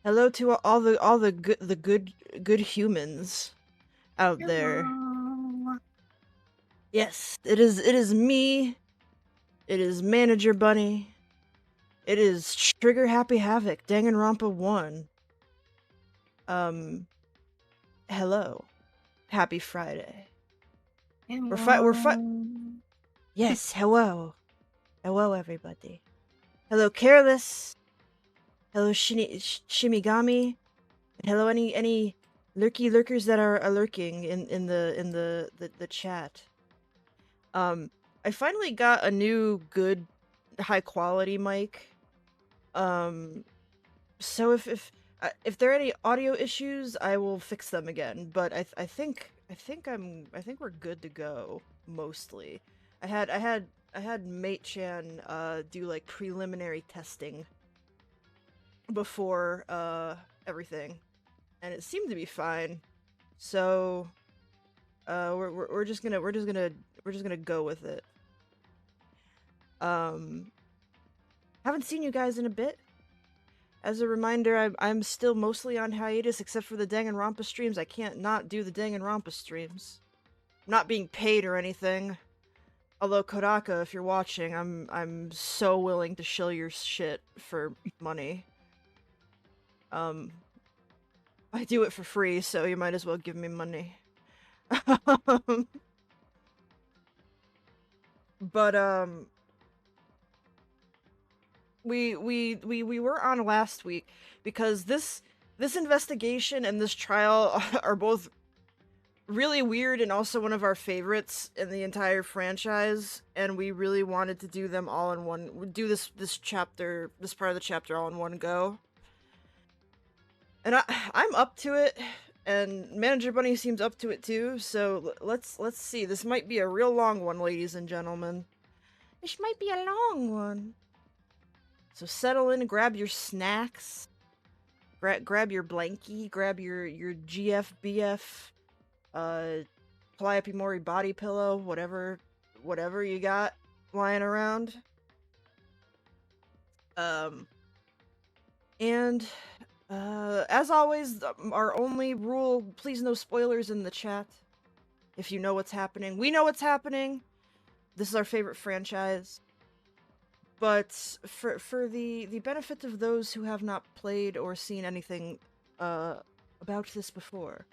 Hello to all the good humans out there. Hello. Yes, it is me. It is Manager Bunny. It is Trigger Happy Havoc, Danganronpa 1. Um, hello. Happy Friday. We're Hello. Yes, hello. Hello everybody. Hello Careless. Hello Shimigami. And hello any lurkers that are lurking in the chat. I finally got a new good high quality mic. So if there are any audio issues, I will fix them again. But I think we're good to go mostly. I had Mate Chan do like preliminary testing before everything, and it seemed to be fine. So we're just gonna go with it. Haven't seen you guys in a bit. As a reminder, I'm still mostly on hiatus, except for the Danganronpa streams. I can't not do the Danganronpa streams. I'm not being paid or anything. Although Kodaka, if you're watching, I'm so willing to shill your shit for money. I do it for free, so you might as well give me money. But we were on last week because this investigation and this trial are both really weird and also one of our favorites in the entire franchise, and we really wanted to do them all in one, do this part of the chapter all in one go. And I'm up to it, and Manager Bunny seems up to it too, so let's see. This might be a real long one, ladies and gentlemen. This might be a long one. So settle in and grab your snacks. Grab your blankie, grab your GFBF, Calliope Mori body pillow, whatever you got lying around. And as always, our only rule, please no spoilers in the chat. If you know what's happening. We know what's happening. This is our favorite franchise. But for the benefit of those who have not played or seen anything about this before,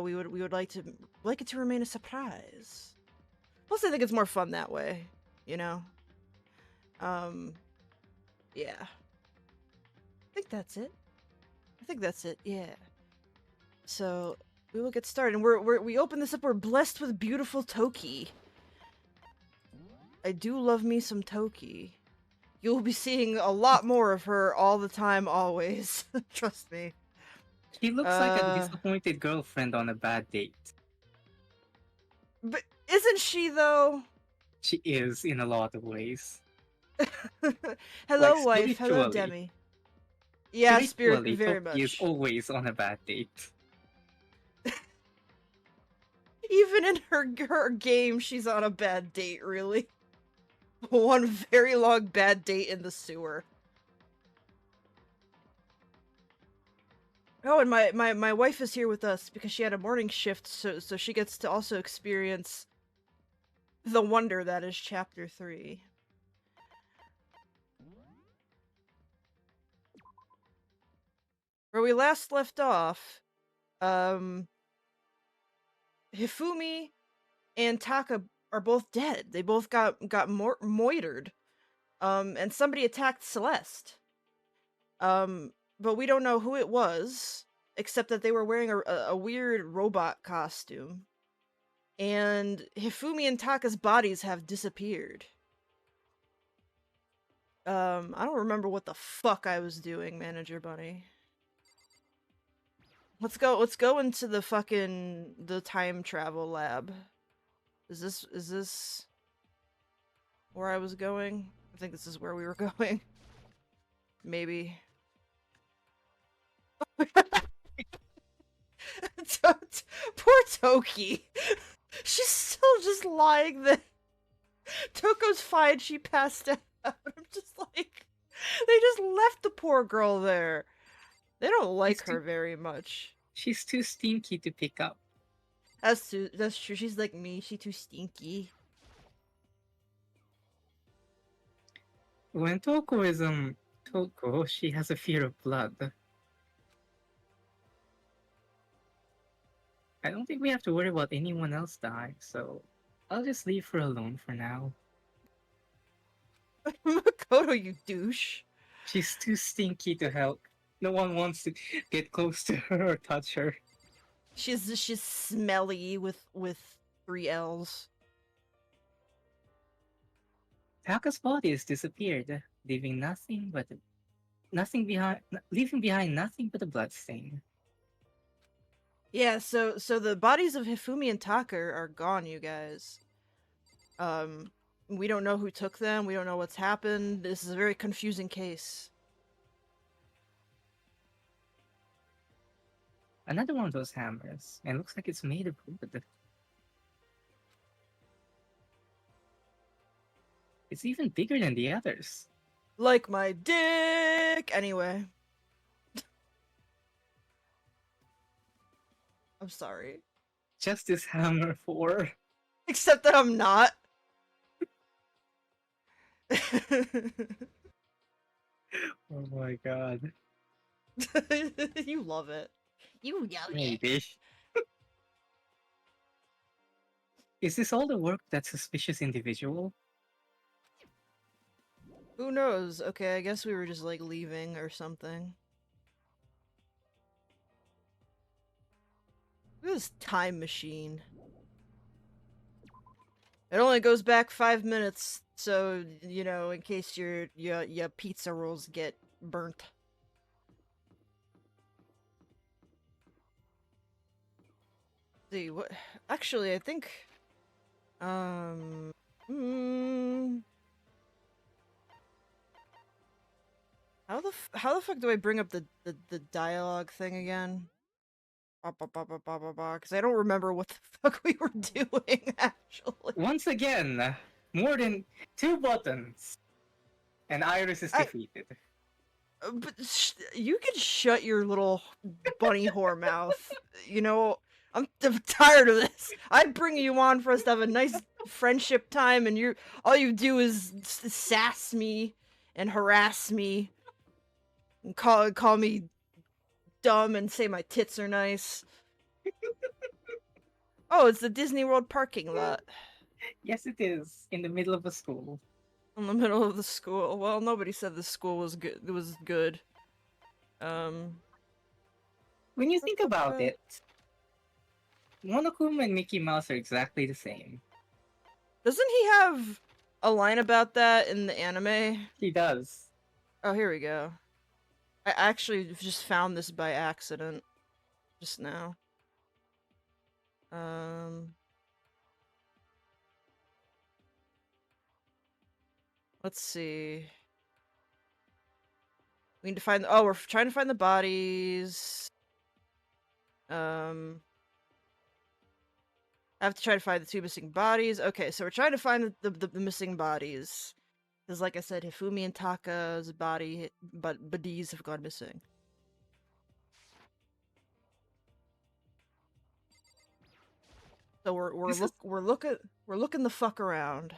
we would like it to remain a surprise. Plus, I think it's more fun that way, you know. Yeah. I think that's it. Yeah. So we will get started, and we open this up. We're blessed with beautiful Toki. I do love me some Toki. You'll be seeing a lot more of her all the time, always. Trust me. She looks like a disappointed girlfriend on a bad date. But isn't she, though? She is in a lot of ways. Hello, Like, wife. Hello, Demi. Yeah, Spirit, very much. Toki is always on a bad date. Even in her game, she's on a bad date, really. One very long bad date in the sewer. Oh, and my wife is here with us because she had a morning shift, so she gets to also experience the wonder that is Chapter 3. Where we last left off, Hifumi and Taka are both dead. They both got moitered. And somebody attacked Celeste. But we don't know who it was, except that they were wearing a weird robot costume. And Hifumi and Taka's bodies have disappeared. I don't remember what the fuck I was doing, Manager Bunny. Let's go into the time travel lab. Is this where I was going? I think this is where we were going. Maybe. Poor Toki. She's still just lying there. Toko's fine, she passed out. I'm just like, they just left the poor girl there. They don't like She's her too, very much. she's too stinky to pick up. That's true. She's like me. She too stinky. When Toko is Toko, she has a fear of blood. I don't think we have to worry about anyone else dying, so I'll just leave her alone for now. Makoto, you douche. She's too stinky to help. No one wants to get close to her or touch her. She's smelly with 3 L's. Taka's body has disappeared, leaving leaving behind nothing but a bloodstain. Yeah, so the bodies of Hifumi and Taka are gone, you guys. We don't know who took them. We don't know what's happened. This is a very confusing case. Another one of those hammers, and looks like it's made of wood. It's even bigger than the others. Like my dick! Anyway. I'm sorry. Just this hammer for... Except that I'm not. Oh my god. You love it. You love it. Maybe. Is this all the work of that suspicious individual? Who knows? Okay, I guess we were just like leaving or something. This time machine. It only goes back 5 minutes, so you know, in case your pizza rolls get burnt. See what? Actually, I think. How the fuck do I bring up the dialogue thing again? Because I don't remember what the fuck we were doing, actually. Once again, more than 2 buttons. And Iris is defeated. But you can shut your little bunny whore mouth. You know, I'm tired of this. I'd bring you on for us to have a nice friendship time, and all you do is sass me and harass me and call me dumb and say my tits are nice. Oh, it's the Disney World parking lot. Yes, it is. In the middle of a school. In the middle of the school. Well, nobody said the school was good. It was good. When you think about it, Monokuma and Mickey Mouse are exactly the same. Doesn't he have a line about that in the anime? He does. Oh, here we go. I actually just found this by accident just now. Let's see. We need to find. Oh, we're trying to find the bodies. I have to try to find the 2 missing bodies. Okay, so we're trying to find the missing bodies. Because, like I said, Hifumi and Taka's bodies have gone missing. So we're looking the fuck around.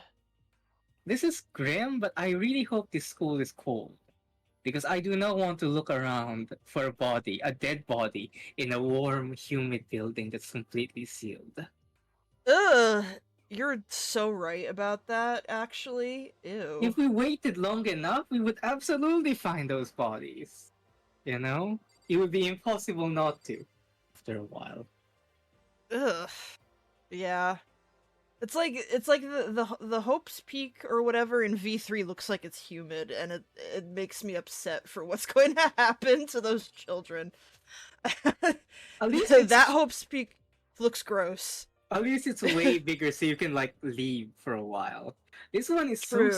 This is grim, but I really hope this school is cold. Because I do not want to look around for a dead body, in a warm, humid building that's completely sealed. Ugh! You're so right about that, actually. Ew. If we waited long enough, we would absolutely find those bodies. You know? It would be impossible not to, after a while. Ugh. Yeah. It's like the Hope's Peak or whatever in V3 looks like it's humid, and it makes me upset for what's going to happen to those children. At least that Hope's Peak looks gross. At least it's way bigger, so you can like leave for a while. This one is True.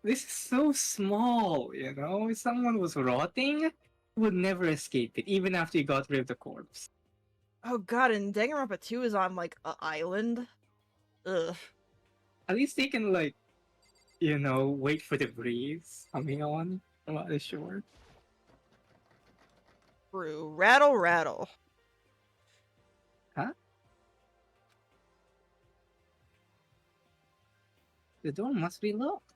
This is so small, you know? If someone was rotting, you would never escape it, even after you got rid of the corpse. Oh god, and Danganronpa 2 is on, like, an island? Ugh. At least they can, like, you know, wait for the breeze coming on from the shore. True. Rattle, rattle. Huh? The door must be locked.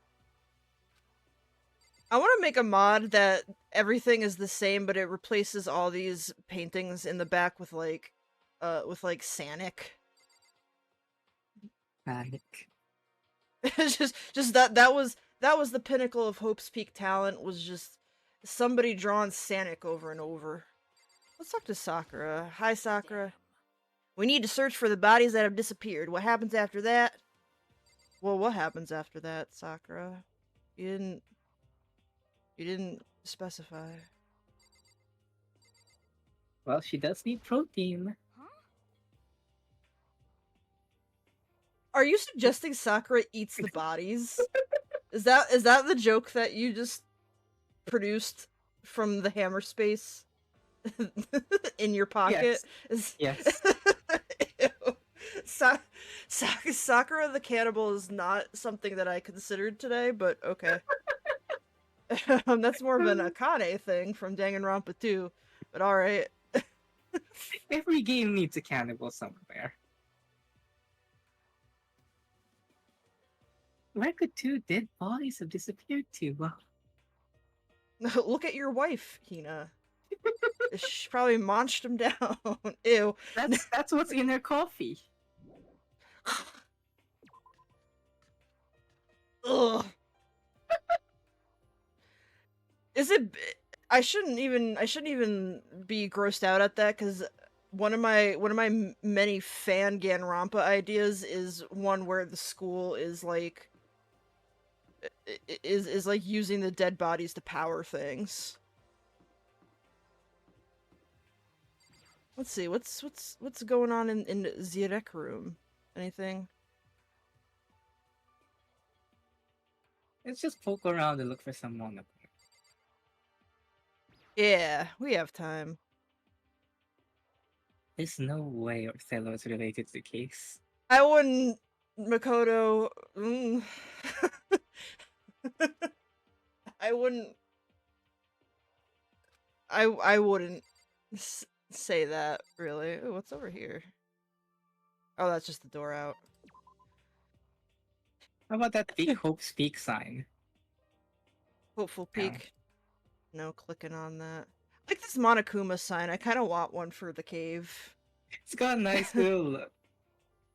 I want to make a mod that everything is the same, but it replaces all these paintings in the back with like Sanic. Panic. It's just that was the pinnacle of Hope's Peak talent, was just somebody drawing Sanic over and over. Let's talk to Sakura. Hi, Sakura. We need to search for the bodies that have disappeared. What happens after that? Well, what happens after that, Sakura? You didn't specify. Well, she does need protein. Are you suggesting Sakura eats the bodies? Is that the joke that you just produced from the hammer space in your pocket? Yes. Ew. Sakura the cannibal is not something that I considered today, but okay. That's more of an Akane thing from Danganronpa 2, but alright. Every game needs a cannibal somewhere. Where could two dead bodies have disappeared to? Look at your wife, Hina. She probably munched him down. Ew. That's what's in her coffee. Ugh. Is it? I shouldn't even be grossed out at that, because one of my many fan Ganrampa ideas is one where the school is like like using the dead bodies to power things. Let's see, what's going on in the rec room? Anything? Let's just poke around and look for some monocle. Yeah, we have time. There's no way Othello is related to the case. I wouldn't, Makoto. I wouldn't. I wouldn't say that, really. Ooh, what's over here? Oh, that's just the door out. How about that big Hope Speak sign? Hopeful peak. No clicking on that. I like this Monokuma sign. I kind of want one for the cave. It's got a nice little...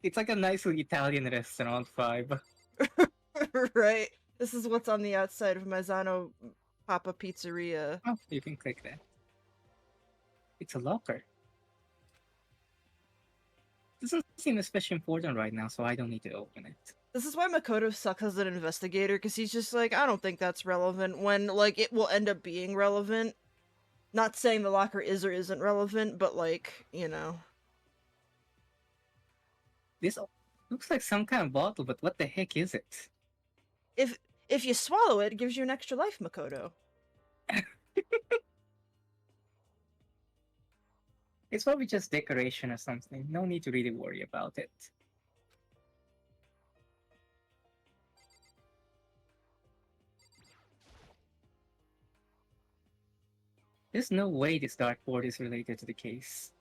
It's like a nice little Italian restaurant vibe. Right? This is what's on the outside of Mazzano Papa Pizzeria. Oh, you can click that. It's a locker. Doesn't seem especially important right now, so I don't need to open it. This is why Makoto sucks as an investigator, because he's just like, I don't think that's relevant, when, like, it will end up being relevant. Not saying the locker is or isn't relevant, but, like, you know. This looks like some kind of bottle, but what the heck is it? If you swallow it, it gives you an extra life, Makoto. It's probably just decoration or something. No need to really worry about it. There's no way this dartboard is related to the case.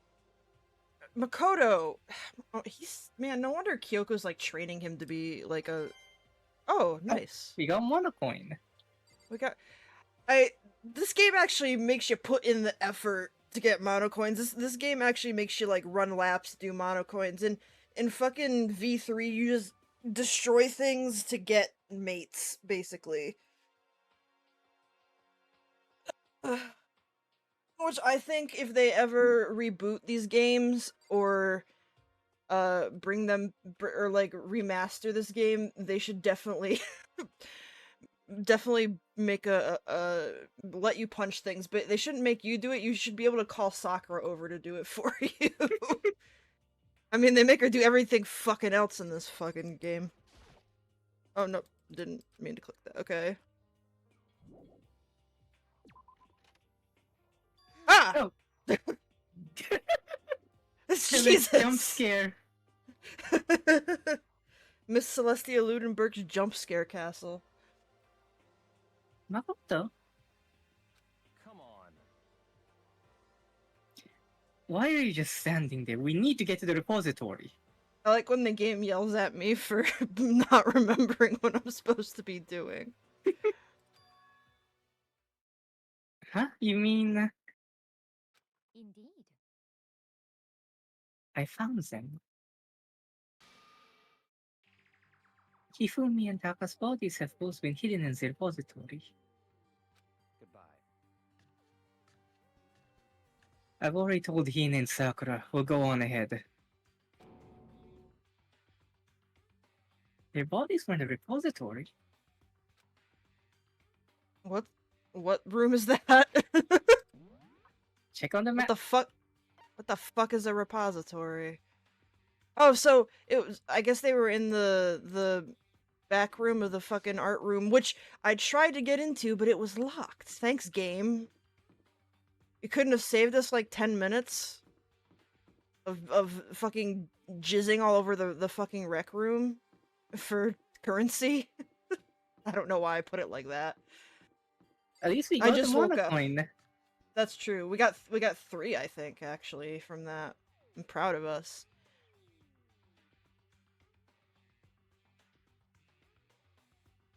Makoto! Oh, man, no wonder Kyoko's, like, training him to be, like, a... Oh, nice. Oh, we got Monocoin. This game actually makes you put in the effort to get monocoins. This game actually makes you, like, run laps to do monocoins. And in fucking V3, you just destroy things to get mates, basically. Which I think if they ever reboot these games, or bring them, or like remaster this game, they should definitely definitely make a let you punch things, but they shouldn't make you do it. You should be able to call Sakura over to do it for you. I mean, they make her do everything fucking else in this fucking game. Oh no, didn't mean to click that. Okay. Ah! Oh. Jesus! Jump scare. Miss Celestia Ludenberg's jump scare castle. Makoto. Come on. Why are you just standing there? We need to get to the repository. I like when the game yells at me for not remembering what I'm supposed to be doing. Huh? You mean Indeed. I found them? Hifumi and Taka's bodies have both been hidden in the repository. Goodbye. I've already told Hina and Sakura. We'll go on ahead. Their bodies were in the repository? What room is that? Check on the What map. the fuck? What the fuck is a repository? Oh, so it was. I guess they were in the back room of the fucking art room, which I tried to get into, but it was locked. Thanks, game. You couldn't have saved us like 10 minutes of fucking jizzing all over the fucking rec room for currency. I don't know why I put it like that. At least we I got just the woke mana up. coin. That's true. We got 3, I think, actually, from that. I'm proud of us.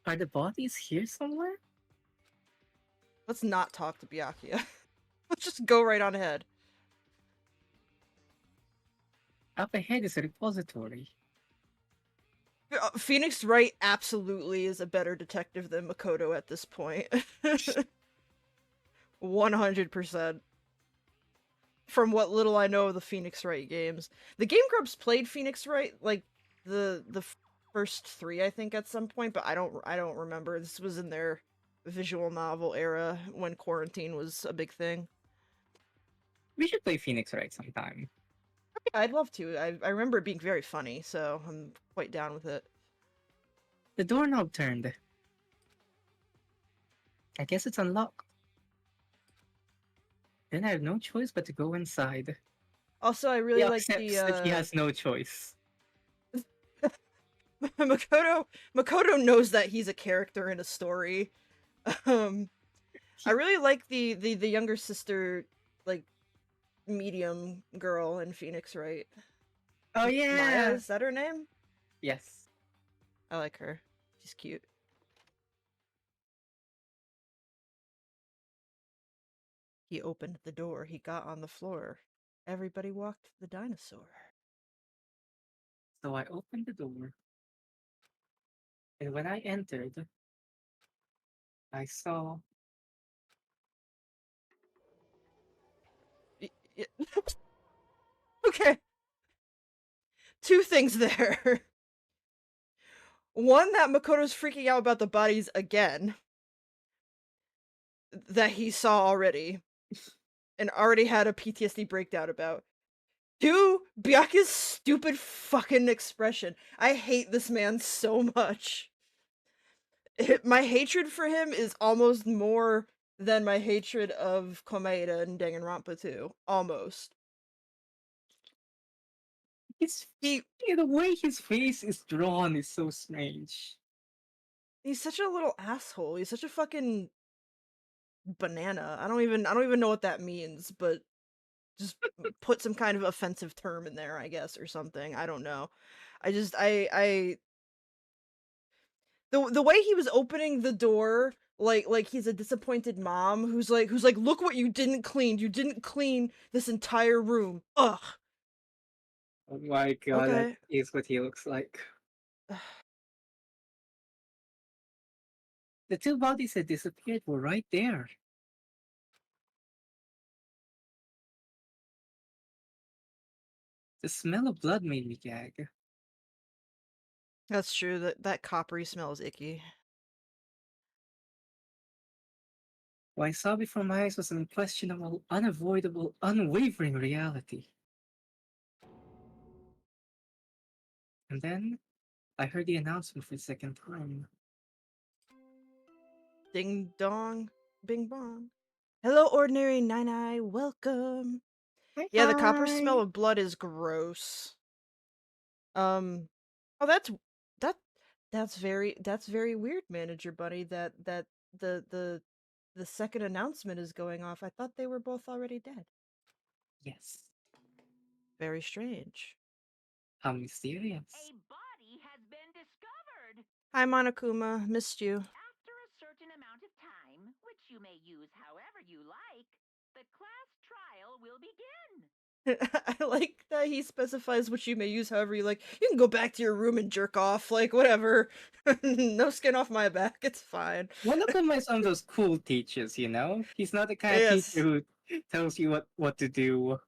Are the bodies here somewhere? Let's not talk to Byakuya. Let's just go right on ahead. Up ahead is a repository. Phoenix Wright absolutely is a better detective than Makoto at this point. 100%. From what little I know of the Phoenix Wright games. The Game Grumps played Phoenix Wright, like, the first 3, I think, at some point, but I don't remember. This was in their visual novel era when quarantine was a big thing. We should play Phoenix Wright sometime. I'd love to. I remember it being very funny, so I'm quite down with it. The doorknob turned. I guess it's unlocked. Then I have no choice but to go inside. Also, I really He like accepts the that he has no choice. Makoto knows that he's a character in a story. I really like the younger sister, like, medium girl in Phoenix Wright. Oh Maya, yeah. is that her name? Yes. I like her. She's cute. He opened the door. He got on the floor. Everybody walked the dinosaur. So I opened the door. And when I entered, I saw Okay. 2 things there. One, that Makoto's freaking out about the bodies again. That he saw already. And already had a PTSD breakdown about. 2, Byakuya's stupid fucking expression. I hate this man so much. My hatred for him is almost more than my hatred of Komaeda and Danganronpa 2. Almost. his He the way his face is drawn is so strange. he's such a little asshole. He's such a fucking banana. I don't even know what that means, but just put some kind of offensive term in there, I guess, or something. I don't know. I the way he was opening the door like he's a disappointed mom who's like look what you didn't clean. You didn't clean this entire room. Ugh. Oh my god, that Okay. is what he looks like. The 2 bodies that disappeared were right there. The smell of blood made me gag. That's true. That coppery smell is icky. What I saw before my eyes was an unquestionable, unavoidable, unwavering reality. And then I heard the announcement for the second time. Ding dong, bing bong. Hello, ordinary Nine-Eye. Welcome. Hi, Yeah, the copper hi. smell of blood is gross. Oh, that that's very weird, Manager Buddy. That the second announcement is going off. I thought they were both already dead. Yes. Very strange. How mysterious. A body has been discovered. Hi, Monokuma. Missed you. After a certain amount of time, which you may use however you like, the class trial will begin. I like that he specifies what you may use however you like. You can go back to your room and jerk off, like, whatever. No skin off my back, it's fine. Monokuma is one of those cool teachers, you know? He's not the kind of Yes. teacher who tells you what to do.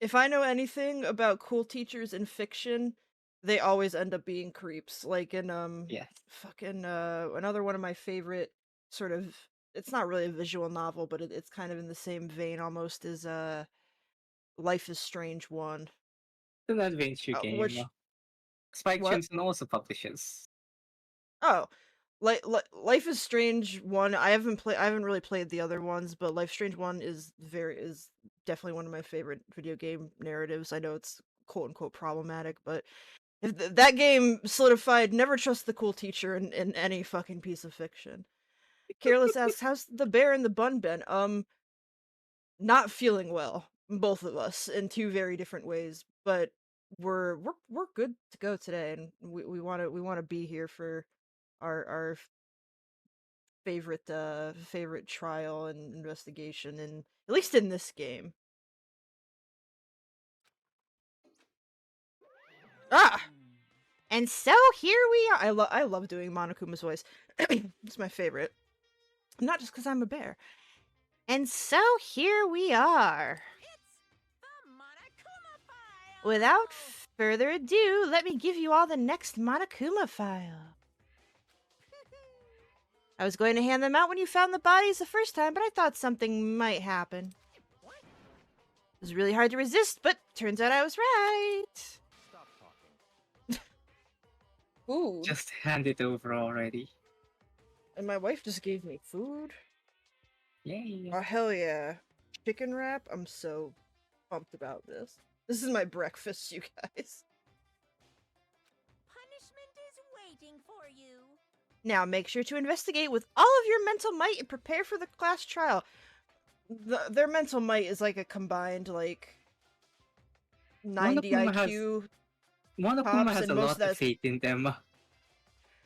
If I know anything about cool teachers in fiction, they always end up being creeps. Like in Yes. fucking another one of my favorite sort of, it's not really a visual novel, but it's kind of in the same vein almost as Life is Strange 1. It's an adventure game. Which Spike what? Chunsoon also publishes. Oh, Life is Strange 1. I haven't really played the other ones, but Life is Strange 1 is definitely one of my favorite video game narratives. I know it's quote unquote problematic, but if that game solidified never trust the cool teacher in any fucking piece of fiction. Careless asks, how's the bear and the bun been? Not feeling well, both of us, in two very different ways, but we're good to go today, and we want to be here for our favorite trial and investigation, and at least in this game. Ah, and so here we are. I love doing Monokuma's voice. It's my favorite, not just because I'm a bear. And so here we are. Without further ado, let me give you all the next Monokuma file. I was going to hand them out when you found the bodies the first time, but I thought something might happen. It was really hard to resist, but turns out I was right. Stop talking. Ooh. Just hand it over already. And my wife just gave me food. Yay. Oh, hell yeah. Chicken wrap? I'm so pumped about this. This is my breakfast, you guys. Punishment is waiting for you. Now make sure to investigate with all of your mental might and prepare for the class trial. Their mental might is like a combined, like, 90 IQ. Monokuma Pops has and a most lot of that's- of faith in them.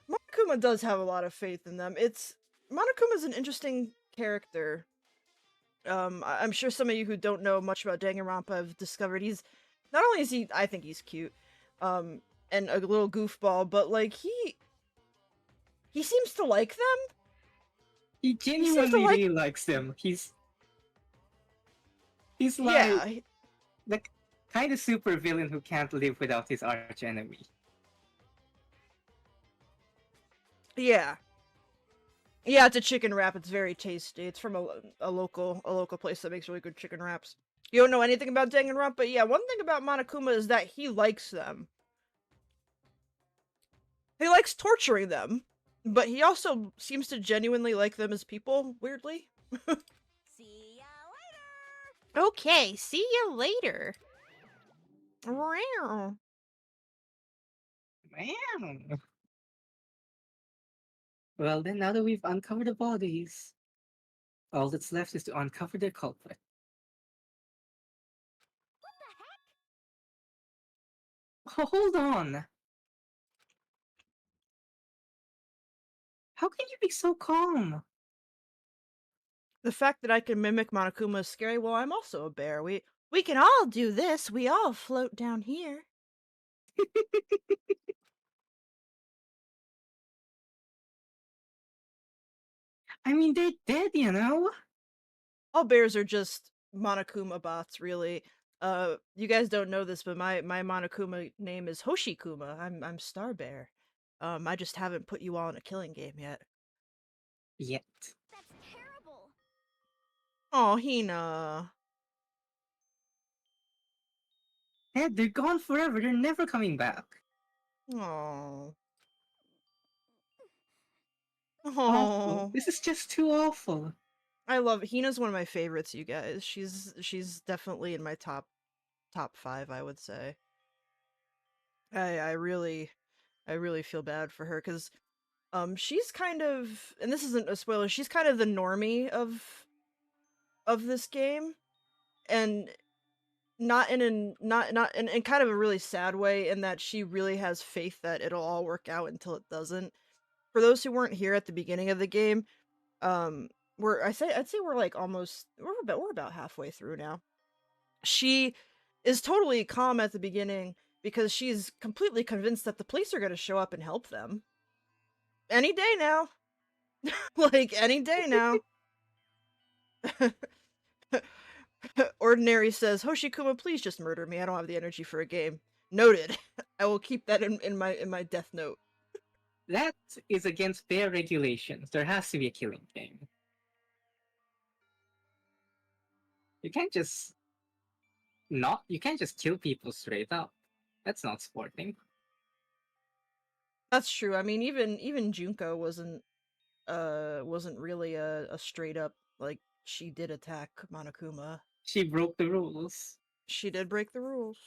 Monokuma does have a lot of faith in them. Monokuma's an interesting character. I'm sure some of you who don't know much about Danganronpa have discovered not only is I think he's cute, and a little goofball, but like he seems to like them. He genuinely really likes them. He's like the kind of super villain who can't live without his arch enemy. Yeah. Yeah, it's a chicken wrap. It's very tasty. It's from a local place that makes really good chicken wraps. You don't know anything about Danganronpa, but yeah, one thing about Monokuma is that he likes them. He likes torturing them, but he also seems to genuinely like them as people, weirdly. See ya later. Okay, see you later. Wow. Man. Well, then, now that we've uncovered the bodies, all that's left is to uncover their culprit. Oh, hold on! How can you be so calm? The fact that I can mimic Monokuma is scary. Well, I'm also a bear. We can all do this. We all float down here. I mean, they're dead, you know? All bears are just Monokuma bots, really. You guys don't know this, but my Monokuma name is Hoshikuma. I'm Star Bear. I just haven't put you all in a killing game yet. Yet. That's terrible. Oh, Hina. Yeah, they're gone forever. They're never coming back. Oh. Awful. Oh. This is just too awful. I love it. Hina's one of my favorites, you guys. She's definitely in my top 5, I would say. I really feel bad for her because she's kind of, and this isn't a spoiler, she's kind of the normie of this game, and not in kind of a really sad way, in that she really has faith that it'll all work out until it doesn't. For those who weren't here at the beginning of the game, um, I'd say we're like almost we're about halfway through now. She is totally calm at the beginning because she's completely convinced that the police are going to show up and help them any day now. Like any day now. Ordinary says, Hoshikuma, please just murder me. I don't have the energy for a game. Noted. I will keep that in my death note. That is against their regulations. There has to be a killing game. You can't just you can't just kill people straight up. That's not sporting. That's true. I mean, even Junko wasn't really a straight up, like, she did attack Monokuma. She broke the rules. She did break the rules.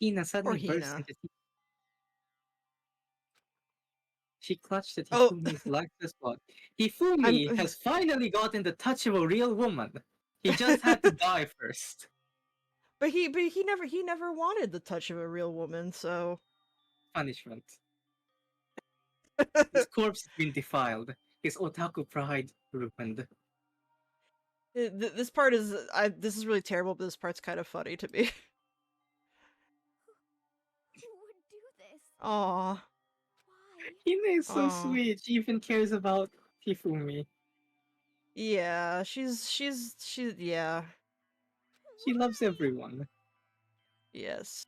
Hina suddenly burst Hina. into tears. She clutched at Oh. Hifumi's lifeless body. Hifumi has finally gotten the touch of a real woman. He just had to die first. But he never wanted the touch of a real woman, so Punishment. His corpse has been defiled. His otaku pride ruined. This part is this is really terrible, but this part's kind of funny to me. Who would do this? Aww. Why? Hina is so Aw. sweet. She even cares about Hifumi. Yeah, she's yeah. She loves everyone. Yes.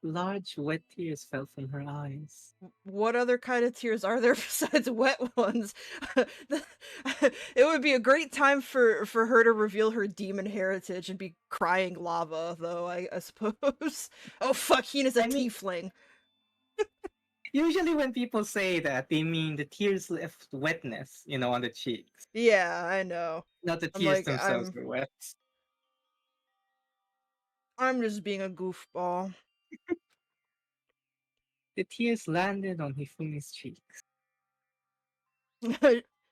Large wet tears fell from her eyes. What other kind of tears are there besides wet ones? It would be a great time for her to reveal her demon heritage and be crying lava, though, I suppose. Oh fuck, Hina's a tiefling. Usually when people say that, they mean the tears left wetness, on the cheeks. Yeah, I know. Not the tears themselves were wet. I'm just being a goofball. The tears landed on Hifumi's cheeks.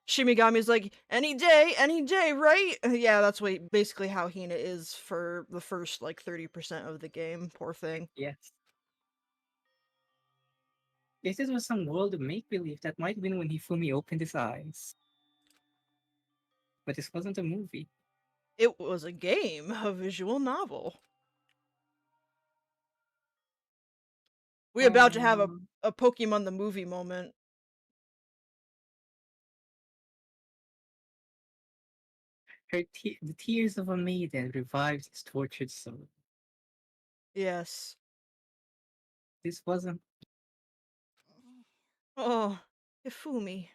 Shimigami's like, any day, right? Yeah, that's basically how Hina is for the first, like, 30% of the game. Poor thing. Yes. If this was some world of make-believe, that might have been when Hifumi opened his eyes. But this wasn't a movie. It was a game, a visual novel. We're about to have a Pokemon the movie moment. The tears of a maiden revived his tortured soul. Yes. This wasn't... Oh, Hifumi.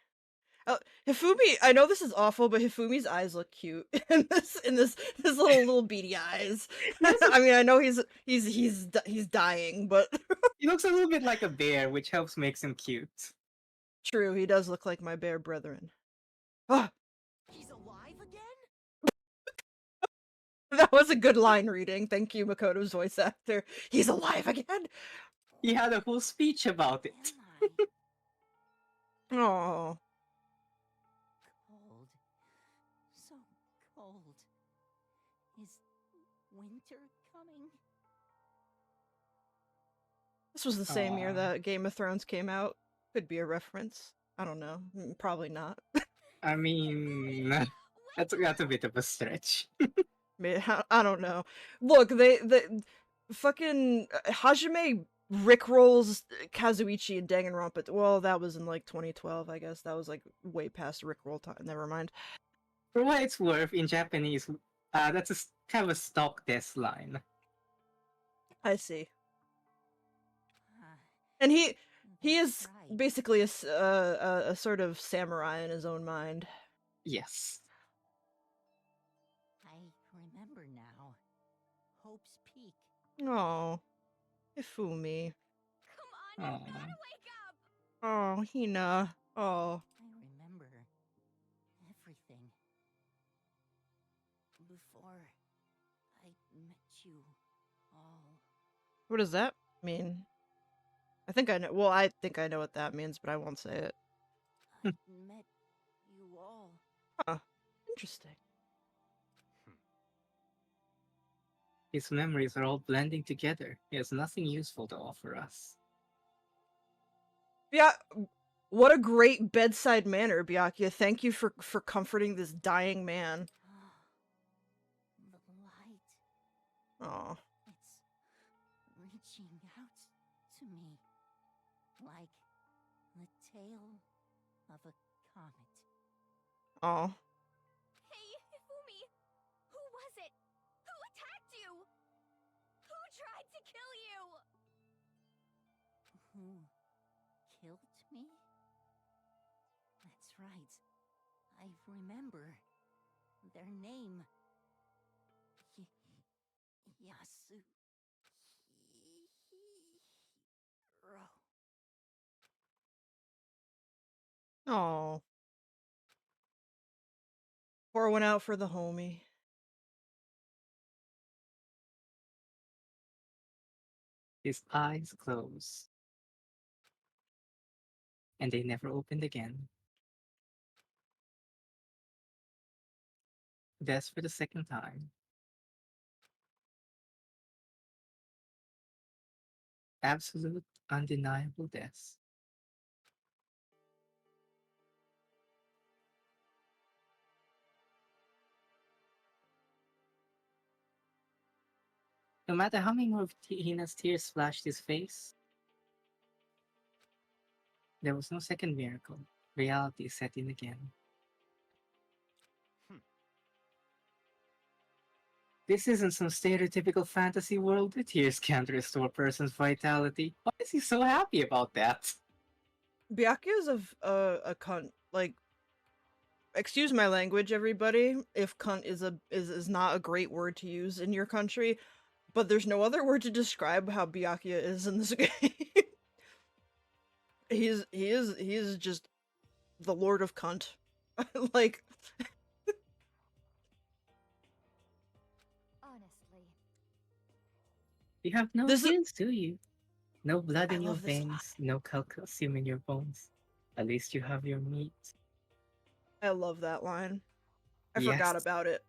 Hifumi, I know this is awful, but Hifumi's eyes look cute in this little beady eyes. I mean, I know he's dying, but he looks a little bit like a bear, which helps makes him cute. True, he does look like my bear brethren. Oh, He's alive again? that was a good line reading. Thank you, Makoto's voice actor. He's alive again. He had a whole speech about it. Oh. Cold. So cold. Is winter coming? This was the same year that Game of Thrones came out. Could be a reference. I don't know. Probably not. I mean, that's a bit of a stretch. I don't know. Look, the fucking Hajime rickrolls Kazuichi and Danganronpa. Well, that was in like 2012, I guess. That was like way past rickroll time. Never mind. For what it's worth, in Japanese, that's kind of a stock death line. I see. And he is basically a sort of samurai in his own mind. Yes. I remember now. Hope's Peak. Oh, Hifumi. Come on, you gotta wake up! Oh, Hina. Oh. I remember everything. Before I met you all. What does that mean? I think I know. Well, I think I know what that means, but I won't say it. I met you all. Huh. Interesting. His memories are all blending together. He has nothing useful to offer us. Yeah, what a great bedside manner, Byakuya. Thank you for comforting this dying man. The light. Aw. It's reaching out to me. Like the tail of a comet. Aw. Hey, Ifumi! Who was it? Who attacked you? Who tried to kill you? Who killed me? That's right. I remember their name. Yasu. Aw. Pour one out for the homie. His eyes close. And they never opened again. Death for the second time. Absolute, undeniable death. No matter how many more of Hina's tears splashed his face, there was no second miracle. Reality set in again. This isn't some stereotypical fantasy world where tears can't restore a person's vitality. Why is he so happy about that? Byakuya's a cunt. Like, excuse my language, everybody, if cunt is not a great word to use in your country, but there's no other word to describe how Byakuya is in this game. he is just the Lord of Cunt. Like, Honestly. You have no This is- feelings, do you? No blood I in your love this line. veins, no calcium in your bones. At least you have your meat. I love that line. I Yes. forgot about it.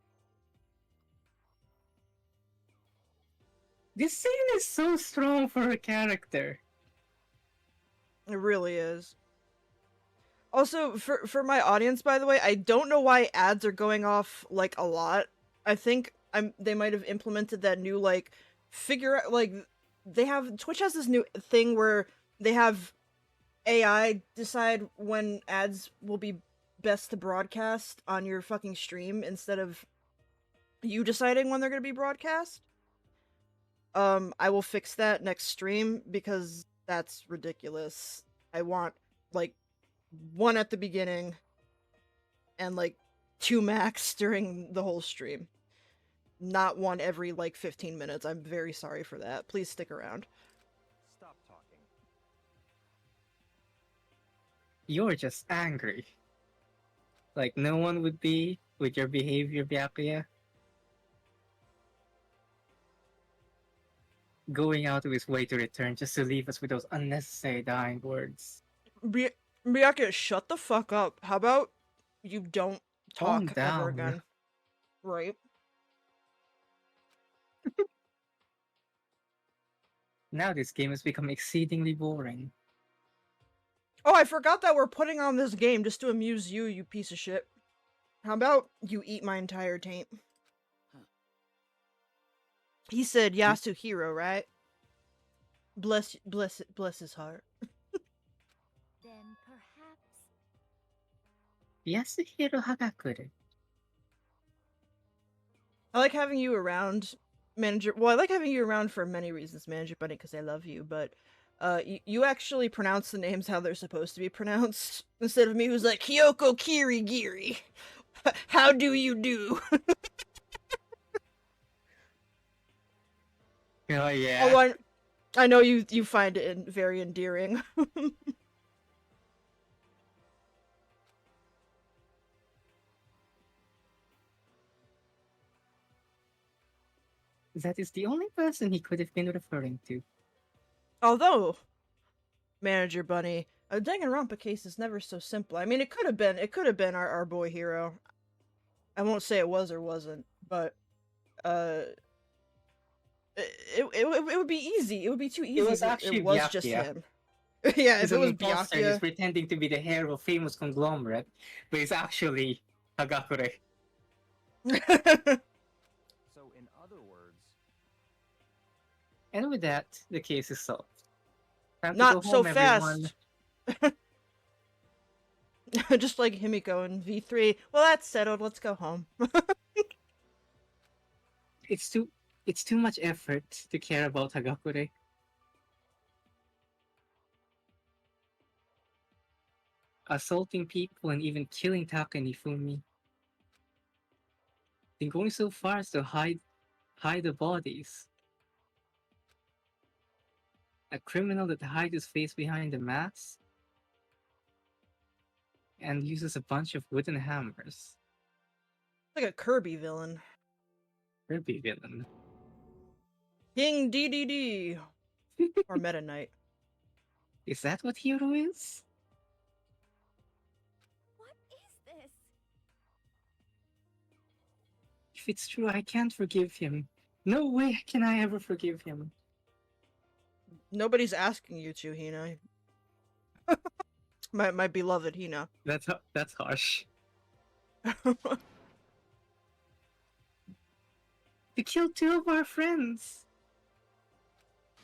This scene is so strong for her character. It really is. Also, for my audience, by the way, I don't know why ads are going off like a lot. I think they might have implemented that new like Twitch has this new thing where they have AI decide when ads will be best to broadcast on your fucking stream instead of you deciding when they're going to be broadcast. I will fix that next stream because that's ridiculous. I want like one at the beginning and like 2 max during the whole stream. Not one every like 15 minutes. I'm very sorry for that. Please stick around. Stop talking. You're just angry. Like no one would be with your behavior, Byakuya. Going out of his way to return just to leave us with those unnecessary dying words. Byakuya, shut the fuck up. How about you don't Calm talk ever down. again? Right? Now this game has become exceedingly boring. Oh, I forgot that we're putting on this game just to amuse you, you piece of shit. How about you eat my entire taint? He said Yasuhiro, right? Bless his heart. Then perhaps. Yasuhiro Hagakure. I like having you around, Manager. Well, I like having you around for many reasons, Manager Bunny, because I love you, but you actually pronounce the names how they're supposed to be pronounced, instead of me who's like, Kyoko Kirigiri. How do you do? Oh yeah. Oh, I know you find it very endearing. That is the only person he could have been referring to. Although, Manager Bunny, a Danganronpa case is never so simple. I mean, it could have been our boy Hero. I won't say it was or wasn't, but uh, it would be easy. It would be too easy was if actually it was just Byakuya. him. Yeah, He's if it an was imposter. He's Byakuya. pretending to be the heir of a famous conglomerate, but he's actually Hagakure. So, in other words, And with that, the case is solved. Time to Not go so home, everyone. fast. Just like Himiko in V3. Well, that's settled. Let's go home. It's too much effort to care about Hagakure. Assaulting people and even killing Taka and Ifumi. Then going so far as to hide the bodies. A criminal that hides his face behind a mask and uses a bunch of wooden hammers. Like a Kirby villain. Kirby villain. King DDD. Or Meta Knight. Is that what Hero is? What is this? If it's true, I can't forgive him. No way can I ever forgive him. Nobody's asking you to, Hina. my beloved Hina. That's harsh. You killed two of our friends.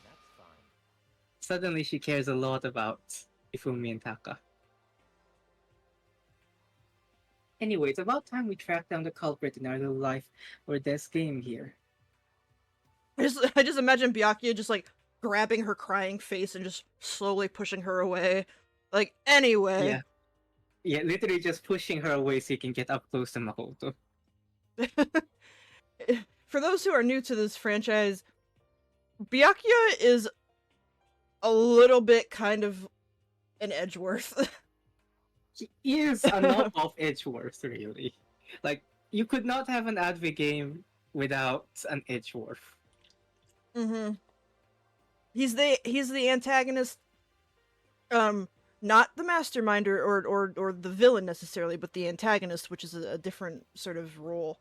that's fine. Suddenly, she cares a lot about Ifumi and Taka. Anyway, it's about time we track down the culprit in our little life or death game here. I just imagine Byakuya just like grabbing her crying face and just slowly pushing her away. Like, anyway. Yeah. Yeah, literally just pushing her away so you can get up close to Makoto. For those who are new to this franchise, Byakuya is a little bit kind of an Edgeworth. He is a knockoff Edgeworth, really. Like, you could not have an Adve game without an Edgeworth. Mm-hmm. He's the antagonist, not the masterminder or the villain necessarily, but the antagonist, which is a different sort of role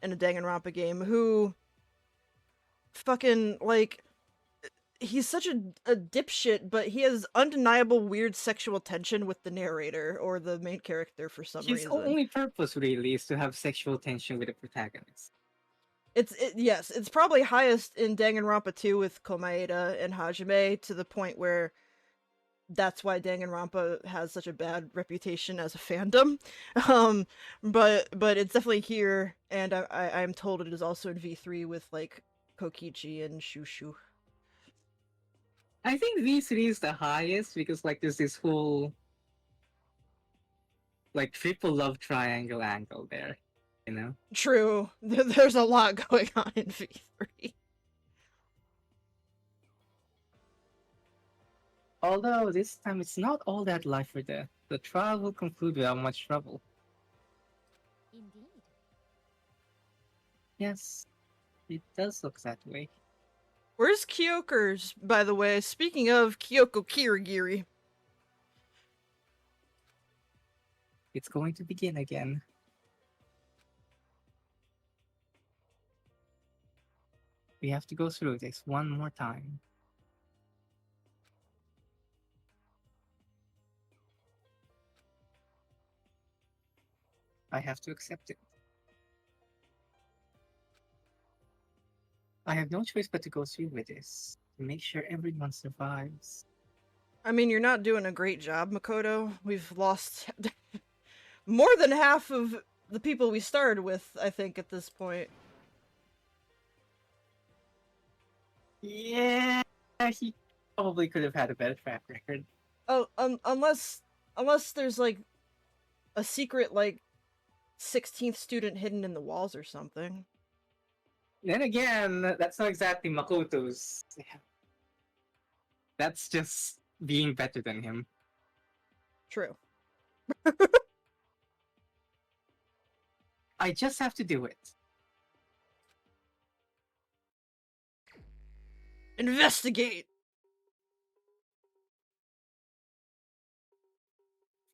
in a Danganronpa game, who fucking, like, he's such a dipshit, but he has undeniable weird sexual tension with the narrator or the main character for some His reason. only purpose, really, is to have sexual tension with the protagonist. Yes, it's probably highest in Danganronpa 2 with Komaeda and Hajime, to the point where that's why Danganronpa has such a bad reputation as a fandom. But it's definitely here, and I'm told it is also in V3 with like Kokichi and Shushu. I think V3 is the highest because, like, there's this whole, like, triple love triangle angle there, you know? True, there's a lot going on in V3. Although this time it's not all that life or death. The trial will conclude without much trouble. Indeed. Yes, it does look that way. Where's Kyokers, by the way? Speaking of Kyoko Kirigiri. It's going to begin again. We have to go through this one more time. I have to accept it. I have no choice but to go through with this to make sure everyone survives. I mean, you're not doing a great job, Makoto. We've lost more than half of the people we started with, I think, at this point. Yeah, he probably could have had a better track record. Oh, unless there's like a secret like 16th student hidden in the walls or something. Then again, that's not exactly Makoto's. That's just being better than him. True. I just have to do it. Investigate.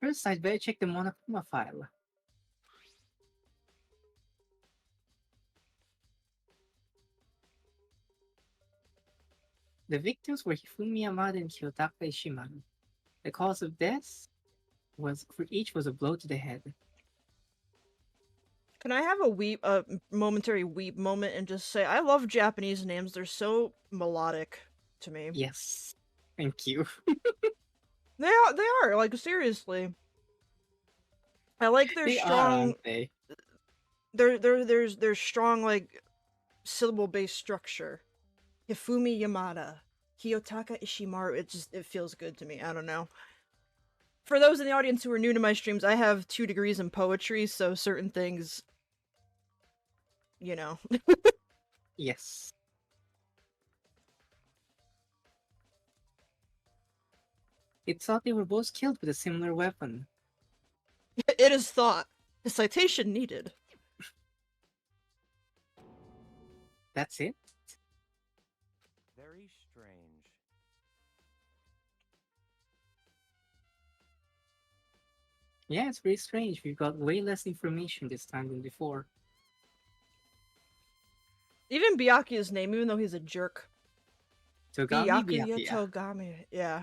First, I'd better check the Monokuma file. The victims were Hifumi Yamada and Kiyotaka Ishimaru. The cause of death was for each was a blow to the head. Can I have a momentary weep moment and just say I love Japanese names? They're so melodic to me. Yes. Thank you. They are like seriously. I like their They are, strong. aren't they? There's strong like syllable based structure. Hifumi Yamada, Kiyotaka Ishimaru. It feels good to me. I don't know. For those in the audience who are new to my streams, I have 2 degrees in poetry, so certain things, you know. Yes. It thought they were both killed with a similar weapon. It is thought. A citation needed. That's it? Very strange. Yeah, it's pretty strange. We've got way less information this time than before. Even Byakuya's name, even though he's a jerk. Togami Byakuya Byakuya. Togami. Yeah.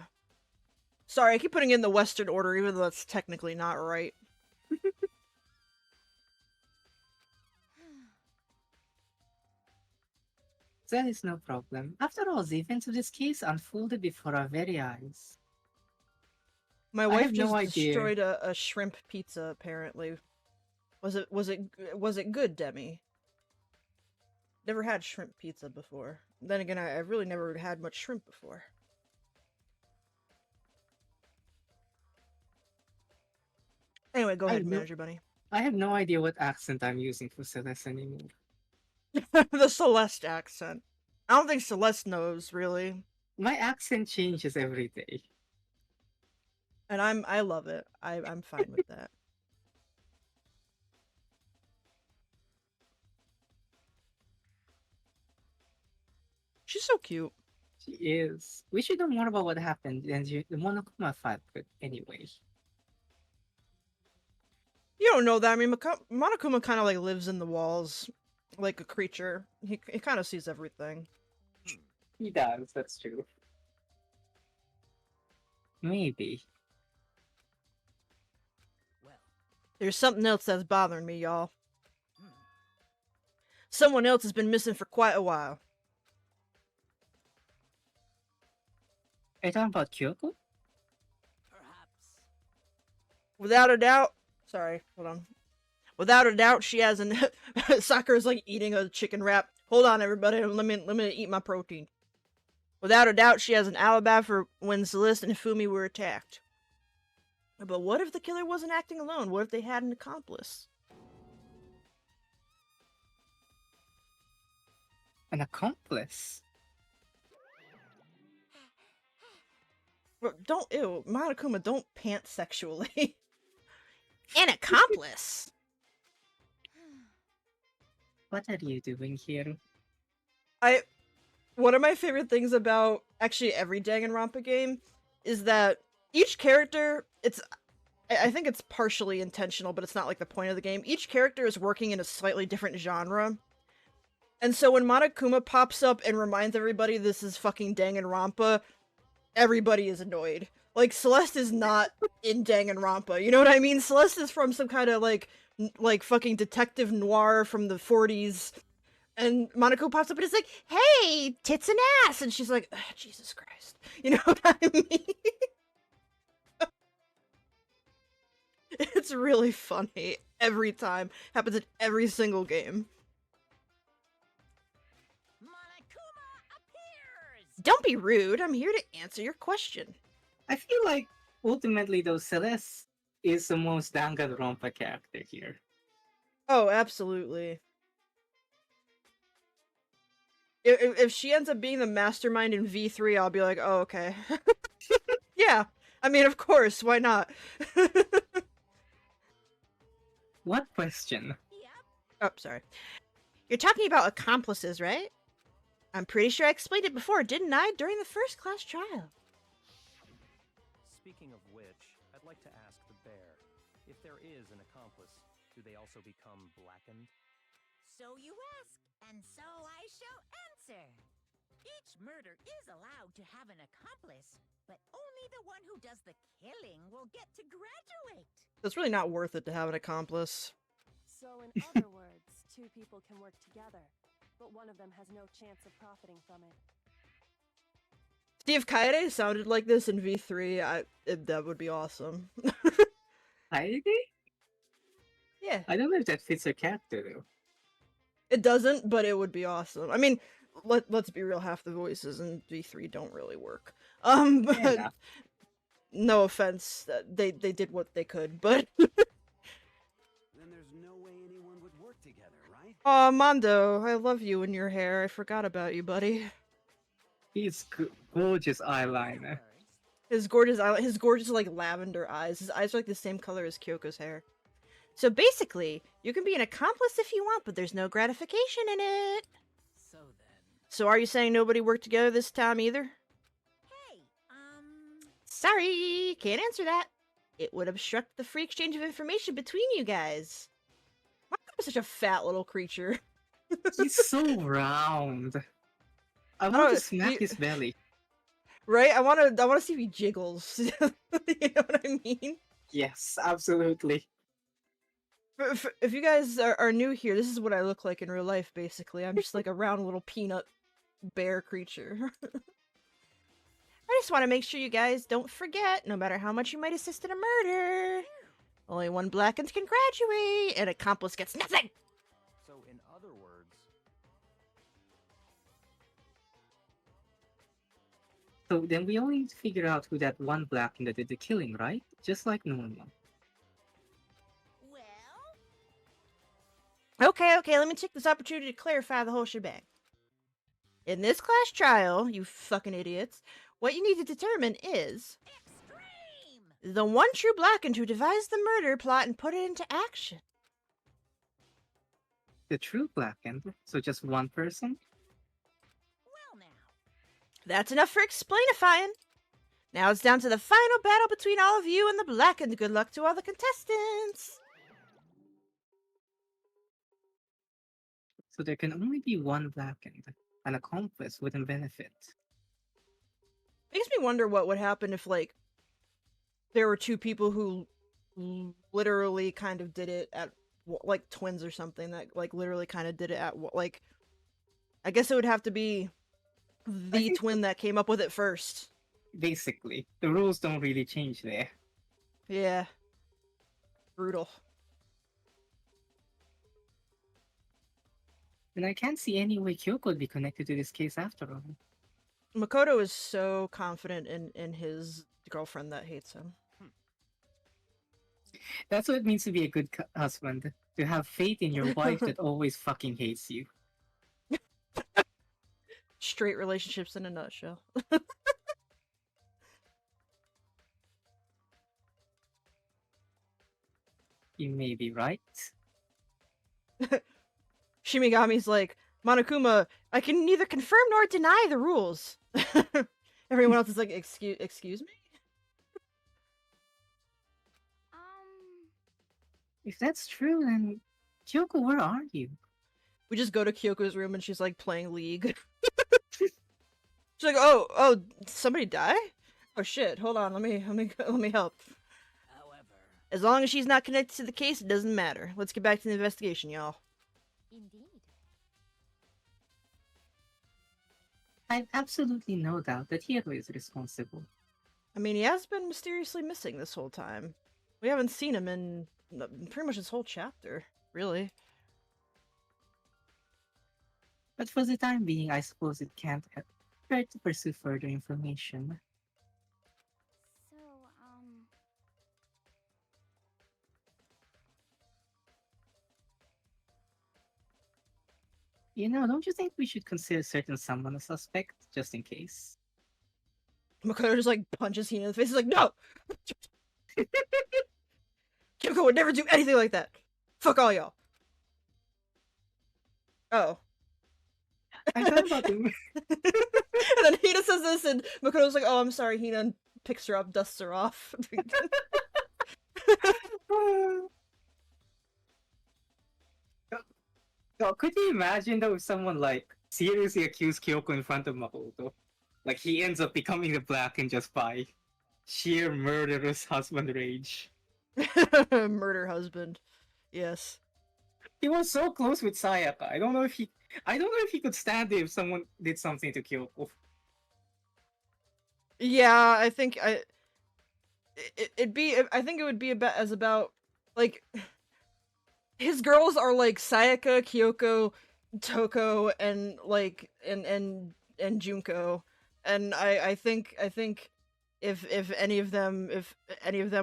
Sorry, I keep putting in the Western order, even though that's technically not right. That is no problem. After all, the events of this case unfolded before our very eyes. My I wife have no just idea. destroyed a shrimp pizza. Apparently, was it good, Demi? Never had shrimp pizza before. Then again, I really never had much shrimp before. Anyway, go ahead, Manager Bunny. I have no idea what accent I'm using for Celeste anymore. The Celeste accent. I don't think Celeste knows really, My accent changes every day. and I love it. I'm fine with that. She's so cute. She is. We should know more about what happened and the Monokuma fight, but anyway. You don't know that. I mean, Monokuma kind of like lives in the walls, like a creature. He kind of sees everything. He does, that's true. Maybe. Well, There's something else that's bothering me, y'all. hmm, Someone else has been missing for quite a while. Are you talking about Kyoko? perhaps. Without a doubt. Sorry, hold on. Without a doubt, she has an. Sakura's like eating a chicken wrap. Hold on, everybody. Let me eat my protein. Without a doubt, she has an alibi for when Celeste and Hifumi were attacked. But what if the killer wasn't acting alone? What if they had an accomplice? An accomplice? Don't, ew, Monokuma, don't pant sexually. An accomplice? What are you doing here? One of my favorite things about actually every Danganronpa game is that each character, I think it's partially intentional, but it's not like the point of the game. Each character is working in a slightly different genre. And so when Monokuma pops up and reminds everybody this is fucking Danganronpa, everybody is annoyed. Like, Celeste is not in Danganronpa, you know what I mean? Celeste is from some kind of, like fucking detective noir from the 40s. And Monokuma pops up and is like, hey, tits and ass! And she's like, ugh, Jesus Christ. You know what I mean? It's really funny every time. Happens in every single game. Monokuma appears! Don't be rude. I'm here to answer your question. I feel like ultimately though Celeste is the most Danganronpa character here. Oh, absolutely. If she ends up being the mastermind in V3, I'll be like, oh, okay. Yeah. I mean, of course. Why not? What question? Yep. Oh, sorry. You're talking about accomplices, right? I'm pretty sure I explained it before, didn't I? During the first class trial. Speaking of which, I'd like to ask the bear, if there is an accomplice, do they also become blackened? So you ask, and so I shall answer. Each murder is allowed to have an accomplice, but only the one who does the killing will get to graduate. It's really not worth it to have an accomplice. So, in other words, two people can work together, but one of them has no chance of profiting from it. See, if Kaede sounded like this in V3, that would be awesome. Heidi? Yeah. I don't know if that fits her character though. It doesn't, but it would be awesome. I mean, let's be real, half the voices in V3 don't really work. But Yeah. no offense, they did what they could, but Then there's no way anyone would work together, right? aw, Mondo, I love you and your hair. I forgot about you, buddy. He's gorgeous eyeliner. His gorgeous like lavender eyes. His eyes are like the same color as Kyoko's hair. So basically, you can be an accomplice if you want, but there's no gratification in it. So then... So are you saying nobody worked together this time either? Hey, Sorry, can't answer that. It would obstruct the free exchange of information between you guys. Marco is such a fat little creature. He's so round. I want to smack his belly. Right? I want to see if he jiggles. You know what I mean? Yes, absolutely. If you guys are new here, this is what I look like in real life, basically. I'm just like a round little peanut bear creature. I just want to make sure you guys don't forget, no matter how much you might assist in a murder, only one Blackened can graduate, and accomplice gets nothing! So, in other words, So then we only need to figure out who that one Blackened that did the killing, right? Just like normal. well... Okay, let me take this opportunity to clarify the whole shebang. In this class trial, you fucking idiots, what you need to determine is Extreme! the one true Blackened who devised the murder plot and put it into action. The true Blackened? So just one person? Well now... That's enough for explainifying. Now it's down to the final battle between all of you and the Blackened. Good luck to all the contestants. So there can only be one Blackened. An accomplice wouldn't benefit. Makes me wonder what would happen if, like, there were two people who literally kind of did it at, like, twins or something that, like, literally kind of did it at, like, I guess it would have to be the twin that came up with it first. Basically, the rules don't really change there. Yeah. Brutal. And I can't see any way Kyoko would be connected to this case after all. Makoto is so confident in his girlfriend that hates him. That's what it means to be a good husband. To have faith in your wife that always fucking hates you. Straight relationships in a nutshell. You may be right. Shimigami's like, Monokuma, I can neither confirm nor deny the rules. Everyone else is like, excuse me? If that's true, then Kyoko, where are you? We just go to Kyoko's room and she's like playing League. She's like, oh, somebody die? Oh shit, hold on, let me help. However... As long as she's not connected to the case, it doesn't matter. Let's get back to the investigation, y'all. Indeed. I have absolutely no doubt that Hiro is responsible. I mean, he has been mysteriously missing this whole time. We haven't seen him in pretty much this whole chapter, really. But for the time being, I suppose it can't hurt to pursue further information. So, You know, don't you think we should consider certain someone a suspect, just in case? Makoto just like punches Hina in the face. He's like, no! Kyoko would never do anything like that. Fuck all y'all. Oh. I thought about them. And then Hina says this, and Makoto's like, oh, I'm sorry, Hina, and picks her up, dusts her off. Oh, could you imagine though if someone like seriously accuse Kyoko in front of Makoto. Like, he ends up becoming the Black and just by sheer murderous husband rage. Murder husband. Yes. He was so close with Sayaka. I don't know if he could stand it if someone did something to Kyoko. Yeah, I think it'd be. I think it would be about like his girls are like Sayaka, Kyoko, Toko, and like and Junko, and I think if any of them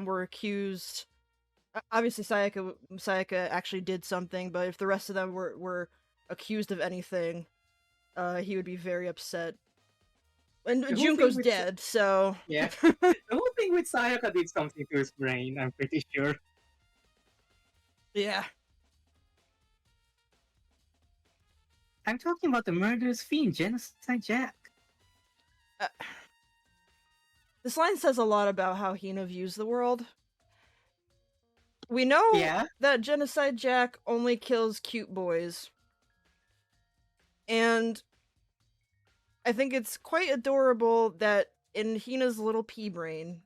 were accused, obviously Sayaka actually did something, but if the rest of them were accused of anything, he would be very upset. And The whole Junko's thing with dead, so Yeah. The whole thing with Sayaka did something to his brain, I'm pretty sure. yeah. I'm talking about the murderous fiend, Genocide Jack. This line says a lot about how Hina views the world. We know Yeah? that Genocide Jack only kills cute boys. And I think it's quite adorable that in Hina's little pea brain,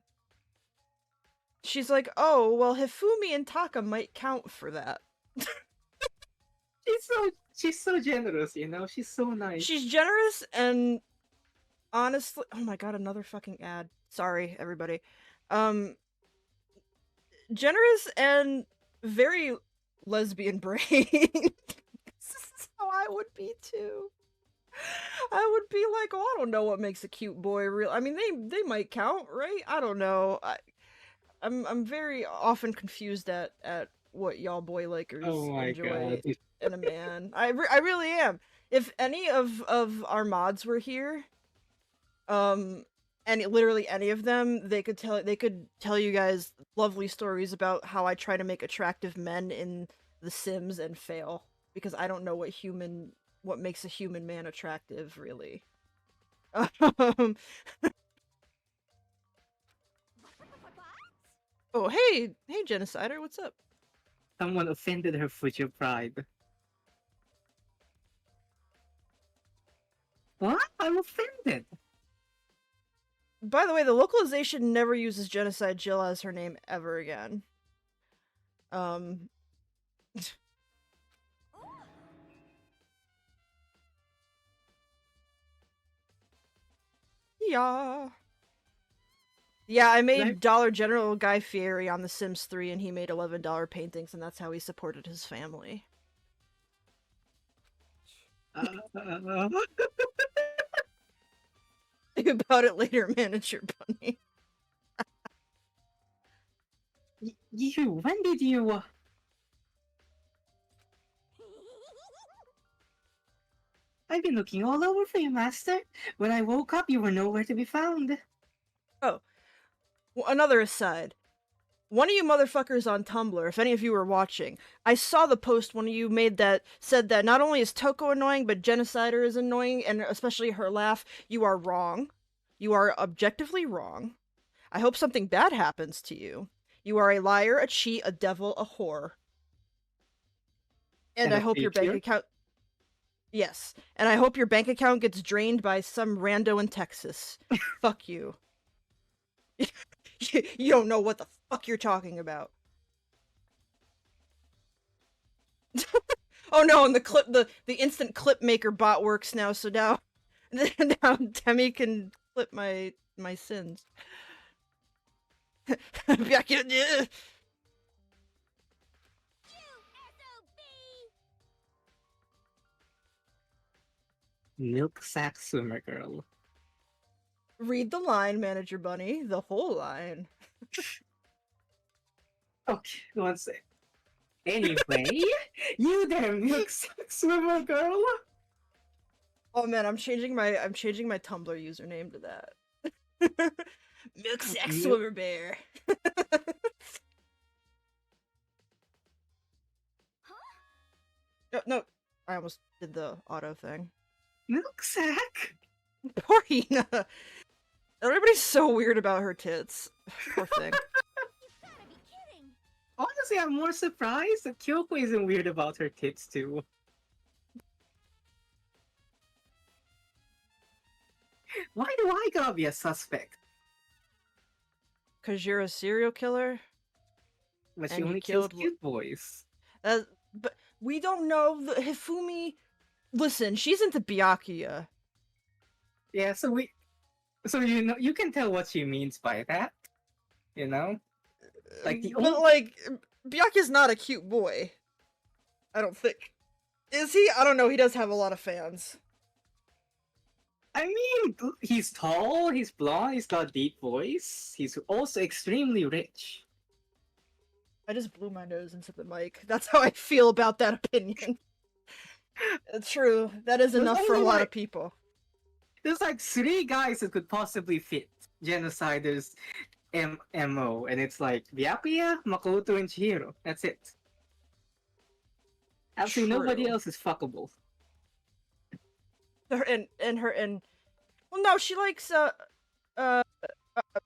she's like, oh, well, Hifumi and Taka might count for that. She's so generous, you know? She's so nice. She's generous and honestly, oh my god, another fucking ad. Sorry, everybody. Generous and very lesbian brain. This is how I would be too. I would be like, oh, I don't know what makes a cute boy real. I mean, they might count, right? I don't know. I'm very often confused at what y'all boy likers enjoy God. in a man. I really am. If any of our mods were here, and literally any of them, they could tell you guys lovely stories about how I try to make attractive men in The Sims and fail because I don't know what makes a human man attractive, really. Oh, hey, Genocider, what's up? Someone offended her Fuji pride. What? I'm offended. By the way, the localization never uses Genocide Jill as her name ever again. Yeah. Yeah, I made Like- Dollar General Guy Fieri on The Sims 3 and he made $11 paintings and that's how he supported his family. Think about it later, Manager Bunny. When did you... I've been looking all over for you, Master. When I woke up, you were nowhere to be found. Oh. Well, another aside. One of you motherfuckers on Tumblr, if any of you were watching, I saw the post one of you made that said that not only is Toko annoying, but Genocider is annoying, and especially her laugh. You are wrong. You are objectively wrong. I hope something bad happens to you. You are a liar, a cheat, a devil, a whore. And And I a hope your bank failure? account... Yes. And I hope your bank account gets drained by some rando in Texas. Fuck you. You don't know what the fuck you're talking about. Oh no, and the instant clip maker bot works now, so now Demi can clip my sins. Byakuya- Milk sack swimmer girl. Read the line, Manager Bunny. The whole line. Okay, one sec. Anyway, you there, milk sack swimmer girl. Oh man, I'm changing my Tumblr username to that. Milk sack swimmer bear. No, I almost did the auto thing. Milk sack. Poor Hina. Everybody's so weird about her tits. Poor thing. Honestly, I'm more surprised that Kyoko isn't weird about her tits too. Why do I gotta be a suspect? Cause you're a serial killer. But she And you only kills killed cute boys. But we don't know the Hifumi. Listen, she's into Byakuya. Yeah, so you can tell what she means by that. You know? Like the But only like, Byakuya's not a cute boy. I don't think. Is he? I don't know. He does have a lot of fans. I mean, he's tall, he's blonde, he's got deep voice. He's also extremely rich. I just blew my nose into the mic. That's how I feel about that opinion. It's true. That is There's enough for a only, lot like- of people. There's like 3 guys that could possibly fit Genocider's MO, and it's like Byakuya, Makoto, and Chihiro. That's it. Absolutely nobody True. else is fuckable. Well, no, she likes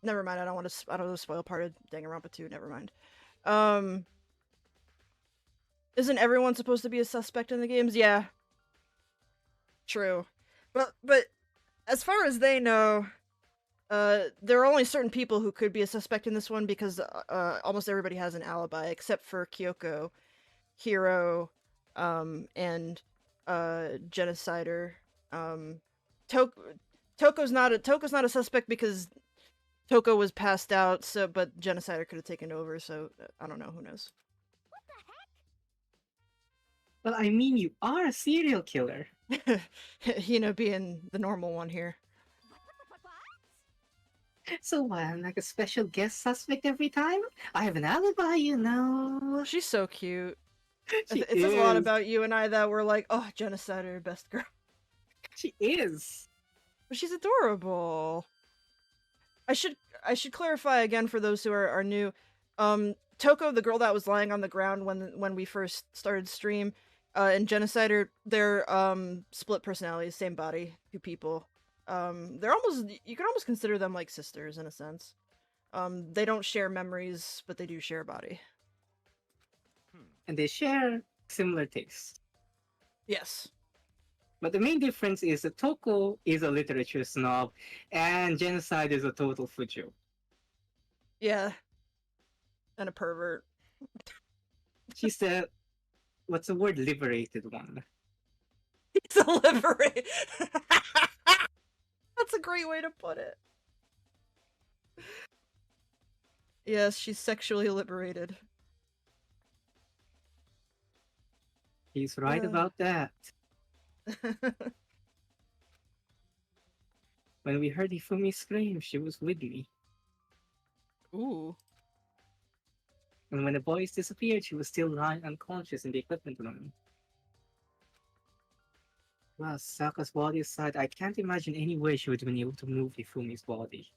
never mind. I don't want to spoil part of Danganronpa 2. Never mind. Isn't everyone supposed to be a suspect in the games? Yeah. True. But as far as they know, there are only certain people who could be a suspect in this one because almost everybody has an alibi except for Kyoko, Hiro, and Genocider. Toko's not a suspect because Toko was passed out, but Genocider could have taken over, so I don't know, who knows. What the heck? Well, I mean, you are a serial killer. Hina being the normal one here. What? So what, I'm like a special guest suspect every time? I have an alibi, you know. She's so cute. She It says a lot is. about you and I that we're like, oh, Genocider, best girl. She is. But she's adorable. I should clarify again for those who are new. Toko, the girl that was lying on the ground when we first started stream, and Genocider, they're split personalities, same body, 2 people. They're you can almost consider them like sisters in a sense. They don't share memories, but they do share a body. And they share similar tastes. Yes. But the main difference is that Toko is a literature snob, and Genocide is a total fujo. Yeah. And a pervert. She's the, what's the word, liberated one. He's a liberate. That's a great way to put it. Yes, she's sexually liberated. He's right about that. When we heard Ifumi scream, she was with me. Ooh. And when the boys disappeared, she was still lying unconscious in the equipment room. Well, Saka's body aside, I can't imagine any way she would have been able to move Ifumi's body.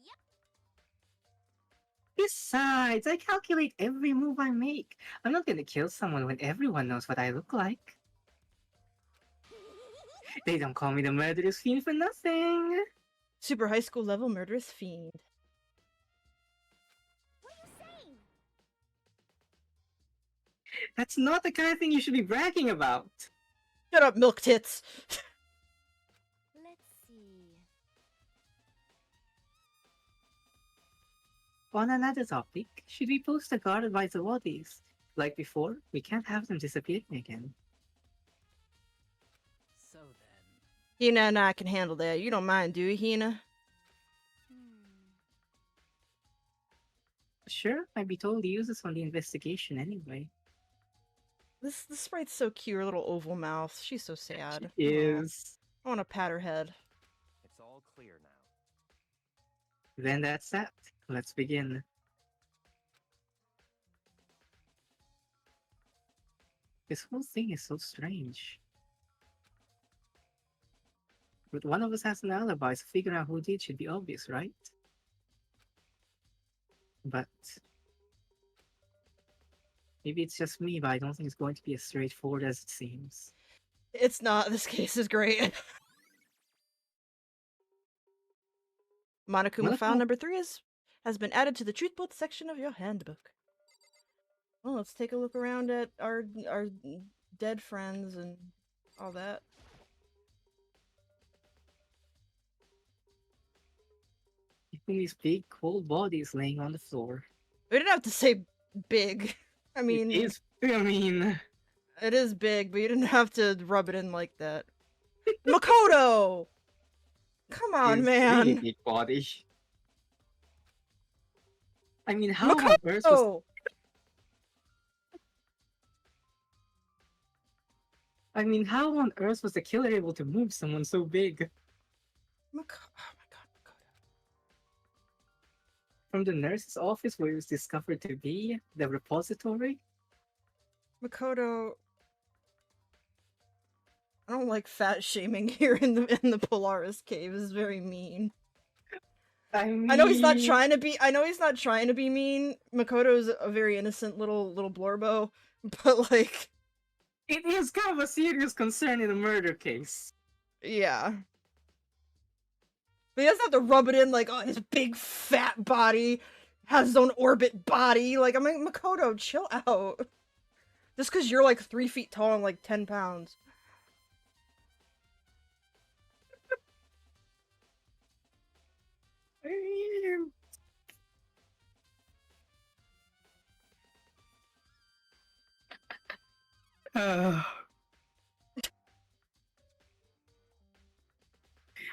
Yep. Besides, I calculate every move I make. I'm not gonna kill someone when everyone knows what I look like. They don't call me the murderous fiend for nothing. Super high school level murderous fiend. What are you saying? That's not the kind of thing you should be bragging about. Shut up, milk tits! Let's see. On another topic, should we post a guard advice of bodies? Like before, we can't have them disappearing again. So then, Hina and I can handle that. You don't mind, do you, Hina? Sure, I'd be totally useless on the investigation anyway. This sprite's so cute, her little oval mouth. She's so sad. She Aw. is. I want to pat her head. it's all clear now. Then that's that. Let's begin. This whole thing is so strange. But one of us has an alibi, so figuring out who did should be obvious, right? But maybe it's just me, but I don't think it's going to be as straightforward as it seems. It's not. This case is great. Monokuma file Monokuma- number 3 has been added to the Truth Both section of your handbook. Well, let's take a look around at our dead friends and all that. Hifumi's big, cold body is laying on the floor. We didn't have to say big. I It mean, is. I mean, it is big, but you didn't have to rub it in like that. Makoto! Come on, it's really man. big body. I mean, how on earth was Makoto! how on earth was the killer able to move someone so big? Oh my god, Makoto. From the nurse's office where it was discovered to be, the repository? Makoto. I don't like fat shaming here in the Polaris cave. This is very mean. I mean, I know he's not trying to be. I know he's not trying to be mean. Makoto's a very innocent little blorbo, but like, it is kind of a serious concern in a murder case. yeah. But he doesn't have to rub it in like, oh, his big fat body has his own orbit body. Like, I'm like, Makoto, chill out. Just because you're like 3 feet tall and like 10 pounds.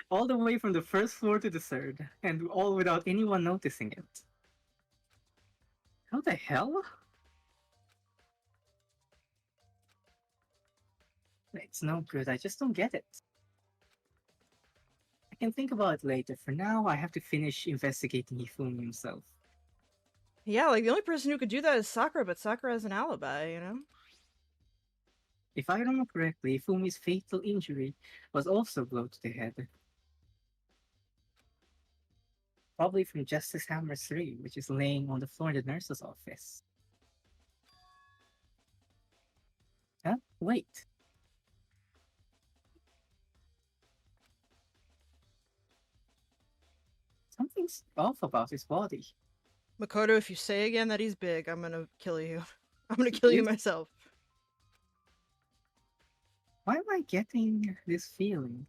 All the way from the first floor to the third, and all without anyone noticing it. How the hell? It's no good, I just don't get it. I can think about it later. For now, I have to finish investigating Hifumi himself. Yeah, like the only person who could do that is Sakura, but Sakura has an alibi, you know? If I remember correctly, Hifumi's fatal injury was also a blow to the head. Probably from Justice Hammer 3, which is laying on the floor in the nurse's office. Huh? Wait. Something's off about his body. Makoto, if you say again that he's big, I'm gonna kill you. I'm gonna kill you myself. Why am I getting this feeling?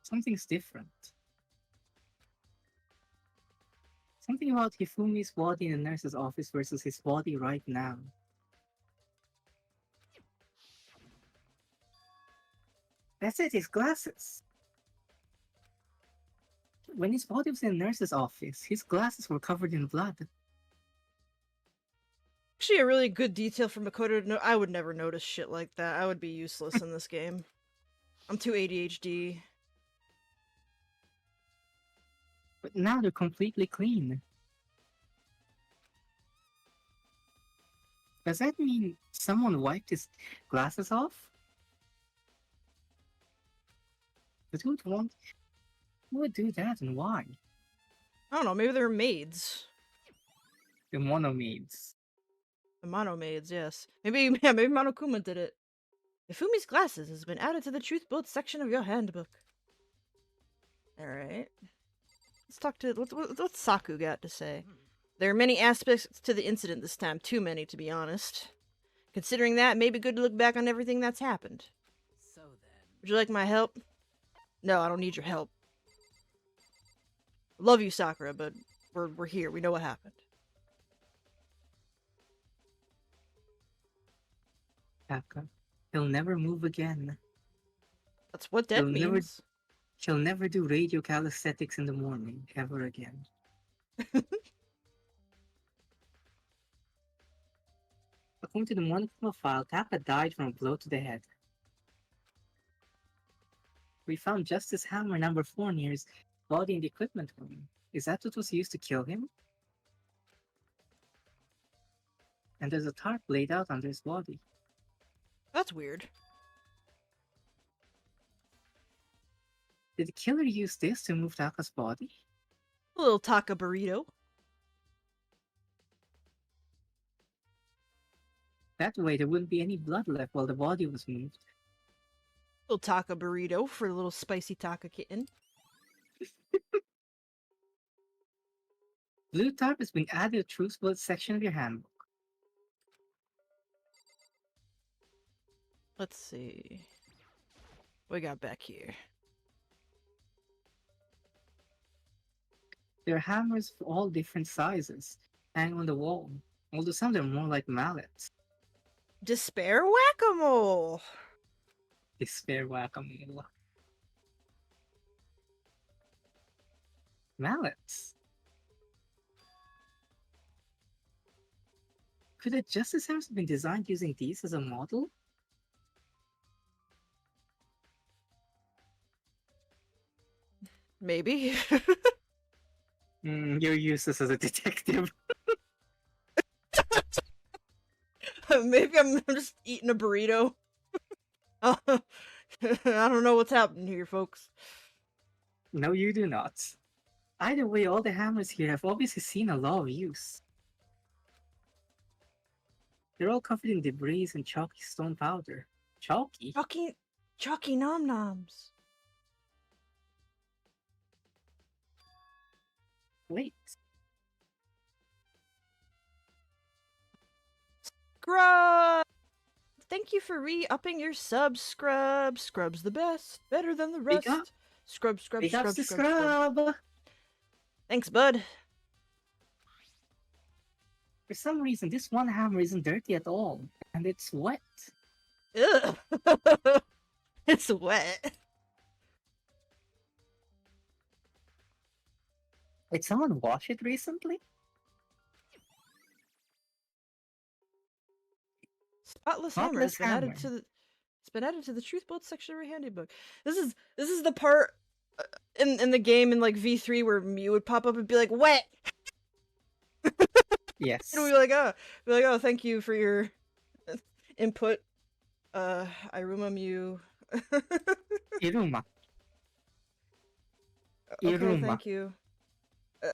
Something's different. Something about Hifumi's body in the nurse's office versus his body right now. That's it, his glasses. When his body was in the nurse's office, his glasses were covered in blood. Actually, a really good detail for Makoto to know. I would never notice shit like that. I would be useless in this game. I'm too ADHD. But now they're completely clean. Does that mean someone wiped his glasses off? But who would do that and why? I don't know, maybe they're maids. The monomaids. The mono maids, yes. Maybe, yeah, maybe Monokuma did it. Ifumi's glasses has been added to the truth boat section of your handbook. Alright. Let's talk to... What's Saku got to say? There are many aspects to the incident this time. Too many, to be honest. Considering that, it may be good to look back on everything that's happened. So then. Would you like my help? No, I don't need your help. Love you, Sakura, but we're here. We know what happened. Taka. He'll never move again. That's what that means. He'll never do radio calisthenics in the morning, ever again. According to the Monokuma file, Taka died from a blow to the head. We found Justice Hammer number 4 near his body in the equipment room. Is that what was used to kill him? And there's a tarp laid out under his body. That's weird. Did the killer use this to move Taka's body? A little Taka burrito. That way there wouldn't be any blood left while the body was moved. Little Taka burrito for a little spicy Taka kitten. Blue tarp has been added to the truth blood section of your handbook. Let's see. What we got back here? There are hammers of all different sizes, hanging on the wall, although some are more like mallets. Despair whack-a-mole. Despair whack-a-mole. Mallets. Could the Justice Hammers have been designed using these as a model? Maybe. You're useless as a detective. Maybe I'm just eating a burrito. I don't know what's happening here, folks. No, you do not. Either way, all the hammers here have obviously seen a lot of use. They're all covered in debris and chalky stone powder. Chalky? Chalky nom-noms. Wait. Scrub! Thank you for re-upping your sub, Scrub. Scrub's the best. Better than the rest. up. Scrub, scrub, Big scrub, ups to scrub, scrub. Scrub! Thanks, bud. For some reason, this one hammer isn't dirty at all, and it's wet. Ugh. It's wet. Did someone wash it recently? Spotless hammer has Spotless been added hammer. to the. It's been added to the Truth Bolt section of your handy book. This is the part in the game in like V3 where Mew would pop up and be like wet. Yes. And we'd be like, oh, thank you for your input, Iruma Mew. Iruma. Okay, Iruma. thank you.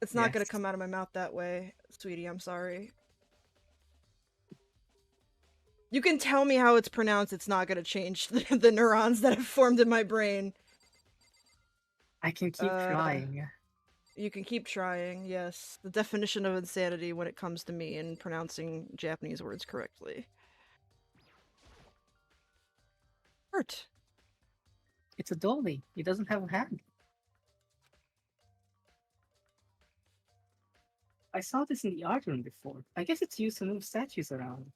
It's not gonna Yes. come out of my mouth that way, sweetie. I'm sorry. You can tell me how it's pronounced. It's not gonna change the neurons that have formed in my brain. I can keep trying. You can keep trying, yes. The definition of insanity when it comes to me and pronouncing Japanese words correctly. Hurt. It's a dolly. He doesn't have a hand. I saw this in the art room before. I guess it's used to move statues around.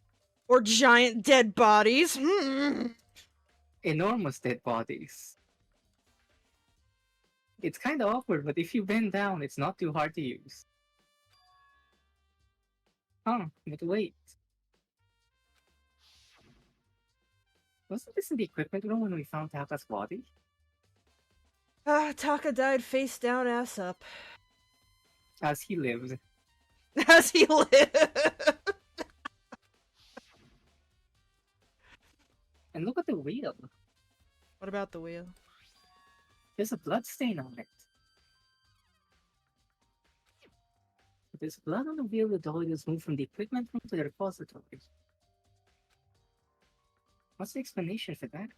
Or giant dead bodies. Enormous dead bodies. It's kind of awkward, but if you bend down, it's not too hard to use. Huh, but wait. Wasn't this in the equipment room when we found Taka's body? Taka died face down, ass up. As he lived. As he lived. And look at the wheel. What about the wheel? There's a blood stain on it. If there's blood on the wheel, the dolly was moved from the equipment room to the repository. What's the explanation for that?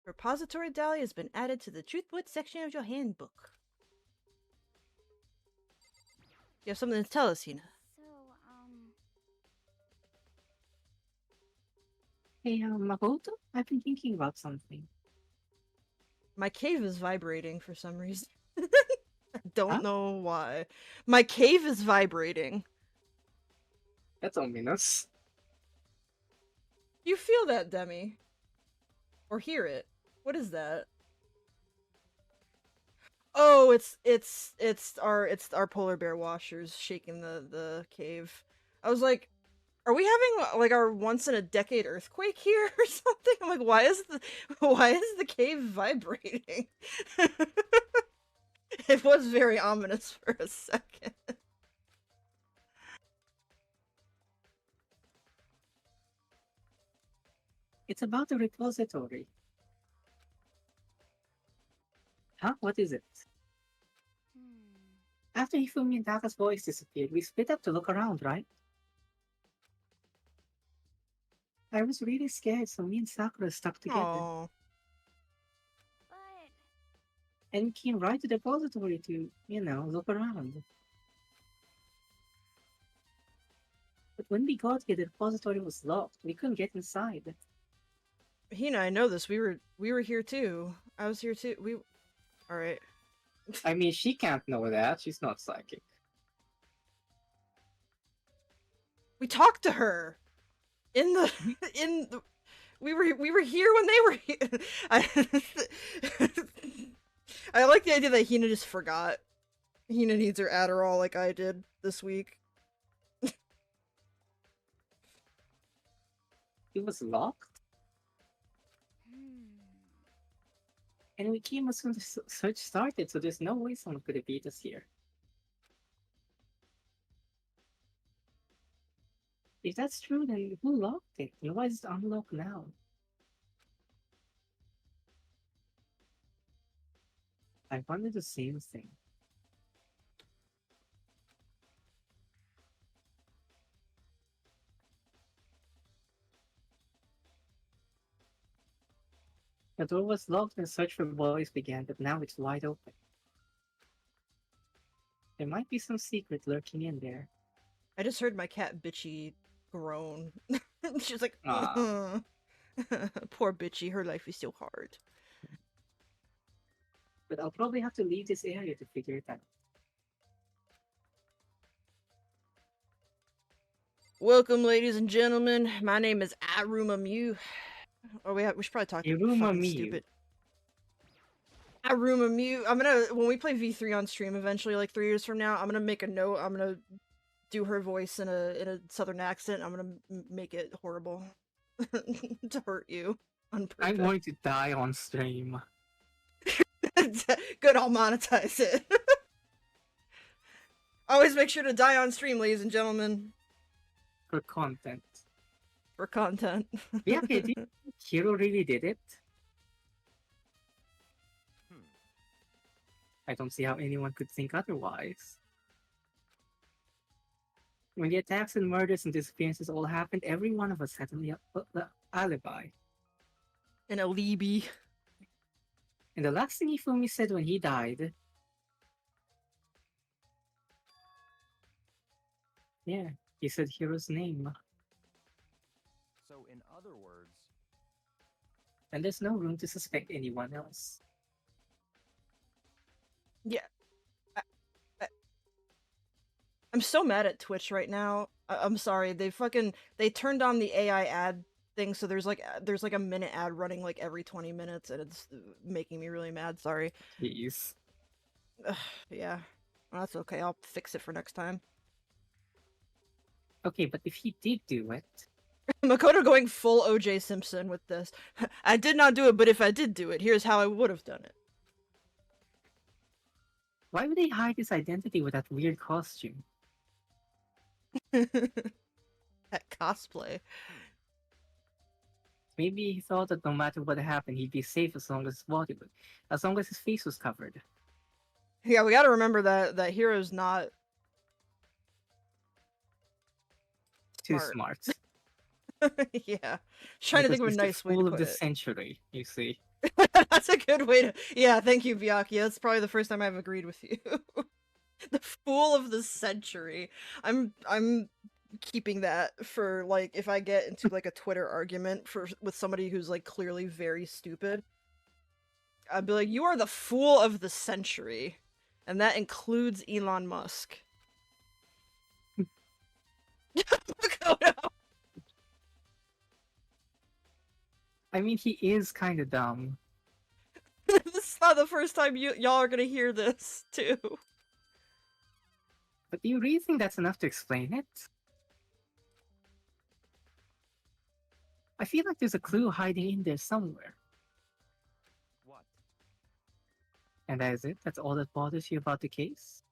Repository dolly has been added to the Truthwood section of your handbook. You have something to tell us, Hina. So, Hey, Makoto? I've been thinking about something. My cave is vibrating for some reason. I don't Huh? know why. My cave is vibrating. That's ominous. You feel that, Demi? Or hear it? What is that? Oh, it's our polar bear washers shaking the cave. I was like, are we having like our once in a decade earthquake here or something? I'm like, why is the cave vibrating? It was very ominous for a second. It's about the repository. Huh? What is it? After Hifumi and Taka's voice disappeared, we split up to look around, right? I was really scared, so me and Sakura stuck together. Aww. but And we came right to the repository to, look around. But when we got here, the repository was locked. We couldn't get inside. Hina, I know this. We were here too. I was here too. All right. I mean, she can't know that. She's not psychic. We talked to her in the we were here when they were here. I like the idea that Hina just forgot. Hina needs her Adderall like I did this week. It was locked. And we came as soon as the search started, so there's no way someone could have beat us here. If that's true, then who locked it? And why is it unlocked now? I wonder the same thing. The door was locked and search for boys began, but now it's wide open. There might be some secret lurking in there. I just heard my cat Bitchy groan. She's like, Aw. poor Bitchy, her life is so hard. But I'll probably have to leave this area to figure it out. Welcome, ladies and gentlemen. My name is Iruma Mew. Oh, we should probably talk Iruma fucking Mew. stupid. Iruma Mew. I'm gonna, when we play V3 on stream eventually, like 3 years from now, I'm gonna make a note. I'm gonna do her voice in a southern accent. I'm gonna make it horrible to hurt you on purpose. I'm going to die on stream. Good, I'll monetize it. Always make sure to die on stream, ladies and gentlemen. For content. For content. Yeah, okay, do you think Hiro really did it? I don't see how anyone could think otherwise. When the attacks and murders and disappearances all happened, every one of us had an alibi. An alibi. And the last thing Ifumi said when he died... Yeah, he said Hiro's name. So, in other words, And there's no room to suspect anyone else. Yeah. I'm so mad at Twitch right now. I'm sorry. They turned on the AI ad thing, so there's like a minute ad running like every 20 minutes, and it's making me really mad. Sorry. Jeez. Yeah. Well, that's okay. I'll fix it for next time. Okay, but if he did do it... Makoto going full OJ Simpson with this. I did not do it, but if I did do it, here's how I would have done Why would they hide his identity with that weird costume? it. That cosplay. Maybe he thought that no matter what happened, he'd be safe as long as his body was, as long as his face was covered. Yeah, we gotta remember that Hero's not Too smart. Yeah. Trying to think of a nice way to Fool put of the it. century, you see. That's a good way to. Yeah, thank you, Byakuya. That's probably the first time I've agreed with you. The fool of the century. I'm keeping that for like if I get into like a Twitter argument with somebody who's like clearly very stupid. I'd be like, you are the fool of the century, and that includes Elon Musk. Makoto. I mean, he is kind of dumb. This is not the first time y'all are gonna hear this, too. But do you really think that's enough to explain it? I feel like there's a clue hiding in there somewhere. what? And that is it? That's all that bothers you about the case?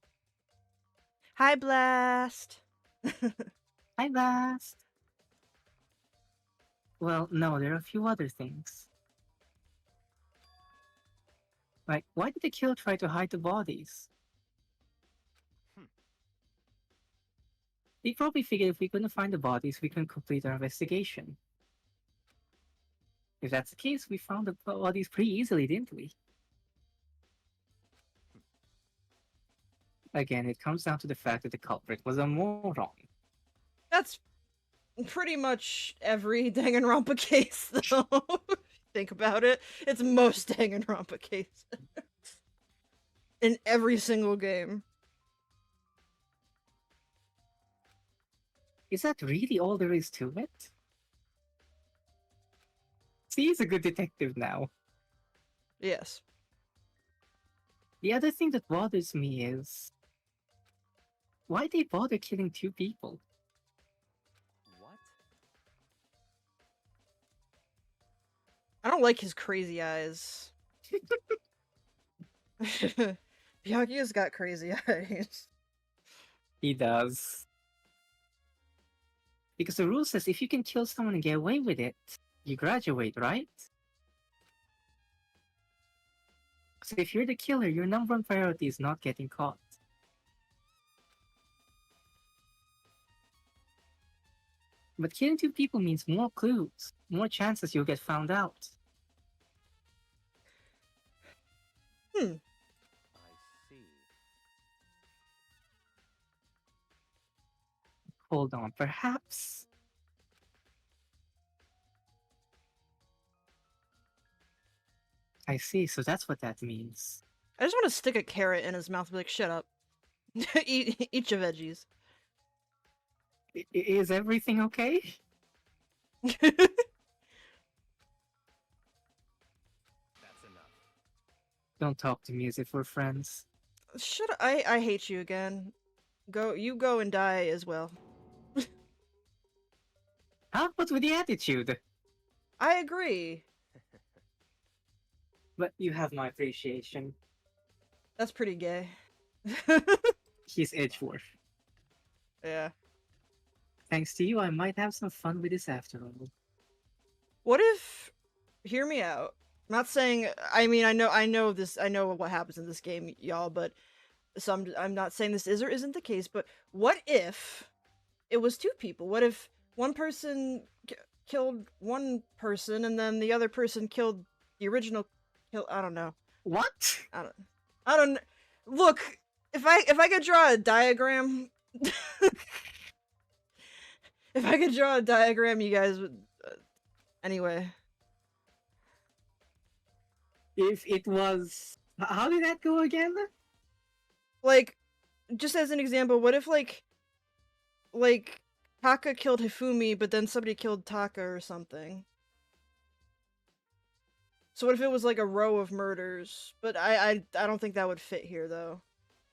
Hi, Blast. Hi, Blast! Well, no, there are a few other things. Like, why did the killer try to hide the bodies? They probably figured if we couldn't find the bodies, we couldn't complete our investigation. If that's the case, we found the bodies pretty easily, didn't we? Again, it comes down to the fact that the culprit was a moron. That's pretty much every Danganronpa case, though. think about it. It's most Danganronpa cases. In every single game. Is that really all there is to it? See, he's a good detective now. Yes. The other thing that bothers me is why they bother killing 2 people? What? I don't like his crazy eyes. Byakuya's got crazy eyes. He does. Because the rule says if you can kill someone and get away with it, you graduate, right? So if you're the killer, your number one priority is not getting caught. But killing 2 people means more clues, more chances you'll get found out. I see. Hold on, perhaps... I see, so that's what that means. I just want to stick a carrot in his mouth and be like, shut up. Eat your veggies. Is everything okay? That's enough. Don't talk to me as if we're friends. Shut up. I hate you again. You go and die as well. How about with the attitude? I agree. But you have my appreciation. That's pretty gay. He's Edgeworth. Yeah. Thanks to you, I might have some fun with this after all. What if... Hear me out. I'm not saying... I mean, I know what happens in this game, y'all, but... So I'm not saying this is or isn't the case, but what if it was 2 people? What if one person killed one person and then the other person killed the original kill? I don't know. What? I don't... Look, if I could draw a diagram... If I could draw a diagram, you guys would... anyway. If it was... How did that go again? Like, just as an example, what if, like, Taka killed Hifumi, but then somebody killed Taka or something? So what if it was, like, a row of murders? But I don't think that would fit here, though.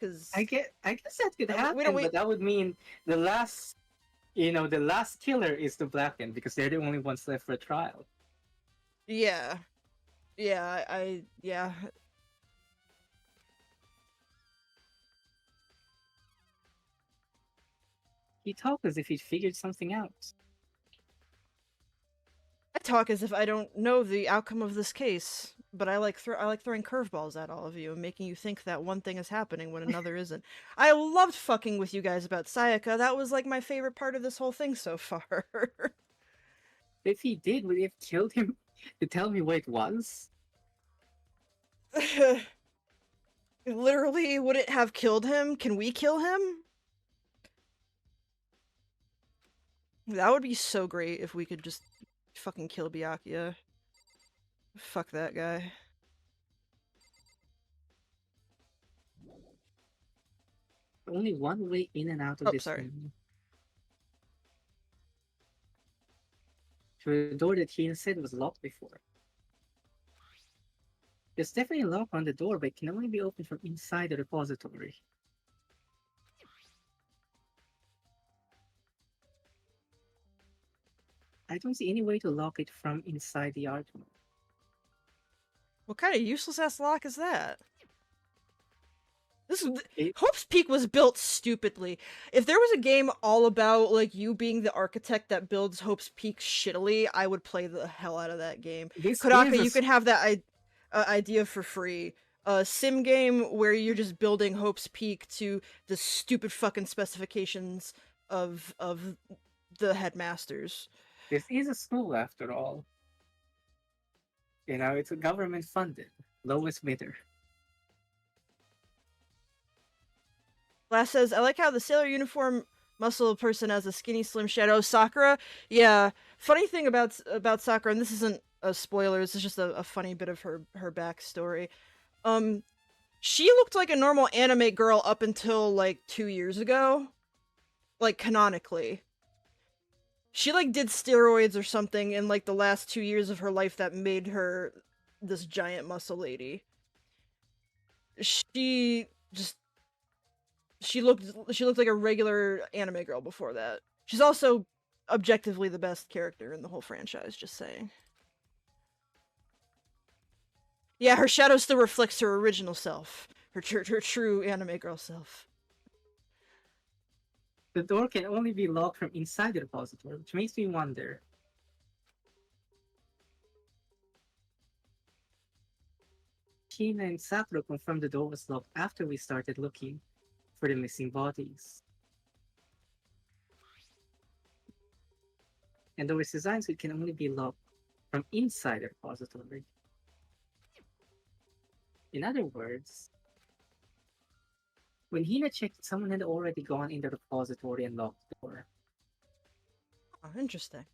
Because... I guess that could happen, don't- but that would mean the last... the last killer is the Blackened, because they're the only ones left for a trial. Yeah. Yeah, yeah. He talked as if he'd figured something out. I talk as if I don't know the outcome of this case, but I like throwing curveballs at all of you and making you think that one thing is happening when another isn't. I loved fucking with you guys about Sayaka. That was like my favorite part of this whole thing so far. If he did, would he have killed him to tell me what it was? Literally, would it have killed him? Can we kill him? That would be so great if we could just fucking kill Byakuya. Fuck that guy. Only one way in and out of this room. Through the door that he said was locked before. There's definitely a lock on the door, but it can only be opened from inside the repository. I don't see any way to lock it from inside the argument. What kind of useless ass lock is that? Hope's Peak was built stupidly. If there was a game all about like you being the architect that builds Hope's Peak shittily, I would play the hell out of that game. Kodaka, you can have that idea for free. A sim game where you're just building Hope's Peak to the stupid fucking specifications of the headmasters. This is a school after all. It's a government funded. Lowest bidder. Lass says, I like how the sailor uniform muscle person has a skinny, slim shadow. Sakura? Yeah. Funny thing about Sakura, and this isn't spoilers. It's just a funny bit of her backstory. She looked like a normal anime girl up until like 2 years ago, like canonically. She like did steroids or something in like the last 2 years of her life that made her this giant muscle lady. She looked like a regular anime girl before that. She's also objectively the best character in the whole franchise, just saying. Yeah, her shadow still reflects her original self. Her true anime girl self. The door can only be locked from inside the repository, which makes me wonder. Hina and Sakura confirmed the door was locked after we started looking for the missing bodies. And door is designed so it can only be locked from inside the repository. In other words, when Hina checked, someone had already gone in the repository and locked the door. Oh, interesting.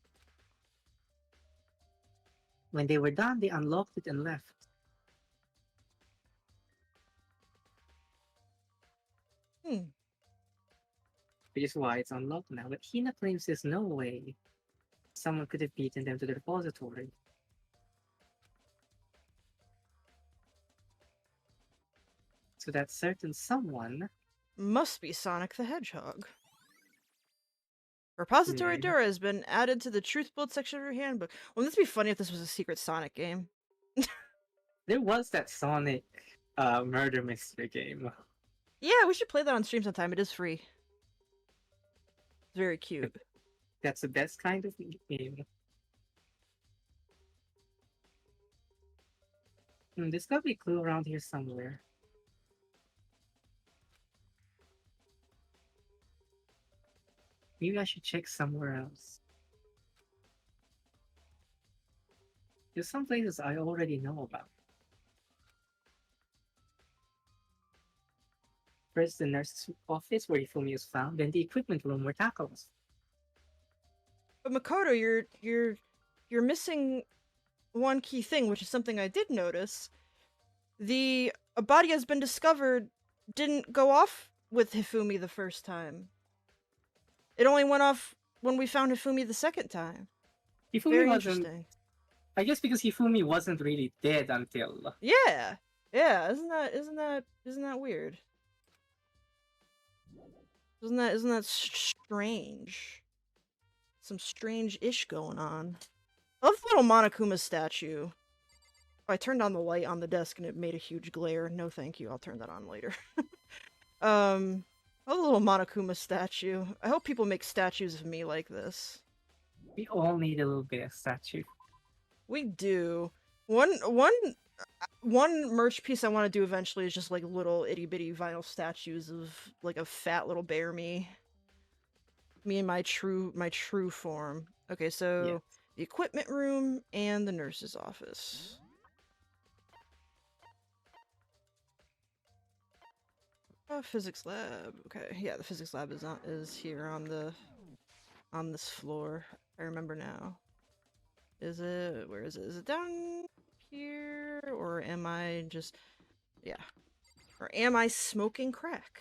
When they were done, they unlocked it and left. Which is why it's unlocked now, but Hina claims there's no way someone could have beaten them to the repository. So that certain someone must be Sonic the Hedgehog. Repository door has been added to the Truth Build section of your handbook. Wouldn't this be funny if this was a secret Sonic game? There was that Sonic murder mystery game. Yeah, we should play that on stream sometime. It is free. It's very cute. That's the best kind of game. There's gotta be a clue around here somewhere. Maybe I should check somewhere else. There's some places I already know about. First, the nurse's office where Hifumi was found, then the equipment room where Taka was. But Makoto, you're missing one key thing, which is something I did notice. A body has been discovered didn't go off with Hifumi the first time. It only went off when we found Hifumi the second time. Hifumi Very wasn't. interesting. I guess because Hifumi wasn't really dead until. Yeah, isn't that weird? Isn't that strange? Some strange-ish going on. I love the little Monokuma statue. Oh, I turned on the light on the desk and it made a huge glare. No thank you, I'll turn that on later. I love the little Monokuma statue. I hope people make statues of me like this. We all need a little bit of statue. We do. One merch piece I want to do eventually is just like little itty bitty vinyl statues of like a fat little bear me in my true form. Okay, so the equipment room and the nurse's office. Physics lab. Okay, yeah, the physics lab is here on this floor. I remember now. Where is it? Is it down here? Or am I just... Yeah. Or am I smoking crack?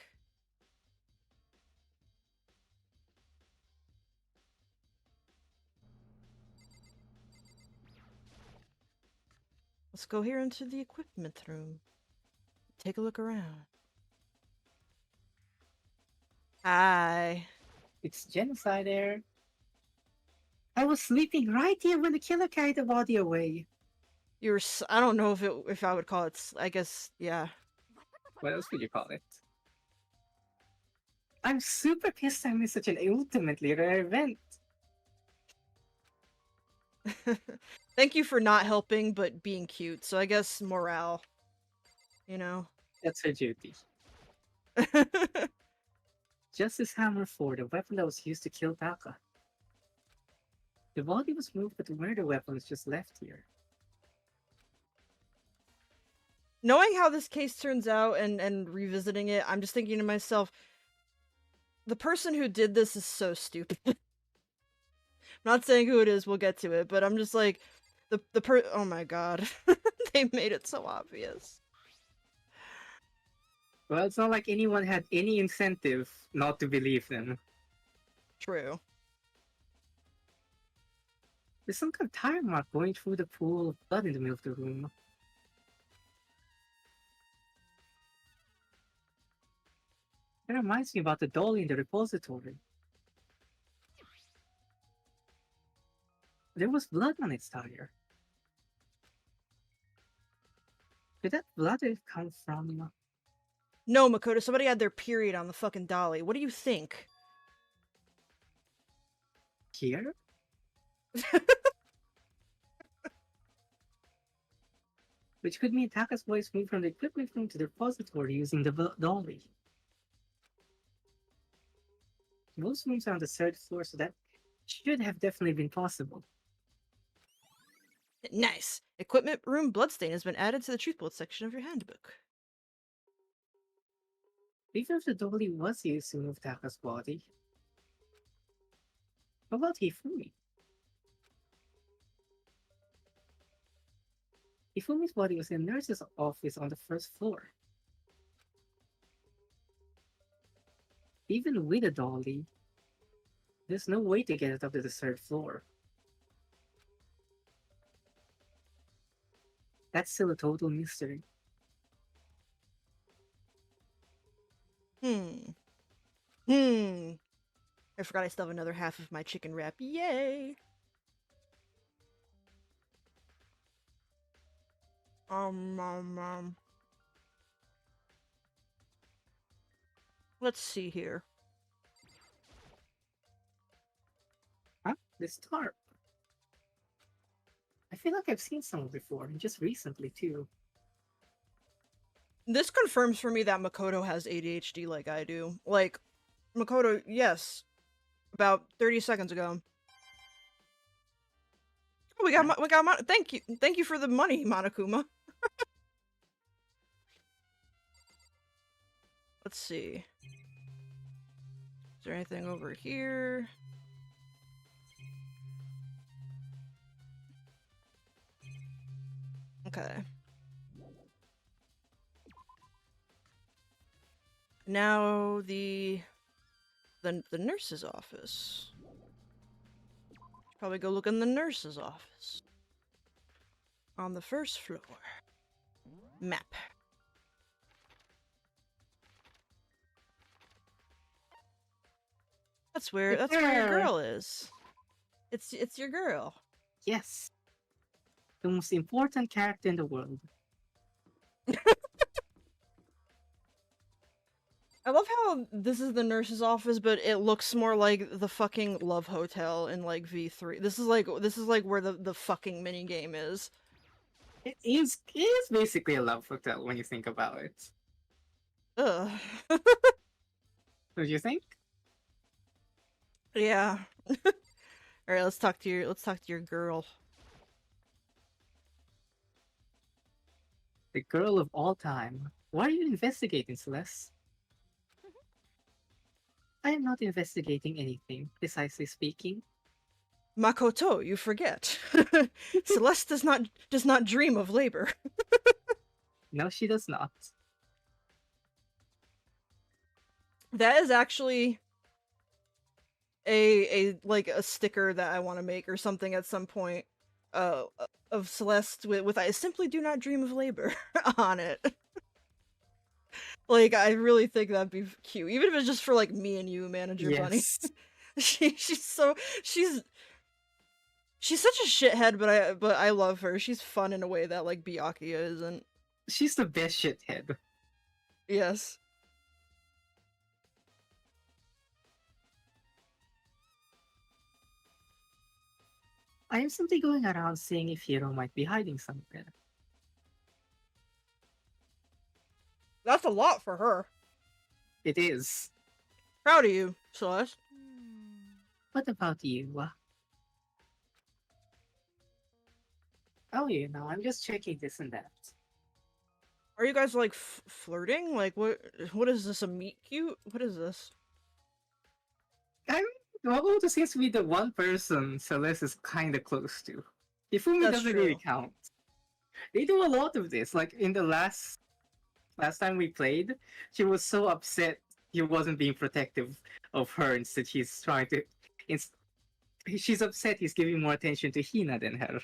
Let's go here into the equipment room. Take a look around. Hi. It's genocide there. I was sleeping right here when the killer carried the body away. I don't know if I would call it, I guess, yeah. What else would you call it? I'm super pissed I missed such an ultimately rare event. Thank you for not helping, but being cute. So I guess morale. You know? That's her duty. Justice Hammer 4, the weapon that was used to kill Taka. The body was moved, but the murder weapon was just left here. Knowing how this case turns out and revisiting it, I'm just thinking to myself, the person who did this is so stupid. I'm not saying who it is, we'll get to it, but I'm just like, oh my god. They made it so obvious. Well, it's not like anyone had any incentive not to believe them. True. There's some kind of tire mark going through the pool of blood in the middle of the room. It reminds me about the dolly in the repository. There was blood on its tire. Did that blood have come from No, Makoto, somebody had their period on the fucking dolly. What do you think? here? Which could mean Taka's voice moved from the equipment room to the repository using the dolly. Most rooms are on the third floor, so that should have definitely been possible. Nice. Equipment room bloodstain has been added to the truth bullet section of your handbook. Even if the dolly was used to move Taka's body, what about Hifumi? Hifumi's body was in a nurse's office on the first floor. Even with a dolly, there's no way to get it up to the third floor. That's still a total mystery. I forgot I still have another half of my chicken wrap. Yay! Let's see here. Huh? This tarp. I feel like I've seen some before, and just recently too. This confirms for me that Makoto has ADHD like I do. Like, Makoto, yes. About 30 seconds ago. Oh, we got thank you for the money, Monokuma. Let's see. Is there anything over here? Okay. Now the nurse's office. Probably go look in the nurse's office. On the first floor. Map. That's where your girl is. It's your girl. Yes. The most important character in the world. I love how this is the nurse's office, but it looks more like the fucking Love Hotel in like V3. This is like where the fucking mini game is. It is basically a love hotel when you think about it. Ugh. Don't you think? Yeah. All right, let's talk to your girl. The girl of all time. Why are you investigating, Celeste? I am not investigating anything, precisely speaking. Makoto, you forget. Celeste does not dream of labor. No, she does not. That is actually a sticker that I want to make or something at some point. Of Celeste with I simply do not dream of labor on it. Like, I really think that'd be cute, even if it's just for like me and you, Manager Bunny. she's such a shithead, but I love her. She's fun in a way that like Byakuya isn't. She's the best shithead. Yes. I am simply going around seeing if Hiro might be hiding somewhere. That's a lot for her. It is. Proud of you, Celeste. What about you? Oh, you know, I'm just checking this and that. Are you guys like flirting? Like what is this, a meet cute? What is this? Makoto seems to be the one person Celeste is kinda close to. Hifumi That's doesn't really true. count. They do a lot of this. Like in the last time we played, she was so upset he wasn't being protective of her. Instead, she's trying to. She's upset he's giving more attention to Hina than her.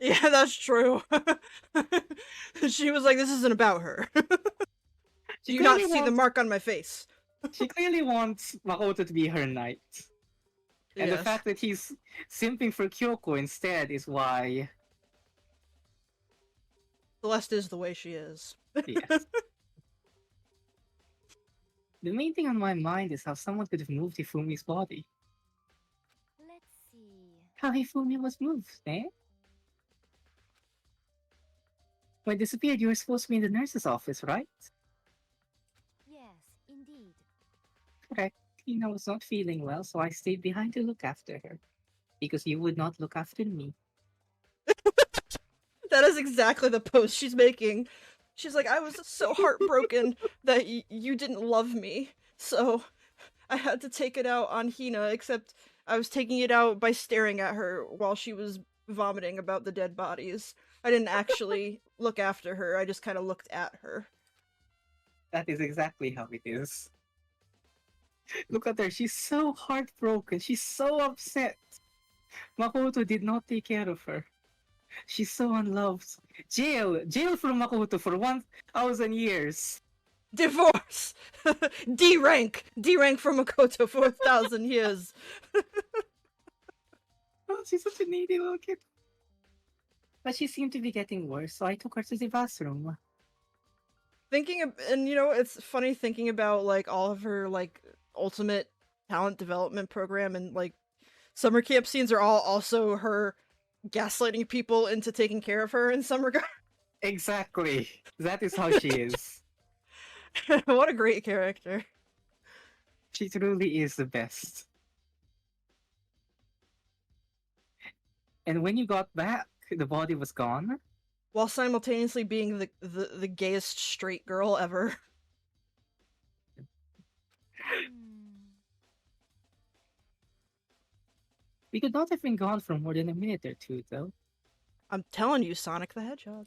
Yeah, that's true. She was like, "This isn't about her." Do She you not clearly see the wants- mark on my face? She clearly wants Makoto to be her knight. And the Yes. fact that he's simping for Kyoko instead is why. Celeste is the way she is. Yes. The main thing on my mind is how someone could have moved Hifumi's body. Let's see. How Hifumi was moved, eh? When it disappeared, you were supposed to be in the nurse's office, right? Yes, indeed. Correct. Hina was not feeling well, so I stayed behind to look after her. Because you would not look after me. That is exactly the post she's making. She's like, I was so heartbroken that you didn't love me, so I had to take it out on Hina, except I was taking it out by staring at her while she was vomiting about the dead bodies. I didn't actually look after her, I just kind of looked at her. That is exactly how it is. Look at her, she's so heartbroken, she's so upset. Makoto did not take care of her. She's so unloved. Jail for Makoto for 1,000 years. Divorce! D-rank! D-rank for Makoto for 1,000 years. Oh, she's such a needy little kid. But she seemed to be getting worse, so I took her to the bathroom. And you know, it's funny thinking about like all of her like ultimate talent development program, and like summer camp scenes are all also her gaslighting people into taking care of her in some regard. Exactly. That is how she is. What a great character. She truly is the best. And when you got back, the body was gone. While simultaneously being the gayest straight girl ever. We could not have been gone for more than a minute or two, though. I'm telling you, Sonic the Hedgehog.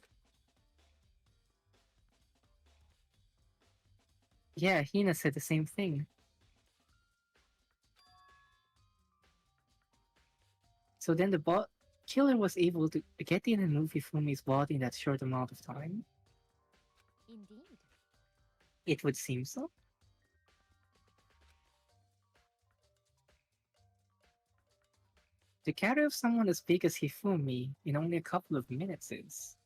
Yeah, Hina said the same thing. So then the killer was able to get in and move Hifumi's body in that short amount of time? Indeed. It would seem so. To carry off someone as big as Hifumi in only a couple of minutes is...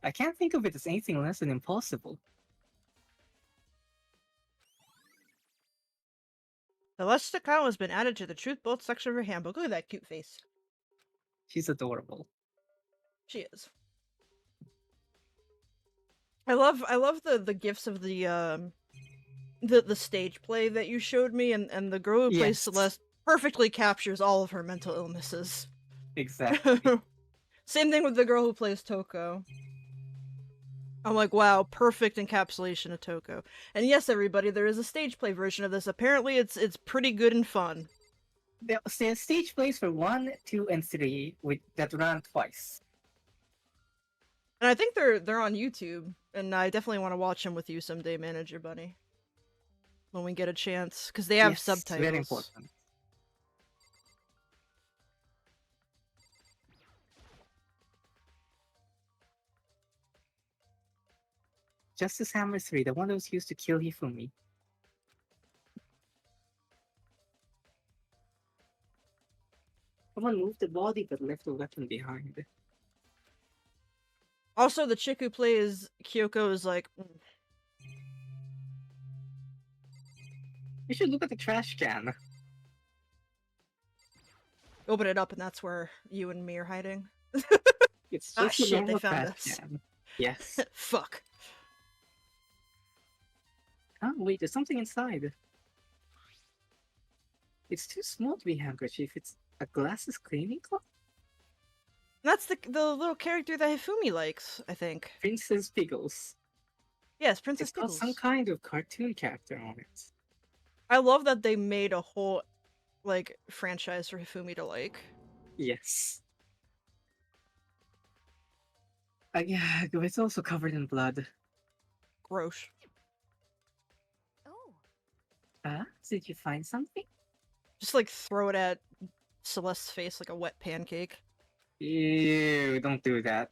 I can't think of it as anything less than impossible. The Celeste Cow has been added to the Truth Both section of her handbook. Look at that cute face. She's adorable. She is. I love the gifs of the stage play that you showed me, and the girl who plays Yes. Celeste perfectly captures all of her mental illnesses. Exactly. Same thing with the girl who plays Toko. I'm like, wow, perfect encapsulation of Toko. And yes, everybody, there is a stage play version of this. Apparently, it's pretty good and fun. The stage plays for 1, 2, and 3 that ran twice. And I think they're on YouTube, and I definitely want to watch them with you someday, Manager Bunny. When we get a chance, because they have Yes, subtitles. very important. Justice Hammer 3, the one that was used to kill Hifumi. Someone moved the body but left the weapon behind. Also, the chick who plays Kyoko is like, You should look at the trash can. open it up, and that's where you and me are hiding. It's Ah, just a shit, they normal found trash us. can. Yes. Fuck. Oh, wait, there's something inside. It's too small to be a handkerchief. It's a glasses cleaning cloth? That's the little character that Hifumi likes, I think. Princess Pickles. Yes, Princess It's got Pickles. some kind of cartoon character on it. I love that they made a whole like franchise for Hifumi to like. Yes. Yeah, it's also covered in blood. Gross. Oh, Did you find something? Just like throw it at Celeste's face like a wet pancake. Ew, don't do that.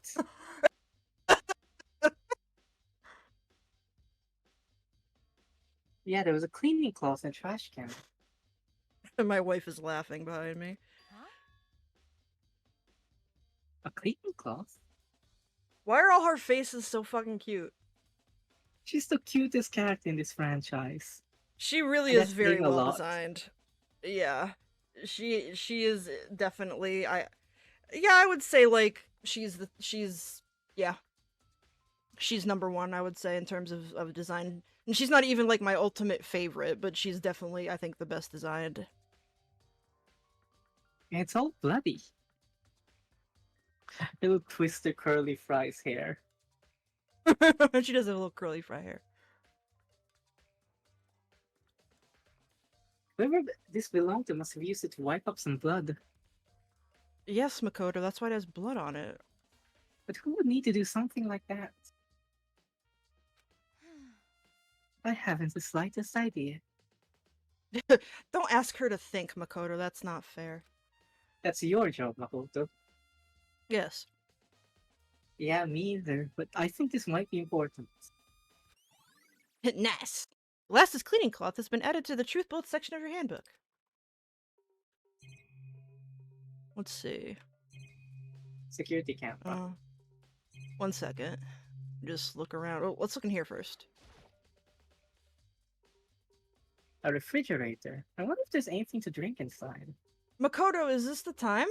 Yeah, there was a cleaning cloth in a trash can. And my wife is laughing behind me. A cleaning cloth? Why are all her faces so fucking cute? She's the cutest character in this franchise. She really And is that's very saying a well lot. designed. Yeah. She is definitely I would say like she's number one, I would say, in terms of design. And she's not even like my ultimate favorite, but she's definitely, I think, the best designed. And it's all bloody. Little twister curly fries hair. She does have a little curly fry hair. Whoever this belonged to must have used it to wipe up some blood. Yes, Makoto, that's why it has blood on it. But who would need to do something like that? I haven't the slightest idea. Don't ask her to think, Makoto, that's not fair. That's your job, Makoto. Yes. Yeah, me either, but I think this might be important. Nice. Last's cleaning cloth has been added to the Truth Bolt section of your handbook. Let's see. Security camera. 1 second. Just look around. Oh, let's look in here first. A refrigerator. I wonder if there's anything to drink inside. Makoto, is this the time?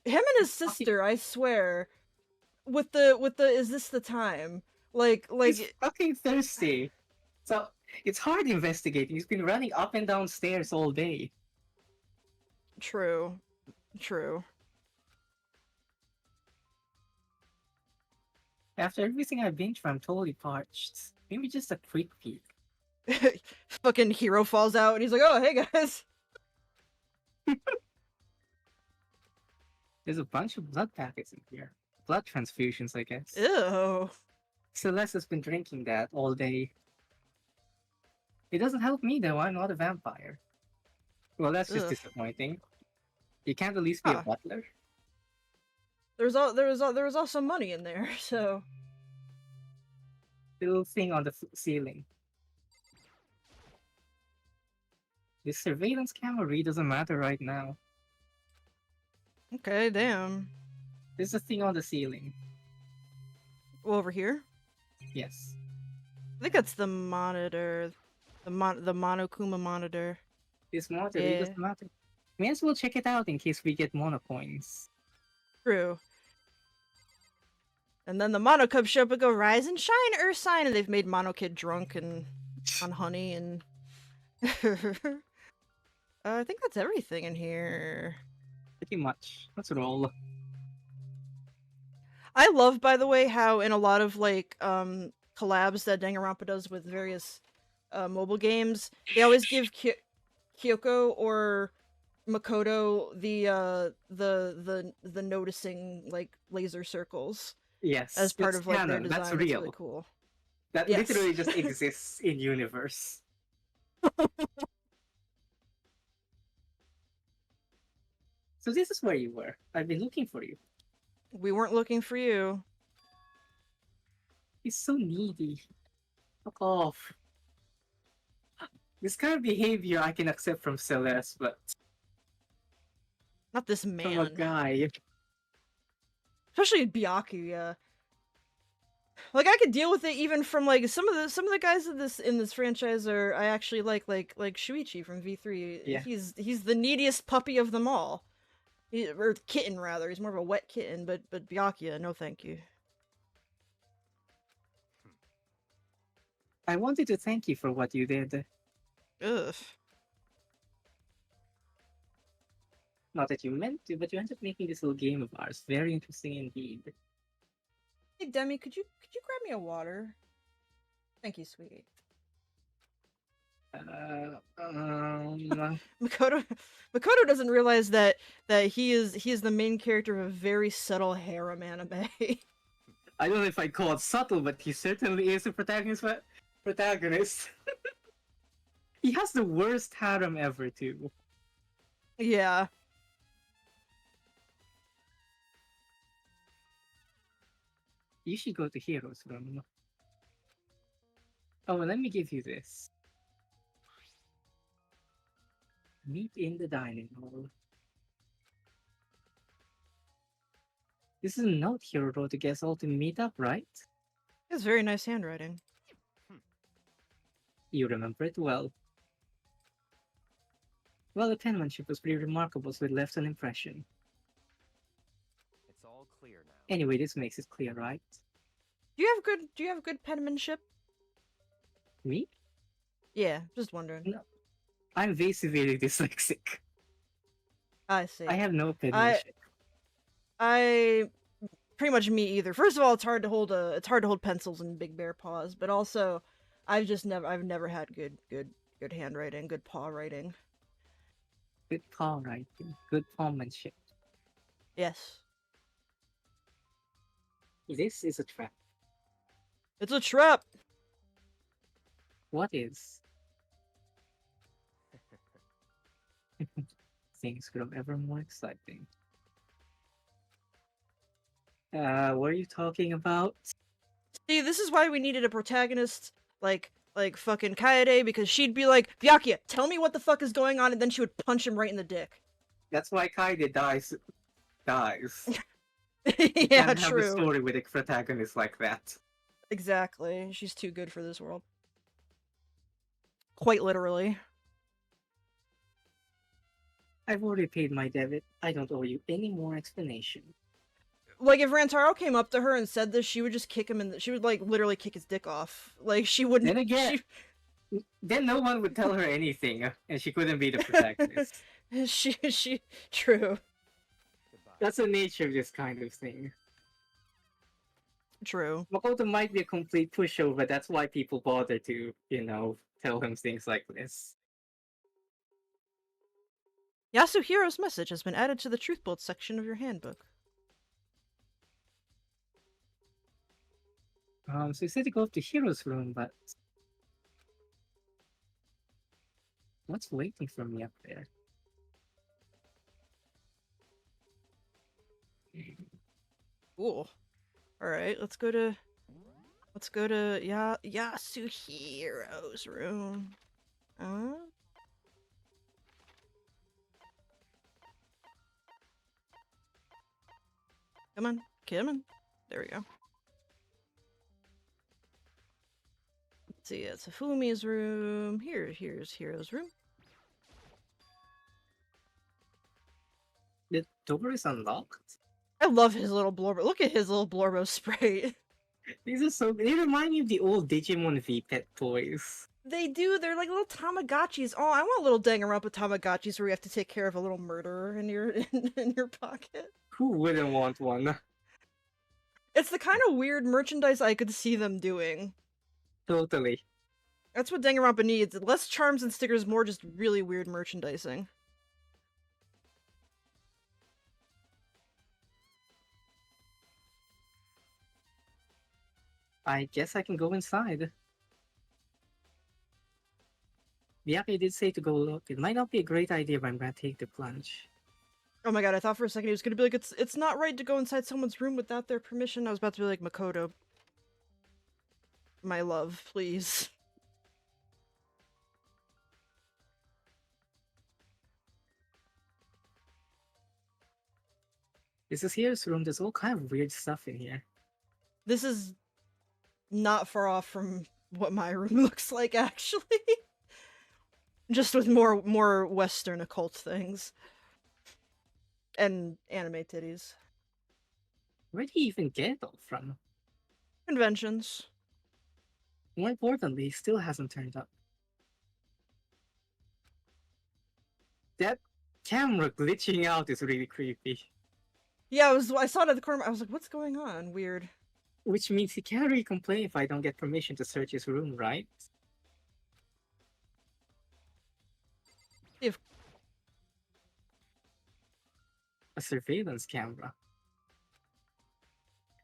Him and his sister, I swear. With the is this the time? Like He's fucking thirsty. So it's hard investigating. He's been running up and down stairs all day. True. True. After everything I've been through, I'm totally parched. Maybe just a quick peek. Fucking hero falls out and he's like, oh, hey guys. There's a bunch of blood packets in here. Blood transfusions, I guess. Ew. Celeste has been drinking that all day. It doesn't help me though, I'm not a vampire. Well, that's just Ugh. disappointing. You can't at least be a Huh. butler? There was also money in there, so Little thing on the ceiling. This surveillance camera really doesn't matter right now. okay, damn. There's a thing on the ceiling. Well, over here? Yes. I think that's the monitor. The Monokuma monitor. This monitor really Yeah. doesn't matter. May as well check it out in case we get mono coins. True. And then the Mono Cubs show up and go, rise and shine, Earth sign, and they've made Mono Kid drunk and on honey and I think that's everything in here. Pretty much. Let's roll. I love, by the way, how in a lot of like collabs that Danganronpa does with various mobile games, they always give Kyoko or Makoto the noticing like laser circles Yes. as part that's of like their canon. design. That's It's real. really cool. That Yes. literally just exists in universe. So this is where you were. I've been looking for you. We weren't looking for you. He's so needy. Fuck off. This kind of behavior I can accept from Celeste, but Not this from a man. guy. Especially Byakuya. Like I could deal with it even from like some of the guys in this franchise are I actually like Shuichi from V3. Yeah. He's the neediest puppy of them all. Or kitten rather. He's more of a wet kitten, but Byakuya, no thank you. I wanted to thank you for what you did. Ugh. Not that you meant to, but you ended up making this little game of ours. Very interesting indeed. Hey Demi, could you grab me a water? Thank you, sweetie. Makoto Makoto doesn't realize that he is the main character of a very subtle harem anime. I don't know if I'd call it subtle, but he certainly is a protagonist. He has the worst harem ever, too. Yeah. You should go to Heroes Room. Oh, let me give you this. Meet in the dining hall. This is a note Hero wrote to get us all to meet up, right? It's very nice handwriting. You remember it well. Well, the penmanship was pretty remarkable, so it left an impression. It's all clear now. Anyway, this makes it clear, right? Do you have good penmanship? Me? Yeah, just wondering. No. I'm very severely dyslexic. I see. I have no penmanship. I pretty much me either. First of all, it's hard to hold pencils in big bare paws, but also I've never had good handwriting, good paw writing. Good paw writing, good penmanship. Yes. This is a trap. It's a trap. What is? Things grow ever more exciting. What are you talking about? See, this is why we needed a protagonist like fucking Kaede, because she'd be like, Byakuya, tell me what the fuck is going on, and then she would punch him right in the dick. That's why Kaede dies. Yeah, Can't have a true. story with a protagonist like that. Exactly. She's too good for this world. Quite literally. I've already paid my debit. I don't owe you any more explanation. Like, if Rantaro came up to her and said this, she would just kick him she would, like, literally kick his dick off. Like, she wouldn't... Then again, then no one would tell her anything, and she couldn't be the protagonist. True. Goodbye. That's the nature of this kind of thing. True. Makoto might be a complete pushover, that's why people bother to, tell him things like this. Yasuhiro's message has been added to the Truth Bolt section of your handbook. So he said to go up to Hero's room, but... what's waiting for me up there? Cool. Alright, let's go to Yasuhiro's room. Come on. There we go. Let's see, it's Fumi's room. Here's Hero's room. The door is unlocked? I love his little blorbo. Look at his little blorbo spray. These are so... they remind me of the old Digimon V-Pet toys. They do. They're like little Tamagotchis. Oh, I want little Danganronpa Tamagotchis where you have to take care of a little murderer in your in your pocket. Who wouldn't want one? It's the kind of weird merchandise I could see them doing. Totally. That's what Danganronpa needs. Less charms and stickers, more just really weird merchandising. I guess I can go inside. Byakuya did say to go look. It might not be a great idea, but I'm gonna take the plunge. Oh my god, I thought for a second he was gonna be like, it's not right to go inside someone's room without their permission. I was about to be like, Makoto. My love, please. This is Hero's room. There's all kind of weird stuff in here. This is not far off from what my room looks like, actually. Just with more Western occult things. And anime titties. Where do you even get it all from? Conventions. More importantly, he still hasn't turned up. That camera glitching out is really creepy. Yeah, I saw it at the corner. I was like, what's going on? Weird. Which means he can't really complain if I don't get permission to search his room, right? A surveillance camera.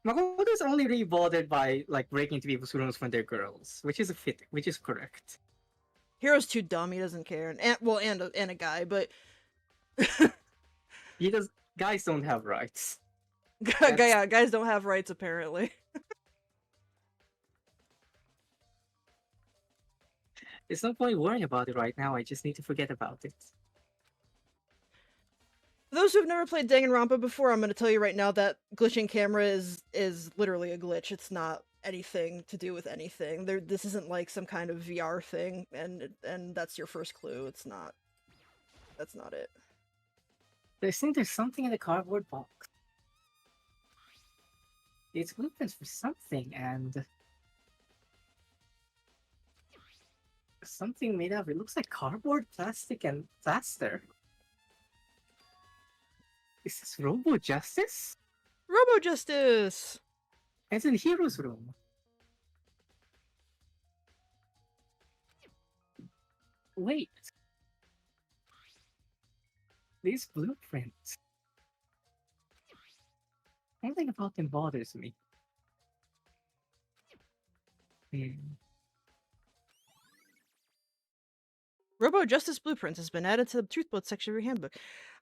Makoto's only really bothered by like breaking into people's rooms when they're girls, which is which is correct. Hero's too dumb. He doesn't care. And a guy, but He does. Guys don't have rights. yeah, guys don't have rights apparently. There's no point worrying about it right now. I just need to forget about it. For those who have never played Danganronpa before, I'm going to tell you right now that glitching camera is literally a glitch. It's not anything to do with anything. This isn't like some kind of VR thing, and that's your first clue. It's not. That's not it. I think there's something in the cardboard box. It's blueprints for something, and something made of it looks like cardboard, plastic, and plaster. Is this Robo Justice? Robo Justice! It's in Hero's room. Wait. These blueprints. Something about them bothers me. Robo Justice Blueprints has been added to the Truthboat section of your handbook.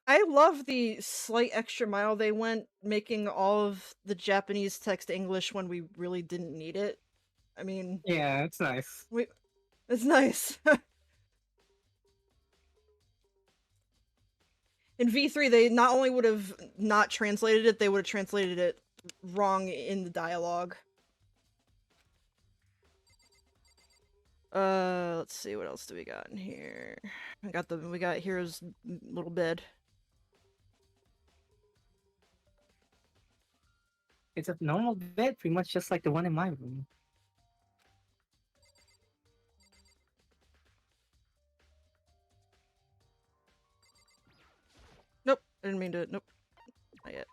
I love the slight extra mile they went, making all of the Japanese text English when we really didn't need it. I mean... Yeah, it's nice. It's nice. In V3, they not only would have not translated it, they would have translated it wrong in the dialogue. Let's see, what else do we got in here? We got Hero's little bed. It's a normal bed, pretty much just like the one in my room. Nope, I didn't mean to. Nope, not yet.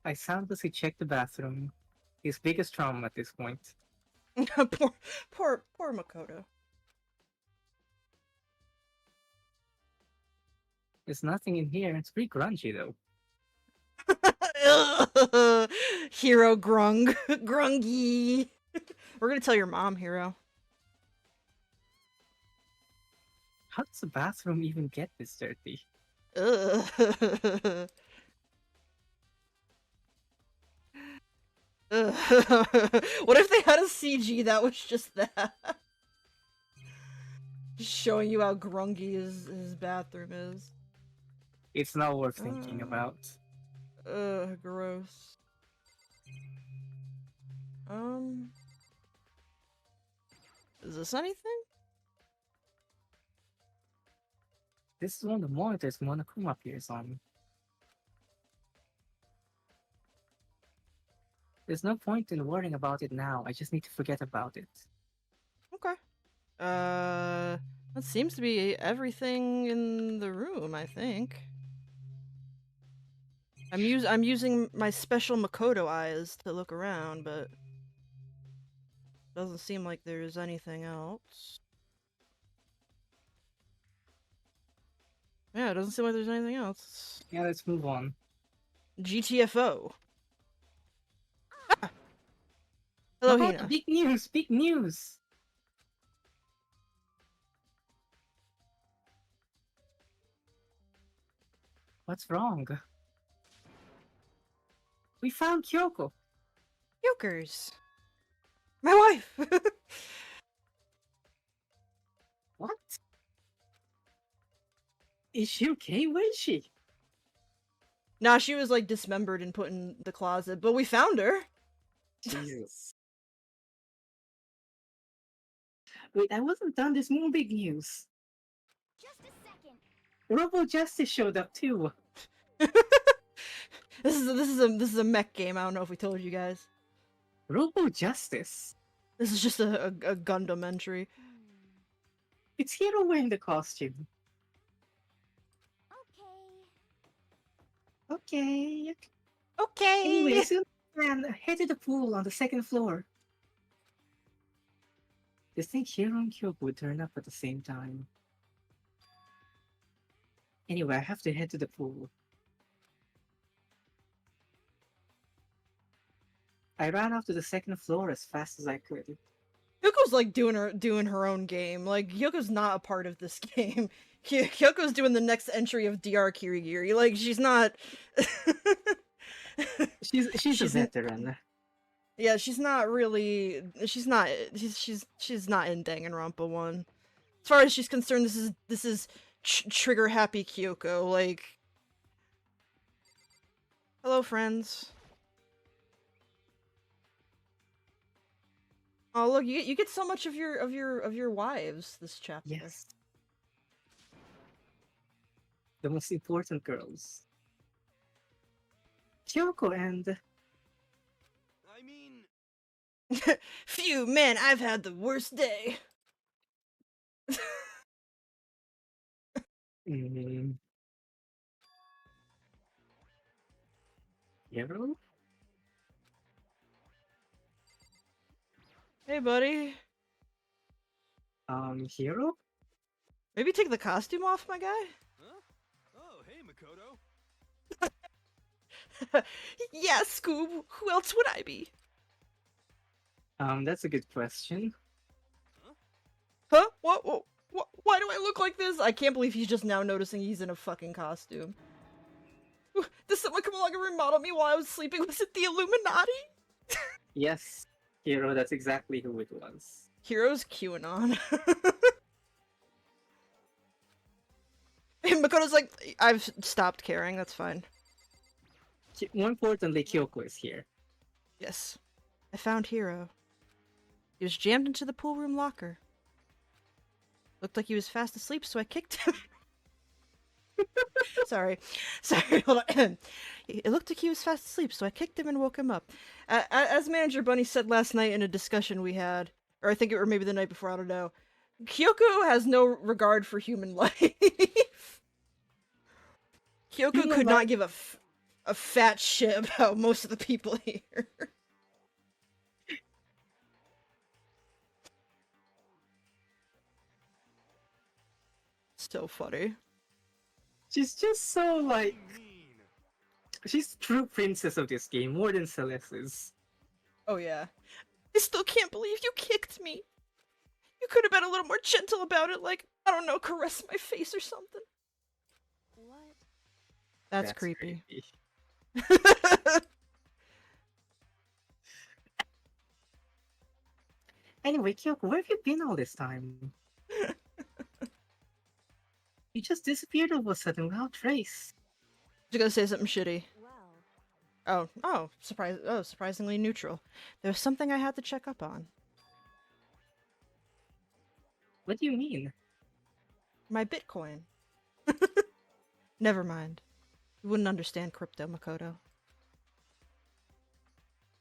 I soundlessly checked the bathroom. His biggest trauma at this point. poor Makoto. There's nothing in here. It's pretty grungy though. Hero grungy. We're gonna tell your mom, Hero. How does the bathroom even get this dirty? What if they had a CG that was just that? Just showing you how grungy his bathroom is. It's not worth thinking about. Gross. Is this anything? This is one of the monitors Monokuma appears on. There's no point in worrying about it now. I just need to forget about it. Okay. That seems to be everything in the room, I think. I'm using my special Makoto eyes to look around, but doesn't seem like there's anything else. Yeah, it doesn't seem like there's anything else. Yeah, let's move on. GTFO. Ah! Hello, Makoto, Hina. big news! Big news! What's wrong? We found Kyoko! Yokers. My wife! What? Is she okay? Where is she? Nah, she was like dismembered and put in the closet, but we found her. Jesus. Wait, I wasn't done. There's more big news. Just a second. Robo Justice showed up too. This is a mech game. I don't know if we told you guys. Robo Justice? This is just a Gundam entry. It's Hero wearing the costume. Okay. Okay. Okay. Anyways, Man, head to the pool on the second floor. Do you think Hiro and Kyoko would turn up at the same time? Anyway, I have to head to the pool. I ran off to the second floor as fast as I could. Kyoko's like doing her own game. Like Kyoko's not a part of this game. Kyoko's doing the next entry of DR Kirigiri. Like she's not. She's a veteran. Yeah, she's not really. She's not in Danganronpa 1. As far as she's concerned, this is trigger happy Kyoko. Like, hello, friends. Oh look, you get so much of your wives this chapter. Yes. The most important girls. Kyoko and I mean, Phew, man, I've had the worst day. mm, Hiro? Hey, buddy. Hiro? Maybe take the costume off, my guy? huh? Oh, hey, Makoto. Yeah, Scoob. Who else would I be? That's a good question. Huh? What? Why do I look like this? I can't believe he's just now noticing he's in a fucking costume. Did someone come along and remodel me while I was sleeping? Was it the Illuminati? Yes, Hiro, that's exactly who it was. Hero's QAnon. And Makoto's like, I've stopped caring, that's fine. More importantly, Kyoko is here. Yes. I found Hiro. He was jammed into the pool room locker. Looked like he was fast asleep, so I kicked him. Sorry, hold on. It looked like he was fast asleep, so I kicked him and woke him up. As Manager Bunny said last night in a discussion we had, or I think it were maybe the night before, I don't know, Kyoko has no regard for human life. Kyoko could not give a fat shit about most of the people here. So funny. She's just so like Mean. she's true princess of this game, more than Celeste is. Oh yeah. I still can't believe you kicked me. You could have been a little more gentle about it, like, I don't know, caress my face or something. What? That's creepy. Anyway, Kyoko, where have you been all this time? You just disappeared all of a sudden without trace. You gonna say something shitty? Well, Surprisingly neutral. There was something I had to check up on. What do you mean? My Bitcoin. Never mind. You wouldn't understand crypto, Makoto.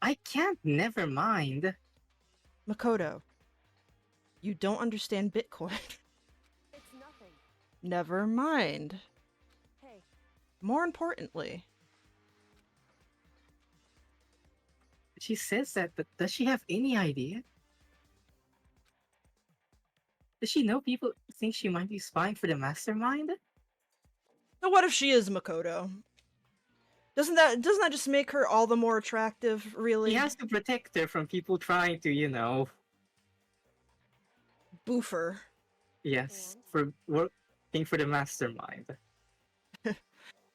I can't never mind. Makoto, you don't understand Bitcoin. it's nothing. Never mind. Hey, More importantly, She says that, but does she have any idea? Does she know people think she might be spying for the mastermind? so what if she is Makoto? Doesn't that just make her all the more attractive, really? He has to protect her from people trying to, Boofer. yes, for working for the mastermind.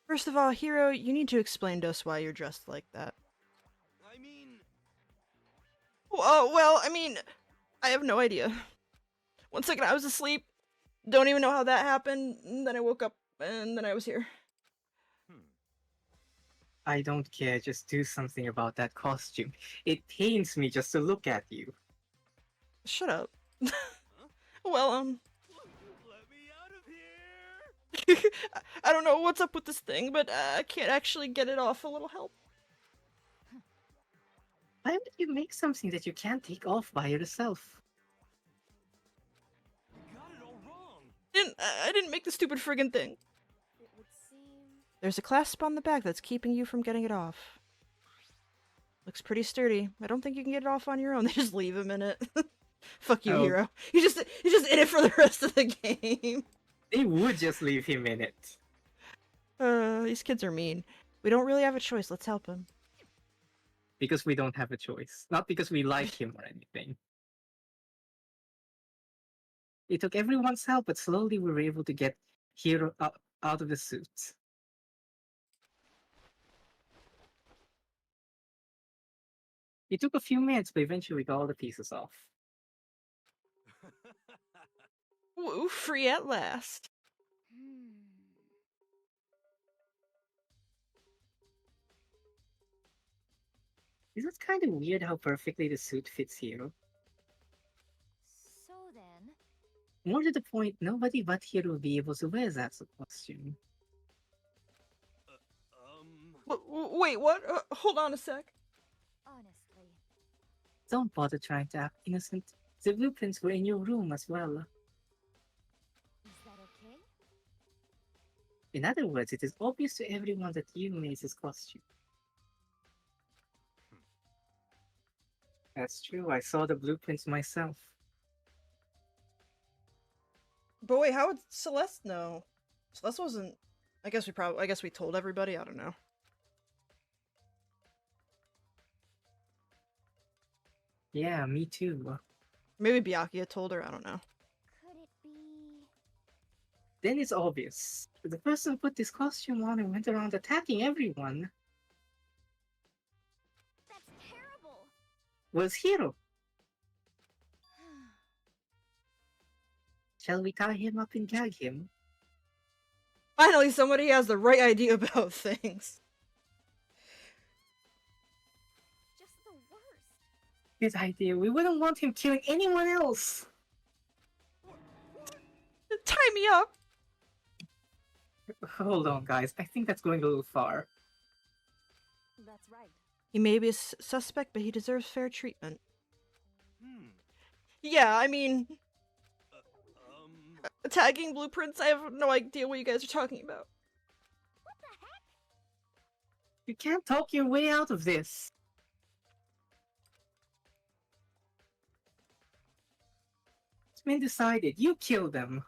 First of all, Hiro, you need to explain to us why you're dressed like that. I mean, Well, I mean, I have no idea. One second I was asleep, don't even know how that happened, and then I woke up, and then I was here. I don't care, just do something about that costume. It pains me just to look at you. Shut up. Well, let me out of here. I don't know what's up with this thing, but I can't actually get it off. A little help. Why would you make something that you can't take off by yourself? You got it all wrong. I didn't make the stupid friggin' thing. it would seem. There's a clasp on the back that's keeping you from getting it off. Looks pretty sturdy. I don't think you can get it off on your own. They just leave him in it. Fuck you, Oh. Hero. He's just in it for the rest of the game. They would just leave him in it. These kids are mean. We don't really have a choice. Let's help him. Because we don't have a choice. Not because we like him or anything. It took everyone's help, but slowly we were able to get Hero out of the suit. It took a few minutes, but eventually we got all the pieces off. Woo, free at last. Isn't it kind of weird how perfectly the suit fits Hero? So then, More to the point, nobody but Hero will be able to wear that costume. Wait, what? Hold on a sec. honestly, Don't bother trying to act innocent. The blueprints were in your room as well. is that okay? In other words, it is obvious to everyone that you made this costume. That's true, I saw the blueprints myself. But wait, how would Celeste know? Celeste wasn't. I guess we told everybody. I don't know. Yeah, me too. Maybe Byakuya told her. I don't know. Could it be? Then it's obvious. The person who put this costume on and went around attacking everyone That's terrible. was Hiro. Shall we tie him up and gag him? Finally, somebody has the right idea about things. Just the worst. Good idea. We wouldn't want him killing anyone else. Tie me up. Hold on, guys. I think that's going a little far. That's right. He may be a suspect, but he deserves fair treatment. Hmm. Yeah, I mean, Um. tagging blueprints. I have no idea what you guys are talking about. What the heck? You can't talk your way out of this. It's been decided. You kill them.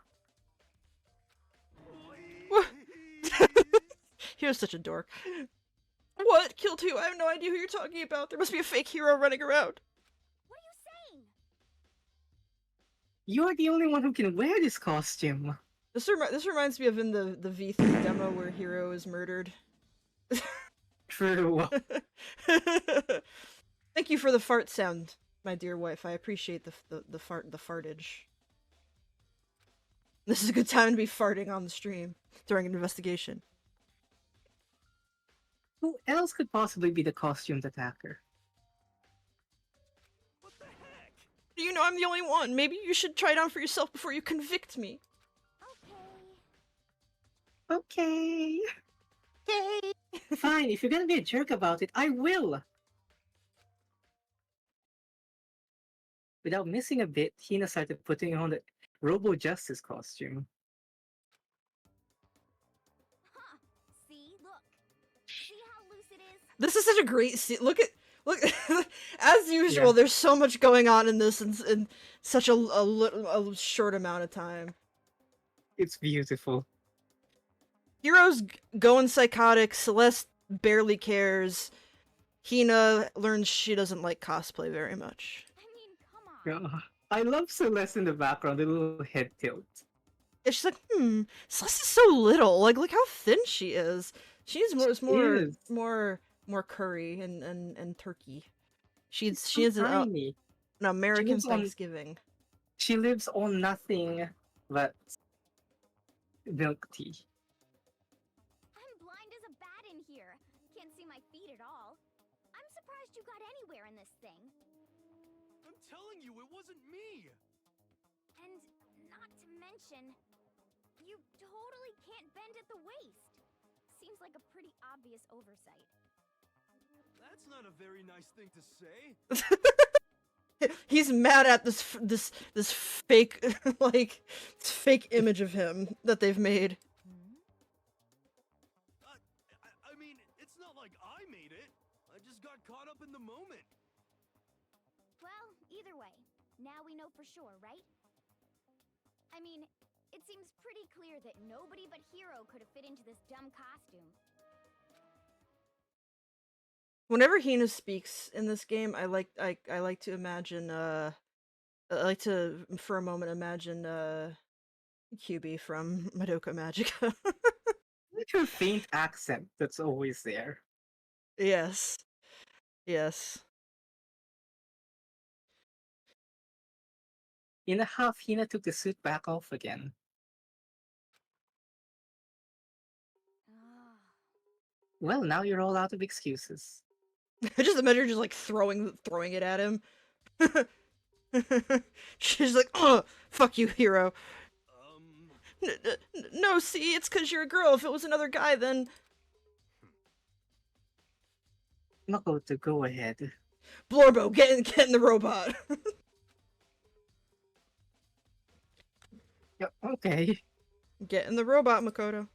He was such a dork. What? Killed who? I have no idea who you're talking about. There must be a fake hero running around. What are you saying? You're the only one who can wear this costume. This reminds me of in the V3 demo where Hero is murdered. True. Thank you for the fart sound, my dear wife. I appreciate the fartage. This is a good time to be farting on the stream during an investigation. Who else could possibly be the costumed attacker? What the heck? You know I'm the only one. Maybe you should try it on for yourself before you convict me. Okay. Okay. Yay! Fine, if you're gonna be a jerk about it, I will! Without missing a bit, Hina started putting on the Robo Justice costume. Huh. See, look. See how loose it is? This is such a great scene. Look. As usual, there's so much going on in this in such a short amount of time. It's beautiful. Hero's going psychotic. Celeste barely cares. Hina learns she doesn't like cosplay very much. I mean, come on. I love Celeste in the background, the little head tilt. And she's like, Celeste is so little. Like, look how thin she is. She's more curry and turkey. She is tiny. an American lives on- Thanksgiving. She lives on nothing but milk tea. I'm blind as a bat in here. Can't see my feet at all. I'm surprised you got anywhere in this thing. I'm telling you, it wasn't me. And not to mention, you totally can't bend at the waist. Seems like a pretty obvious oversight. That's not a very nice thing to say. He's mad at this fake fake image of him that they've made. I mean, it's not like I made it. I just got caught up in the moment. Now we know for sure, right? I mean, it seems pretty clear that nobody but Hero could have fit into this dumb costume. Whenever Hina speaks in this game, I like to imagine I like to for a moment imagine QB from Madoka Magica. Like her faint accent that's always there. Yes. Yes. In a half, Hina took the suit back off again. Well, now you're all out of excuses. I just imagine her just like throwing it at him. She's like, "Oh, fuck you, Hero." No, see, it's because you're a girl. If it was another guy, then Makoto, go ahead. Blorbo, get in the robot. Yeah, okay. Get in the robot, Makoto.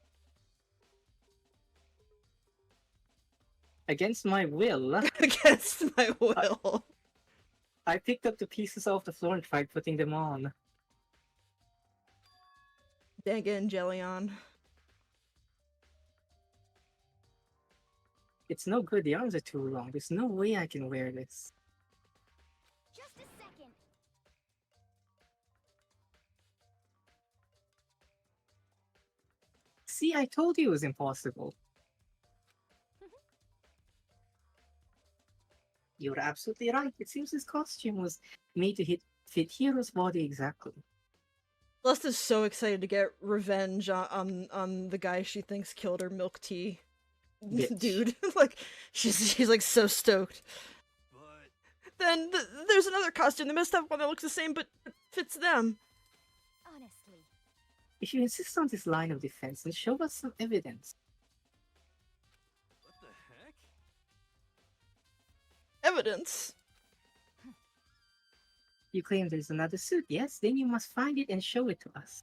Against my will, Against my will. I picked up the pieces off the floor and tried putting them on. Danganronpa. It's no good, the arms are too long. There's no way I can wear this. Just a second. See, I told you it was impossible. You're absolutely right. It seems this costume was made to fit Hiro's body exactly. Celeste is so excited to get revenge on the guy she thinks killed her milk tea Bitch. dude. Like she's like so stoked. But Then there's another costume, the messed up one that looks the same but fits them. Honestly. If you insist on this line of defense, then show us some evidence. what the heck? Evidence. You claim there's another suit, yes? Then you must find it and show it to us.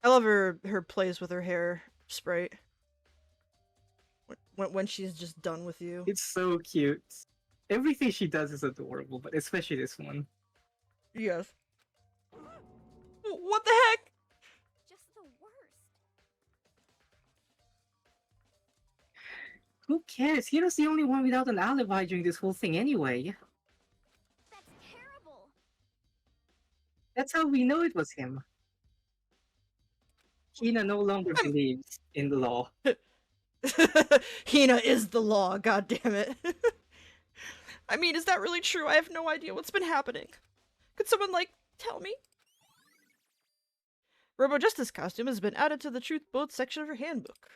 I love her plays with her hair sprite. When she's just done with you. It's so cute. Everything she does is adorable, but especially this one. Yes. What the heck? Just the worst. Who cares? Hiro's the only one without an alibi during this whole thing anyway. That's terrible. That's how we know it was him. Hina no longer believes in the law. Hina is the law, god damn it. I mean, is that really true? I have no idea what's been happening. Could someone, like, tell me? Robo Justice costume has been added to the Truth Boat section of her handbook.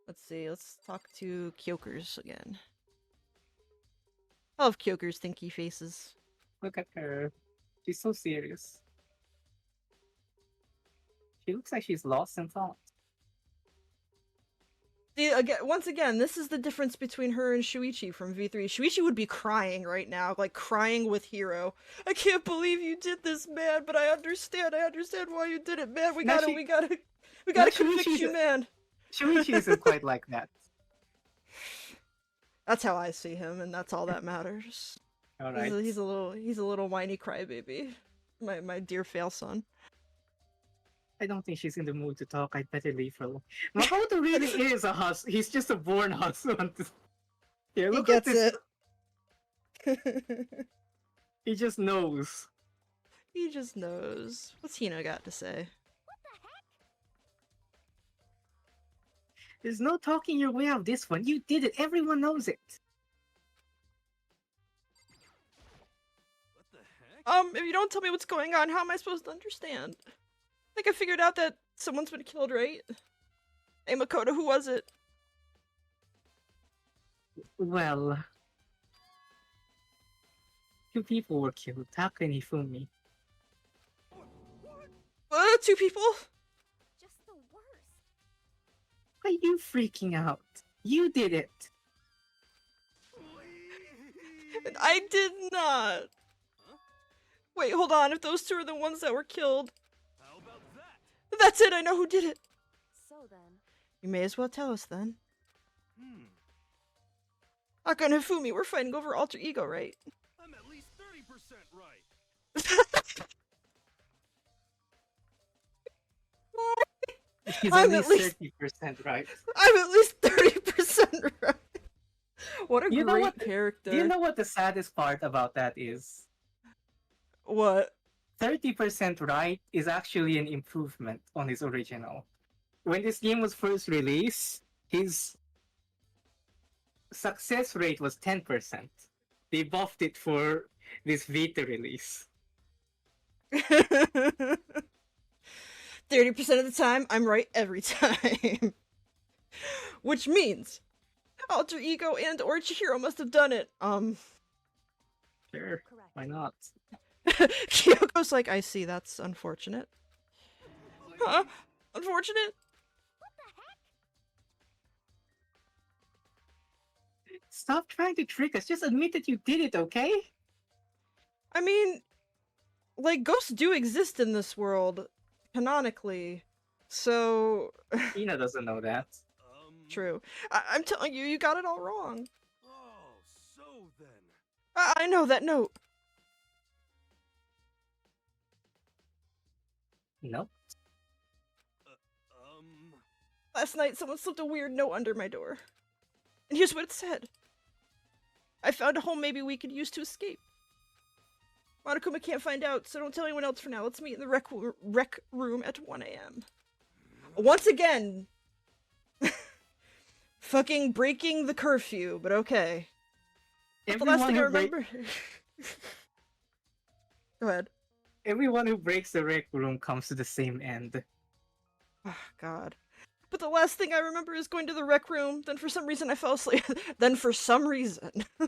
Let's see, let's talk to Kyokers again. I love Kyokers' thinky faces. Look at her. She's so serious. She looks like she's lost in thought. See, once again, this is the difference between her and Shuichi from V3. Shuichi would be crying right now, like crying with Hiro. I can't believe you did this, man, but I understand why you did it, man. We gotta convict you, man. Shuichi isn't quite like that. That's how I see him, and that's all that matters. Alright. He's a little whiny crybaby. My dear fail son. I don't think she's in the mood to talk. I'd better leave her alone. Makoto really is a hustler. He's just a born hustler. Here, He look at gets this. it. He just knows. He just knows. What's Hina got to say? There's no talking your way out of this one. You did it. Everyone knows it. What the heck? If you don't tell me what's going on, how am I supposed to understand? I think I figured out that someone's been killed, right? Hey, Makoto, who was it? Well, two people were killed. Taka and Hifumi. Two people? Just the worst. Why are you freaking out? You did it. I did not. Wait, hold on. If those two are the ones that were killed, How about that? that's it. I know who did it. So then, You may as well tell us then. Hmm. Aka and Hifumi, we're fighting over alter ego, right? I'm at least 30% right. He's I'm at at least least 30% right. I'm at least 30% right. What a You know great what? character. Do you know what the saddest part about that is? What? 30% right is actually an improvement on his original. When this game was first released, his success rate was 10%. They buffed it for this Vita release. 30% of the time, I'm right every time. Which means Alter Ego and or Chihiro must have done it. Sure, Correct. why not? Kyoko's like, I see, that's unfortunate. Huh? Unfortunate? Stop trying to trick us. Just admit that you did it, okay? I mean, like, ghosts do exist in this world, canonically. So, Ina doesn't know that. true. I'm telling you, you got it all wrong. Oh, so then. I know that note. Nope. Last night, someone slipped a weird note under my door. And here's what it said. I found a home maybe we could use to escape. Monokuma can't find out, so don't tell anyone else for now. Let's meet in the rec room at 1 a.m. Once again, fucking breaking the curfew, but okay. But the last thing I remember... Go ahead. Everyone who breaks the rec room comes to the same end. Oh, God. But the last thing I remember is going to the rec room, then for some reason I fell asleep. Then for some reason. Hey.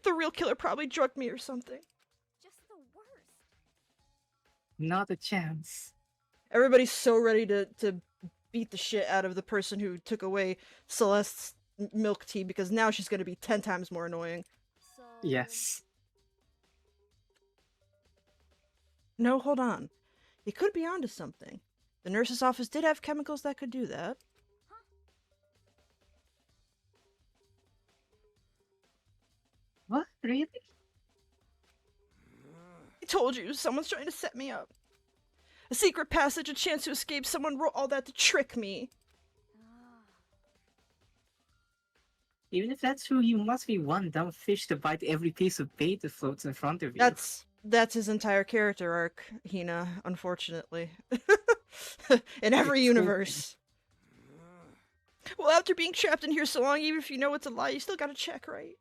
The real killer probably drugged me or something. Just the worst. Not a chance. Everybody's so ready to beat the shit out of the person who took away Celeste's milk tea because now she's going to be 10 times more annoying. So Yes. No, hold on. He could be onto something. The nurse's office did have chemicals that could do that. What? Really? I told you, someone's trying to set me up. A secret passage, a chance to escape, someone wrote all that to trick me. Even if that's true, you must be one dumb fish to bite every piece of bait that floats in front of you. That's his entire character arc, Hina, unfortunately. In every It's universe. Well, after being trapped in here so long, even if you know it's a lie, you still gotta check, right?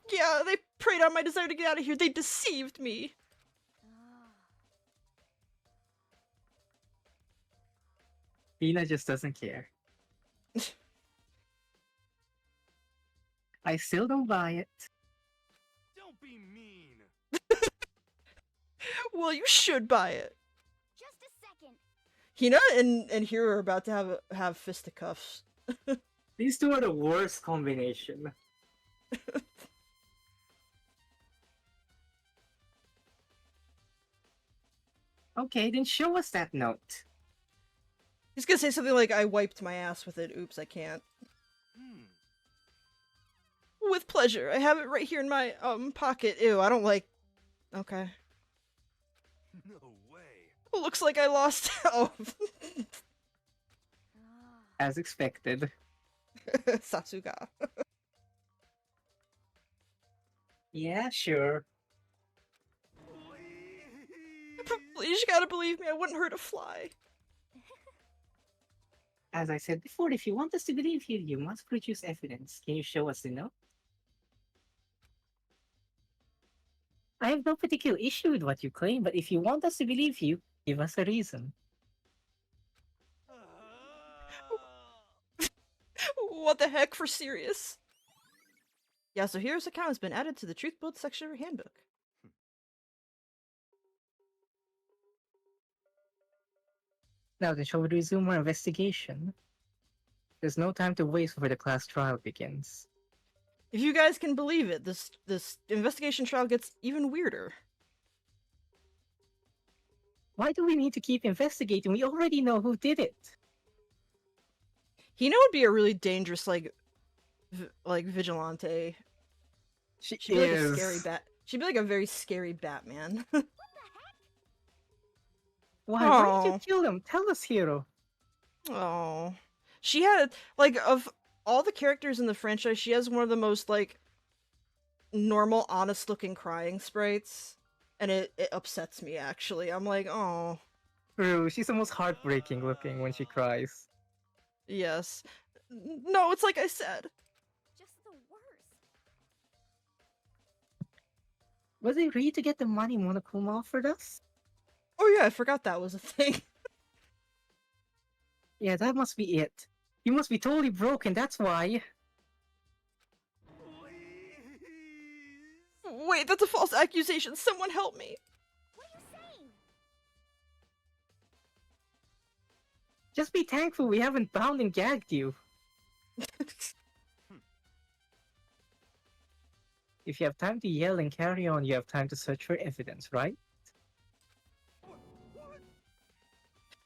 Yeah, they preyed on my desire to get out of here. They deceived me. Ina just doesn't care. I still don't buy it. Don't be mean. Well, you should buy it. just a second. Hina and Hiro are about to have fisticuffs. These two are the worst combination. Okay, then show us that note. He's gonna say something like, I wiped my ass with it. Oops, I can't. With pleasure. I have it right here in my, pocket. Ew, I don't like... Okay. No way. Looks like I lost... Oh. As expected. Sasuga. Yeah, sure. Please, you gotta believe me, I wouldn't hurt a fly. As I said before, if you want us to believe you, you must produce evidence. Can you show us the note? I have no particular issue with what you claim, but if you want us to believe you, give us a reason. What the heck, for serious? Yeah, so Hero's account has been added to the Truth Build section of your handbook. Now then, shall we resume our investigation? There's no time to waste before the class trial begins. If you guys can believe it, this investigation trial gets even weirder. Why do we need to keep investigating? We already know who did it. Hino would be a really dangerous, like vigilante. She She'd be like a is. scary bat. She'd be like a very scary Batman. Why? Why did you Aw. kill him? Tell us, hero. Oh, she had like of all the characters in the franchise, she has one of the most like normal, honest-looking crying sprites, and it upsets me actually. I'm like, oh, True, she's the most heartbreaking looking when she cries. yes, no, it's like I said. Just the worst. Was it really to get the money Monokuma offered us? Oh yeah, I forgot that was a thing. Yeah, that must be it. You must be totally broken, that's why. Wait, that's a false accusation. Someone help me. What are you saying? Just be thankful we haven't bound and gagged you. If you have time to yell and carry on, you have time to search for evidence, right?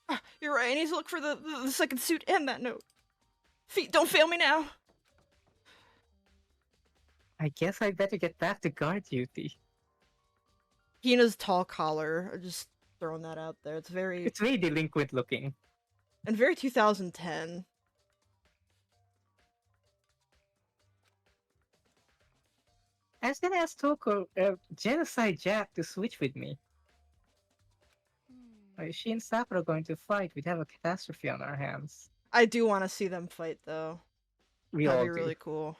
Ah, you're right. I need to look for the second suit and that note. Feet, don't fail me now. I guess I'd better get back to guard duty. Hina's tall collar. I'm just throwing that out there. It's very It's very delinquent looking. and very 2010. I was gonna ask Toko, Genocide Jack to switch with me. If she and Sakura are going to fight, we'd have a catastrophe on our hands. I do want to see them fight though. We That'd all be do. really cool.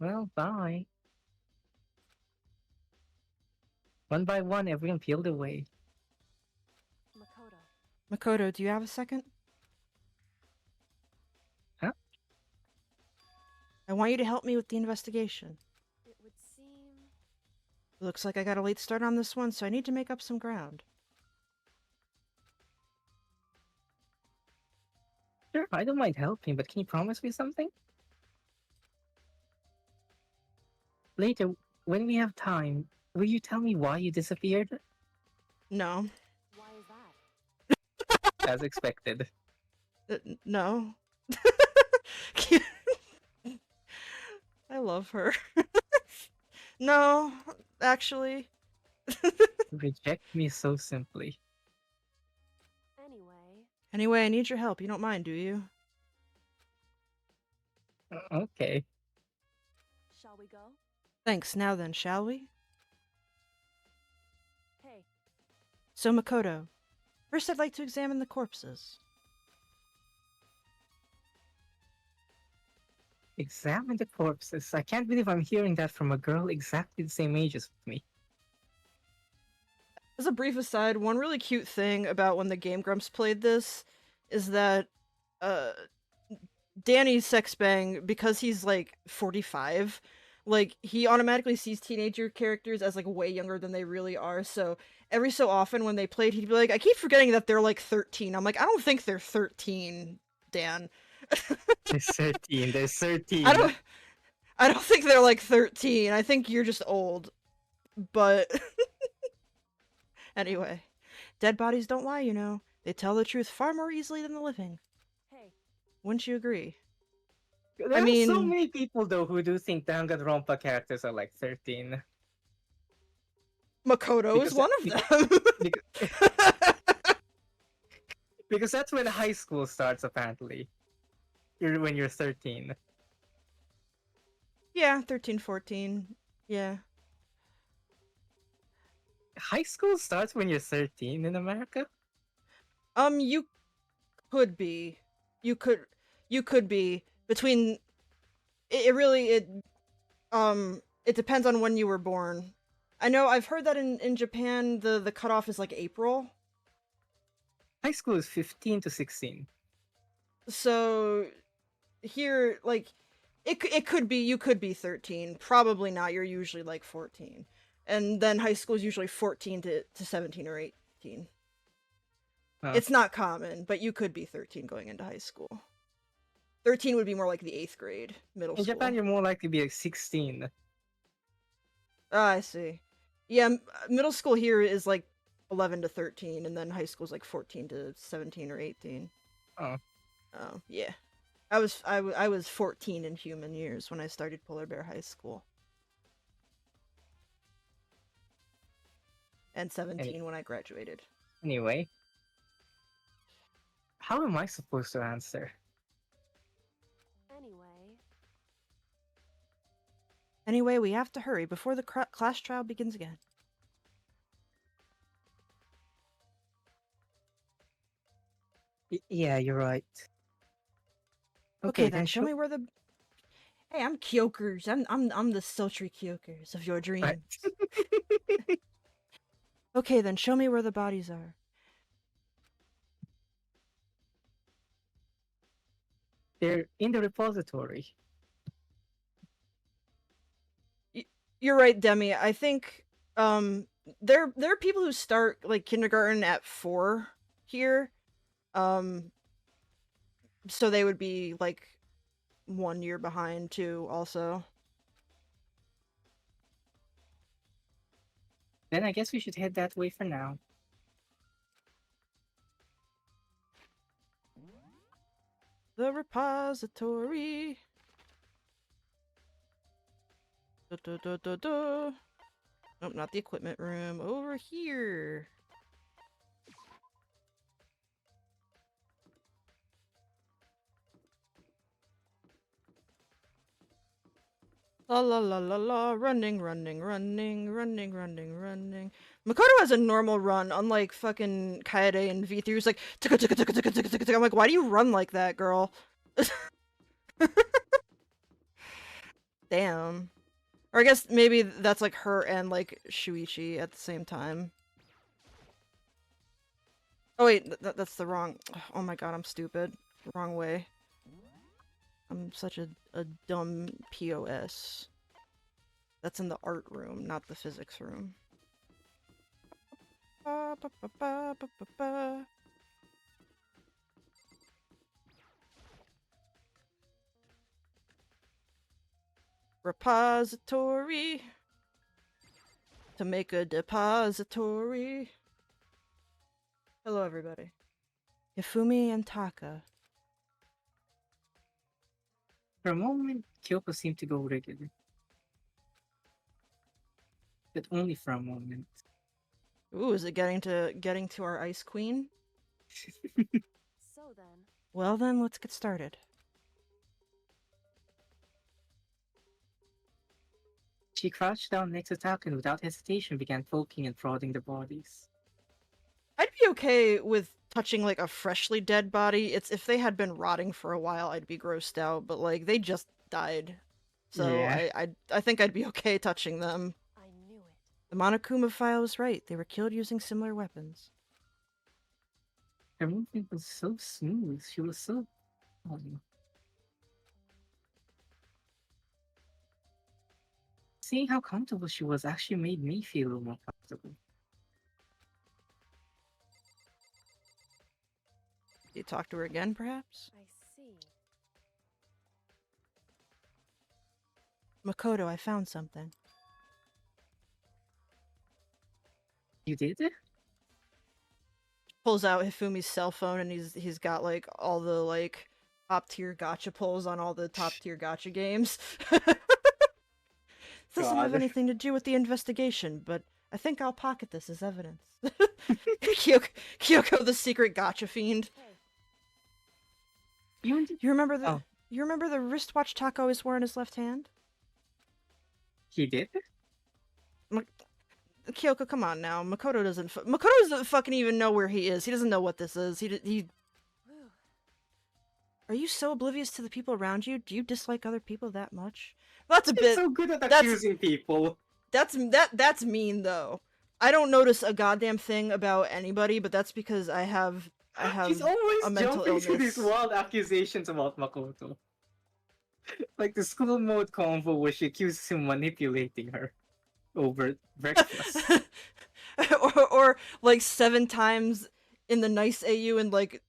Well, bye. One by one, everyone peeled away. Makoto. Makoto, do you have a second? Huh? I want you to help me with the investigation. It would seem... Looks like I got a late start on this one, so I need to make up some ground. Sure, I don't mind helping, but can you promise me something? Later, when we have time, will you tell me why you disappeared? No. Why is that? As expected. No. I love her. No, actually. Reject me so simply. Anyway, Anyway, I need your help. You don't mind, do you? Okay. shall we go? Thanks. Now then, shall we? Hey, So, Makoto, first I'd like to examine the corpses. Examine the corpses. I can't believe I'm hearing that from a girl exactly the same age as me. As a brief aside, one really cute thing about when the Game Grumps played this is that Danny's sex bang, because he's like 45, like he automatically sees teenager characters as like way younger than they really are. So every so often when they played, he'd be like, I keep forgetting that they're like 13. I'm like, I don't think they're 13, Dan. They're 13. They're 13. I don't think they're like 13. I think you're just old. But anyway, dead bodies don't lie, you know. They tell the truth far more easily than the living. hey, Wouldn't you agree? There I are so mean- many people though who do think Danganronpa characters are like 13. Makoto is Because one of them. Because that's when high school starts apparently. When you're 13. Yeah, 13, 14. Yeah. High school starts when you're 13 in America? You could be. You could be between it depends on when you were born. I know I've heard that in Japan the cutoff is like April. High school is 15 to 16. So here like it could be you could be 13. Probably not. You're usually like 14. And then high school is usually 14 to 17 or 18. Huh. It's not common, but you could be 13 going into high school. 13 would be more like the 8th grade, middle In school. Japan, you're more likely to be like 16. Ah, I see. Yeah, middle school here is like 11 to 13, and then high school is like 14 to 17 or 18. Oh. Oh, yeah. I was 14 in human years when I started Polar Bear High School. And 17 when I graduated. Anyway, how am I supposed to answer? Anyway, we have to hurry before the class trial begins again. Yeah, you're right. Okay, then show me where the. Hey, I'm Kyokers. I'm the sultry Kyokers of your dreams. Okay, then show me where the bodies are. They're in the repository. You're right, Demi. I think there are people who start like kindergarten at 4 here. So they would be like 1 year behind too, also. Then I guess we should head that way for now. The repository. Nope, not the equipment room. Over here. La la la la la, running. Makoto has a normal run, unlike fucking Kaede and V3, who's like, I'm like, why do you run like that, girl? Damn. Or I guess maybe that's like her and like Shuichi at the same time. Oh wait, that's the wrong. Oh my god, I'm stupid. Wrong way. I'm such a dumb POS. That's in the art room, not the physics room. Repository. To make a depository. Hello, everybody. Hifumi and Taka. For a moment, Kyoko seemed to go rigid. But only for a moment. Ooh, is it getting to our Ice Queen? So then. Well then, let's get started. She crouched down next to Taka and without hesitation began poking and prodding the bodies. I'd be okay with touching like a freshly dead body. It's if they had been rotting for a while, I'd be grossed out. But like they just died, so Yeah. I think I'd be okay touching them. I knew it. The Monokuma file was right. They were killed using similar weapons. Her movement was so smooth. She was so. Seeing how comfortable she was actually made me feel more comfortable. You talk to her again, perhaps? I see. Makoto, I found something. You did? Pulls out Hifumi's cell phone and he's got like all the like top tier gacha pulls on all the top tier gacha games. Doesn't have anything to do with the investigation, but I think I'll pocket this as evidence. Kyoko, the secret gacha fiend. You remember the you remember the wristwatch Taka always wore in his left hand? He did? Kyoko, come on now. Makoto doesn't fucking even know where he is. He doesn't know what this is. He. Are you so oblivious to the people around you? Do you dislike other people that much? That's a bit. So good at accusing people. That's mean though. I don't notice a goddamn thing about anybody, but that's because I have She's always a mental jumping illness. to these wild accusations about Makoto. Like the school mode convo where she accuses him manipulating her over breakfast. or like 7 times in the nice AU and like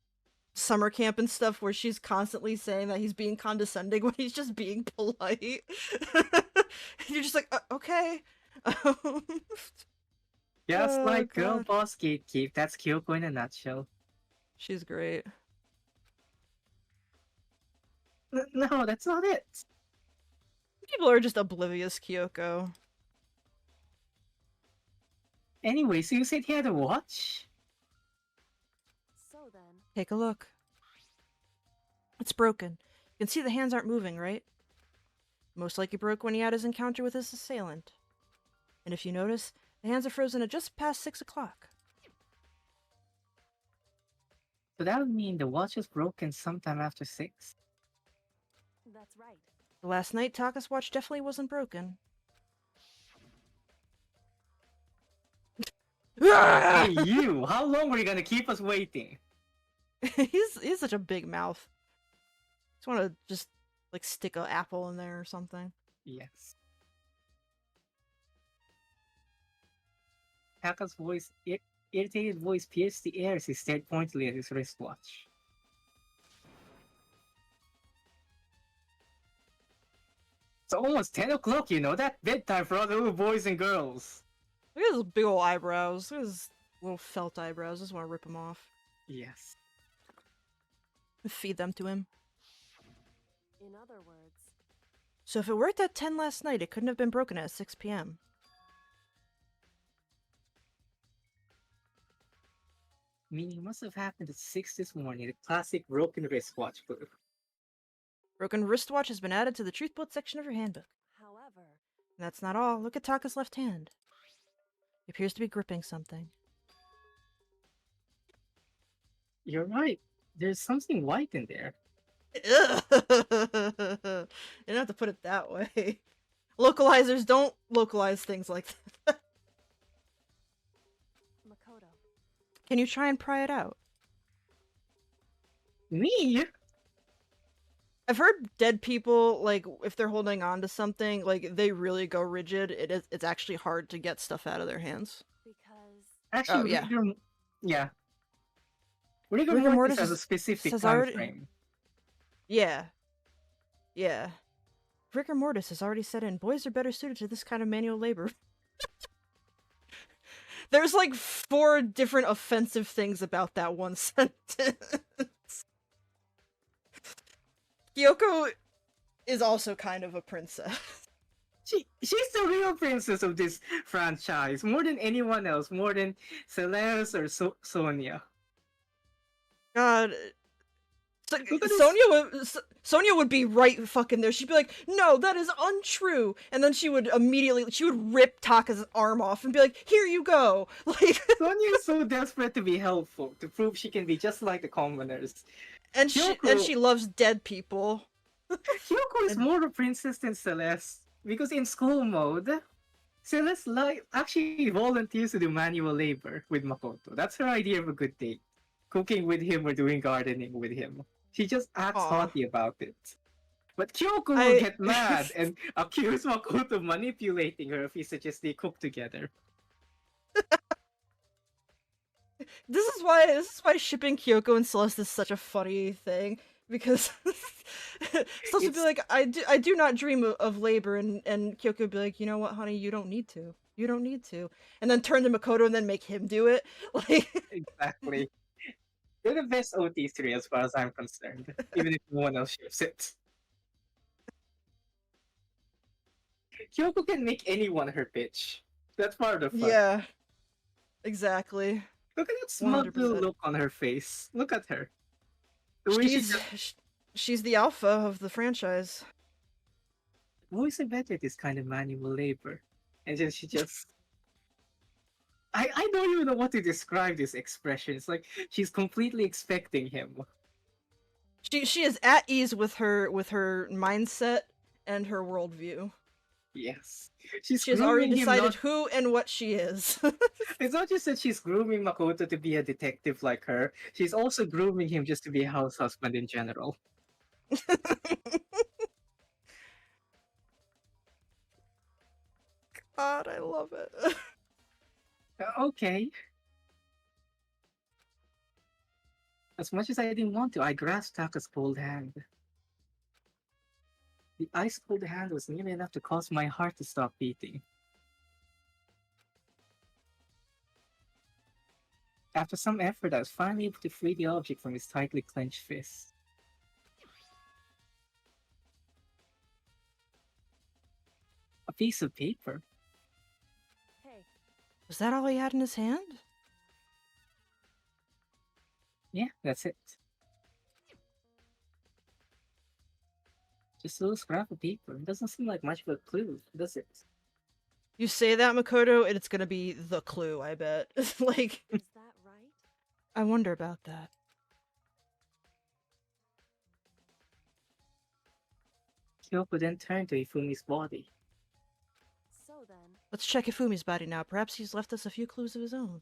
summer camp and stuff where she's constantly saying that he's being condescending when he's just being polite. You're just like, okay. Just like God. girl boss gatekeep, that's Kyoko in a nutshell. She's great. No, that's not it. People are just oblivious, Kyoko. Anyway, so you said he had a watch? So then, Take a look. It's broken. You can see the hands aren't moving, right? Most likely broke when he had his encounter with his assailant. And if you notice, the hands are frozen at just past 6 o'clock. So that would mean the watch was broken sometime after 6? that's right. Last night, Taka's watch definitely wasn't broken. Hey, you! How long were you gonna keep us waiting? He's such a big mouth. Just want to just like stick an apple in there or something. Yes. Taka's irritated voice pierced the air as he stared pointedly at his wristwatch. It's almost 10 o'clock, you know, that's bedtime for all the little boys and girls. Look at his big old eyebrows. Look at his little felt eyebrows. I just want to rip them off. Yes. Feed them to him. In other words, So if it worked at 10 last night, it couldn't have been broken at 6 p.m. Meaning it must have happened at 6 this morning, the classic broken wristwatch move. Broken wristwatch has been added to the truth bullet section of your handbook. however, And that's not all. Look at Taka's left hand. He appears to be gripping something. You're right. There's something white in there. Ugh. You don't have to put it that way. Localizers don't localize things like that. Makoto, Can you try and pry it out? Me? I've heard dead people, like, if they're holding on to something, like, they really go rigid. It's actually hard to get stuff out of their hands. because Actually, yeah. Yeah. Rigor Rigor mortis mortis has a is- specific says time already- frame. Yeah. Yeah. Rigor mortis has already set in. Boys are better suited to this kind of manual labor. There's like 4 different offensive things about that one sentence. Kyoko is also kind of a princess. She's the real princess of this franchise, more than anyone else, more than Celeste or Sonia. God. Look at this- Sonia would be right fucking there. She'd be like, "No, that is untrue," and then she would rip Taka's arm off and be like, "Here you go." Like, Sonia is so desperate to be helpful, to prove she can be just like the commoners. and Kyoko- she loves dead people. Kyoko is more a princess than Celeste, because in school mode, Celeste actually volunteers to do manual labor with Makoto. That's her idea of a good date. Cooking with him or doing gardening with him. She just acts Aw. haughty about it. But Kyoko will I- get mad and accuse Makoto of manipulating her if he suggests they cook together. This is why shipping Kyoko and Celeste is such a funny thing, because Celeste would be like, I do not dream of labor, and Kyoko would be like, you know what, honey, you don't need to. You don't need to. And then turn to Makoto and then make him do it. Like, Exactly. They're the best OT3 as far as I'm concerned, even if no one else ships it. Kyoko can make anyone her bitch. That's part of the fun. yeah. Exactly. Look at that smug little 100%. look on her face. Look at her. The way She's the alpha of the franchise. boys are better at this kind of manual labor. And then she just... I don't even know what to describe this expression. It's like she's completely expecting him. She is at ease with her mindset and her worldview. Yes. She's She has already grooming him decided not- who and what she is. It's not just that she's grooming Makoto to be a detective like her. She's also grooming him just to be a house husband in general. God, I love it. Okay. As much as I didn't want to, I grasped Taka's cold hand. The ice cold hand was nearly enough to cause my heart to stop beating. After some effort, I was finally able to free the object from his tightly clenched fist. piece of paper. Hey, Was that all he had in his hand? Yeah, that's it. Just a little scrap of paper. It doesn't seem like much of a clue, does it? You say that, Makoto, and it's gonna be the clue, I bet. Like, is that right? I wonder about that. Kyoko then turned to Ifumi's body. So then, Let's check Ifumi's body now. Perhaps he's left us a few clues of his own.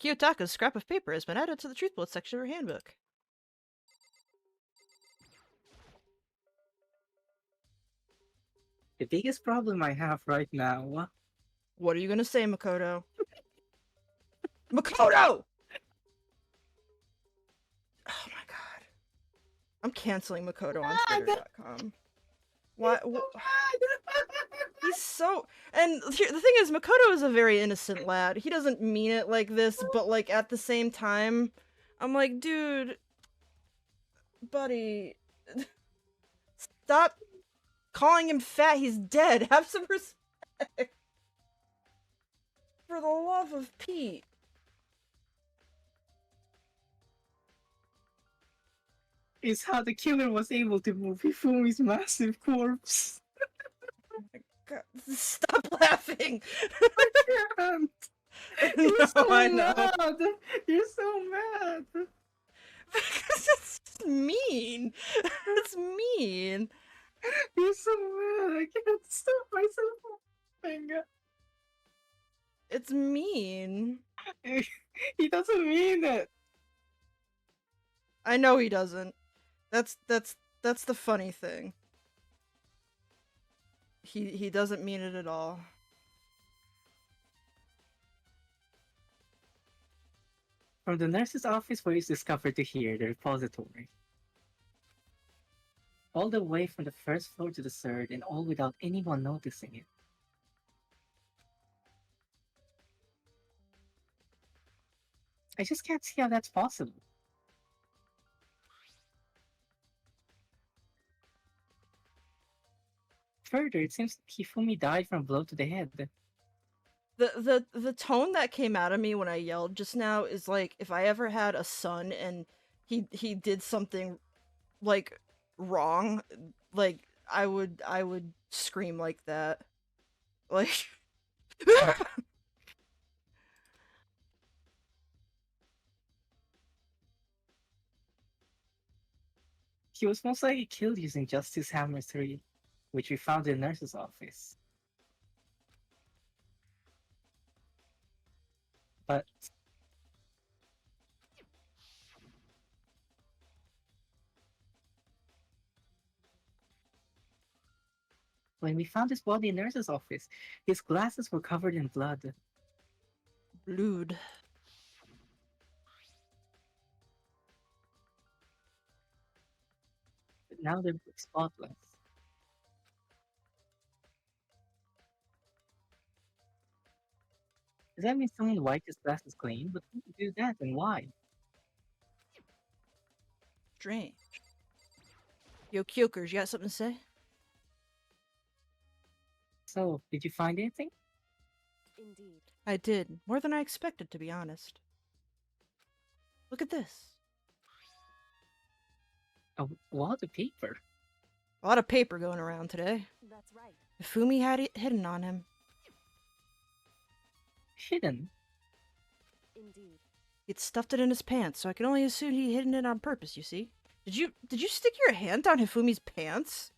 Kiyotaka's scrap of paper has been added to the truth bullet section of her handbook. The biggest problem I have right now. What are you gonna say, Makoto? Makoto! Oh my god. I'm canceling Makoto on Twitter.com. Why? He's so... And here, the thing is, Makoto is a very innocent lad. He doesn't mean it like this, but like at the same time, I'm like, dude, buddy, stop calling him fat. He's dead. Have some respect. For the love of Pete. Is how the killer was able to move Ifumi's massive corpse. God, stop laughing. I can't. You're No, so I know. mad. You're so mad. Because it's mean. It's mean. You're so mad. I can't stop myself from laughing. It's mean. He doesn't mean it. I know he doesn't. That's the funny thing. He doesn't mean it at all. From the nurse's office where he's discovered to here, the repository. All the way from the first floor to the third, and all without anyone noticing it. I just can't see how that's possible. Further, it seems Hifumi died from a blow to the head. The tone that came out of me when I yelled just now is like if I ever had a son and he did something like wrong, like I would scream like that. Like He was most likely killed using Justice Hammer 3, which we found in the nurse's office. But when we found his body in the nurse's office, his glasses were covered in blood. blood. But now they're spotless. Does that mean someone wiped his glasses clean? But who would do that and why? Strange. Yo, Kyokers, you got something to say? So, did you find anything? indeed. I did. More than I expected, to be honest. Look at this. A wad of paper. A lot of paper going around today. That's right. Ifumi had it hidden on him. Hidden. Indeed. He'd stuffed it in his pants, so I can only assume he hidden it on purpose, you see? Did you stick your hand down Hifumi's pants?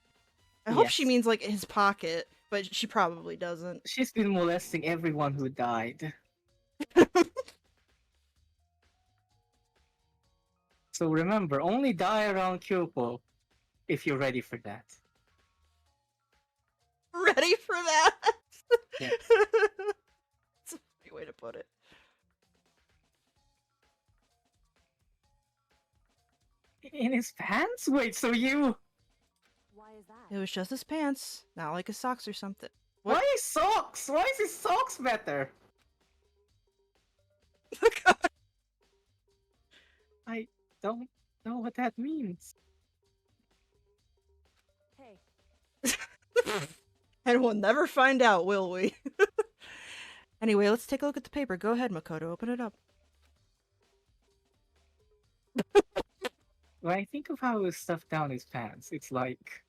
I hope she Yes. means like his pocket, but she probably doesn't. She's been molesting everyone who died. So remember, only die around Kyoko if you're ready for that. Ready for that? Yes. It's a funny way to put it. In his pants? Wait, so you... Why is that? It was just his pants, not like his socks or something. Why his socks? Why is his socks better? I don't know what that means. Hey, And we'll never find out, will we? Anyway, let's take a look at the paper. Go ahead, Makoto. Open it up. When I think of how he was stuffed down his pants, it's like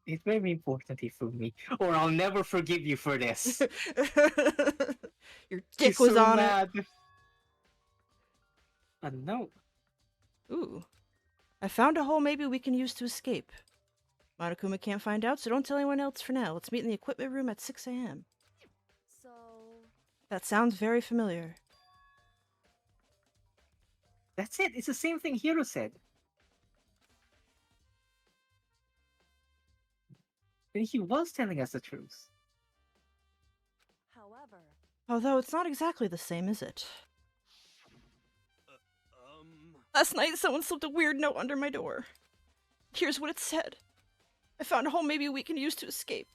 it's very important he fooled me, or I'll never forgive you for this. Your dick He's was so on mad. A note. it. Ooh. I found a hole maybe we can use to escape. Monokuma can't find out, so don't tell anyone else for now. Let's meet in the equipment room at 6 a.m. So, That sounds very familiar. That's it. It's the same thing Hiro said. And he was telling us the truth. however, Although it's not exactly the same, is it? Last night, someone slipped a weird note under my door. Here's what it said. I found a hole maybe we can use to escape.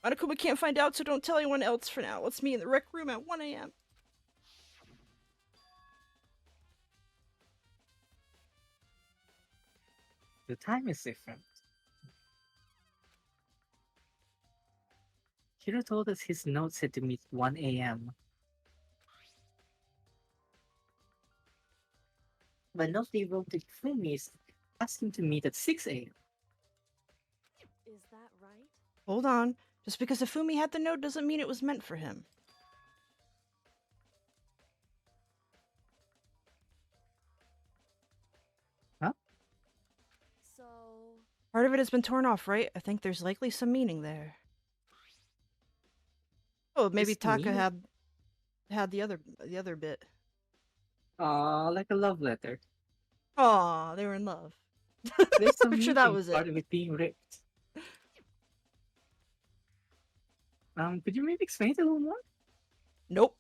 Monokuma can't find out, so don't tell anyone else for now. Let's meet in the rec room at 1 a.m. The time is different. Hiro told us his note said to meet 1 a.m. The note they wrote to Fumi is asking to meet at 6 a.m. is that right? Hold on. Just because Ifumi had the note doesn't mean it was meant for him. So, Part of it has been torn off, right? I think there's likely some meaning there. Oh, maybe Is Taka meaning- had the other bit. Like a love letter. Aw, they were in love. There's some I'm sure meaning that was part it. of it being ripped. Could you maybe explain it a little more? Nope.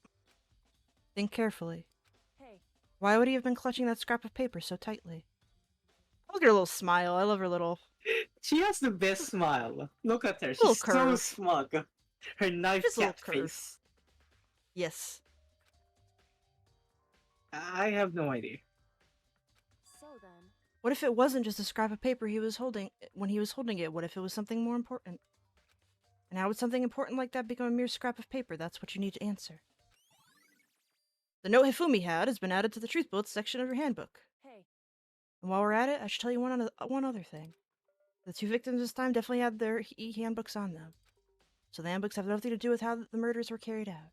Think carefully. hey, Why would he have been clutching that scrap of paper so tightly? Look at her little smile. I love her little... She has the best smile. Look at her. Little She's so curve. smug. Her knife Just a little cat curve. face. Yes. I have no idea. so then, What if it wasn't just a scrap of paper he was holding when he was holding it? What if it was something more important? And how would something important like that become a mere scrap of paper? That's what you need to answer. The note Hifumi had has been added to the Truth Bullets section of your handbook. hey, And while we're at it, I should tell you one other thing. The two victims this time definitely had their e-handbooks on them. So the handbooks have nothing to do with how the murders were carried out.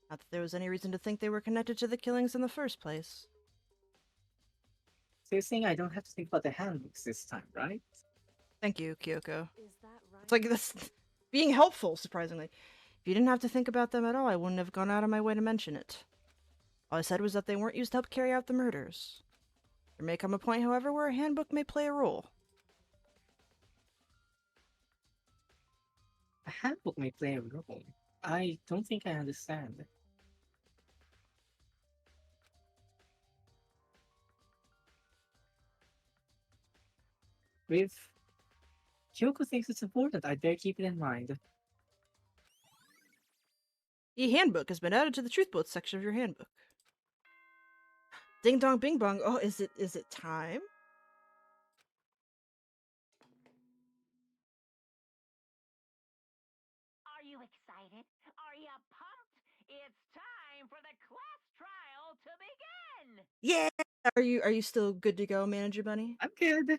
Not that there was any reason to think they were connected to the killings in the first place. So you're saying I don't have to think about the handbooks this time, right? Thank you, Kyoko. is that right? It's like this being helpful, surprisingly. If you didn't have to think about them at all, I wouldn't have gone out of my way to mention it. All I said was that they weren't used to help carry out the murders. There may come a point, however, where a handbook may play a role. A handbook may play a role. I don't think I understand. If Kyoko thinks it's important, I'd better keep it in mind. E-handbook has been added to the Truth Bullets section of your handbook. Ding dong bing bong. Oh, is it time? Are you excited? Are you pumped? It's time for the class trial to begin! Yeah. Are you still good to go, Manager Bunny? I'm good.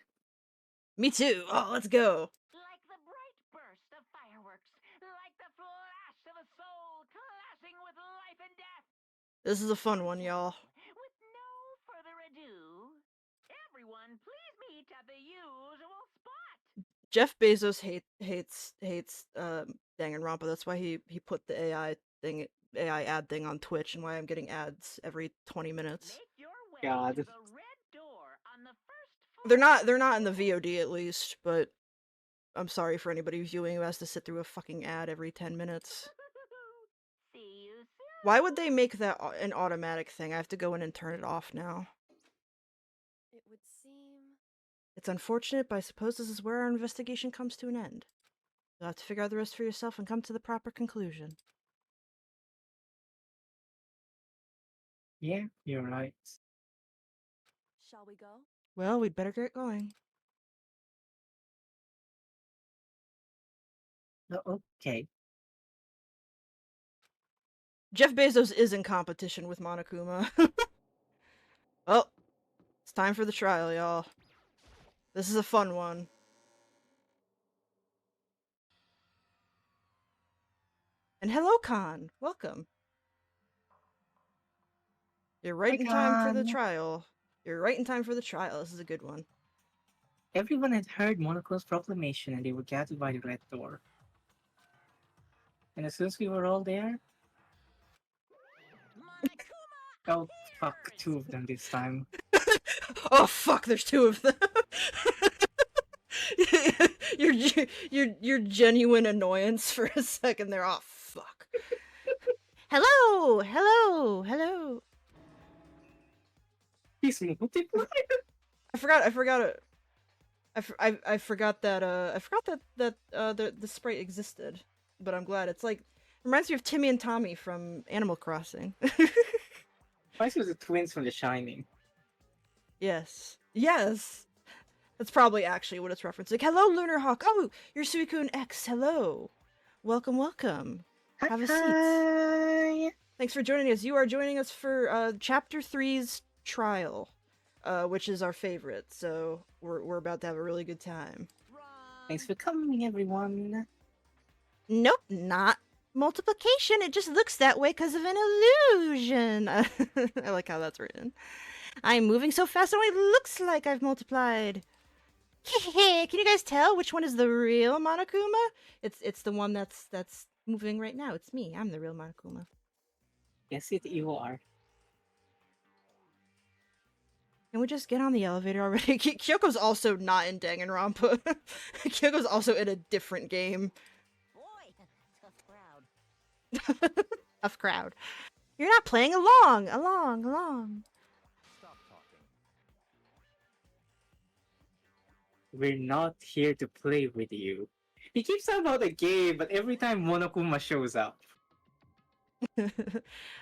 Me too. Oh, let's go. Like the bright burst of fireworks, like the flash of a soul clashing with life and death. This is a fun one, y'all. With no further ado, everyone please meet at the usual spot. Jeff Bezos hates Danganronpa. That's why he put the AI ad thing on Twitch, and why I'm getting ads every 20 minutes. Make your way God. to the red door on the first floor. They're not in the VOD at least, but I'm sorry for anybody viewing who has to sit through a fucking ad every 10 minutes. See you soon. Why would they make that an automatic thing? I have to go in and turn it off now. It would seem. It's unfortunate, but I suppose this is where our investigation comes to an end. You'll have to figure out the rest for yourself and come to the proper conclusion. Yeah, you're right. Shall we go? Well, we'd better get going. Okay. Jeff Bezos is in competition with Monokuma. Well, it's time for the trial, y'all. This is a fun one. And hello, Khan. Welcome. You're right Hi, in time for the Khan. trial. You're right in time for the trial. This is a good one. Everyone had heard Monaco's proclamation and they were gathered by the Red Door. And as soon as we were all there, Monokuma oh fuck, appears! 2 of them this time. Oh fuck, there's 2 of them. your genuine annoyance for a second there. Oh fuck. Hello, hello, hello. He's multiplied. I forgot it. I forgot that the sprite existed, but I'm glad. It's like reminds me of Timmy and Tommy from Animal Crossing. Why was the twins from The Shining? Yes. Yes. That's probably actually what it's referencing. Hello, Lunar Hawk. Oh, you're Suicune X. Hello. Welcome, welcome. Have a seat. Hi. Thanks for joining us. You are joining us for Chapter 3's trial, which is our favorite. So we're about to have a really good time. Thanks for coming, everyone. Nope, not multiplication. It just looks that way because of an illusion. I like how that's written. I'm moving so fast it only looks like I've multiplied. Can you guys tell which one is the real Monokuma? It's the one that's moving right now. It's me. I'm the real Monokuma. Yes, you are. Can we just get on the elevator already? Kyoko's also not in Danganronpa. Kyoko's also in a different game. Boy, tough crowd. Tough crowd. You're not playing along. Stop talking. We're not here to play with you. He keeps talking about the game, but every time Monokuma shows up.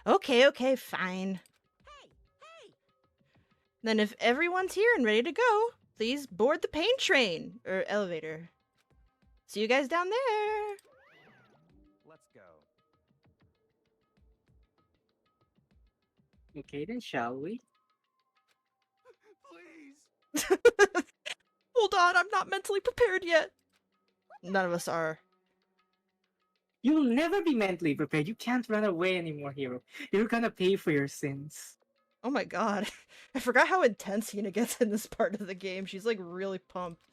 Okay, fine. Hey! Then if everyone's here and ready to go, please board the pain train or elevator. See you guys down there. Let's go. Okay, then shall we? Please. Hold on, I'm not mentally prepared yet. None of us are. You'll never be mentally prepared. You can't run away anymore, hero. You're gonna pay for your sins. Oh my god. I forgot how intense Hina gets in this part of the game. She's like really pumped.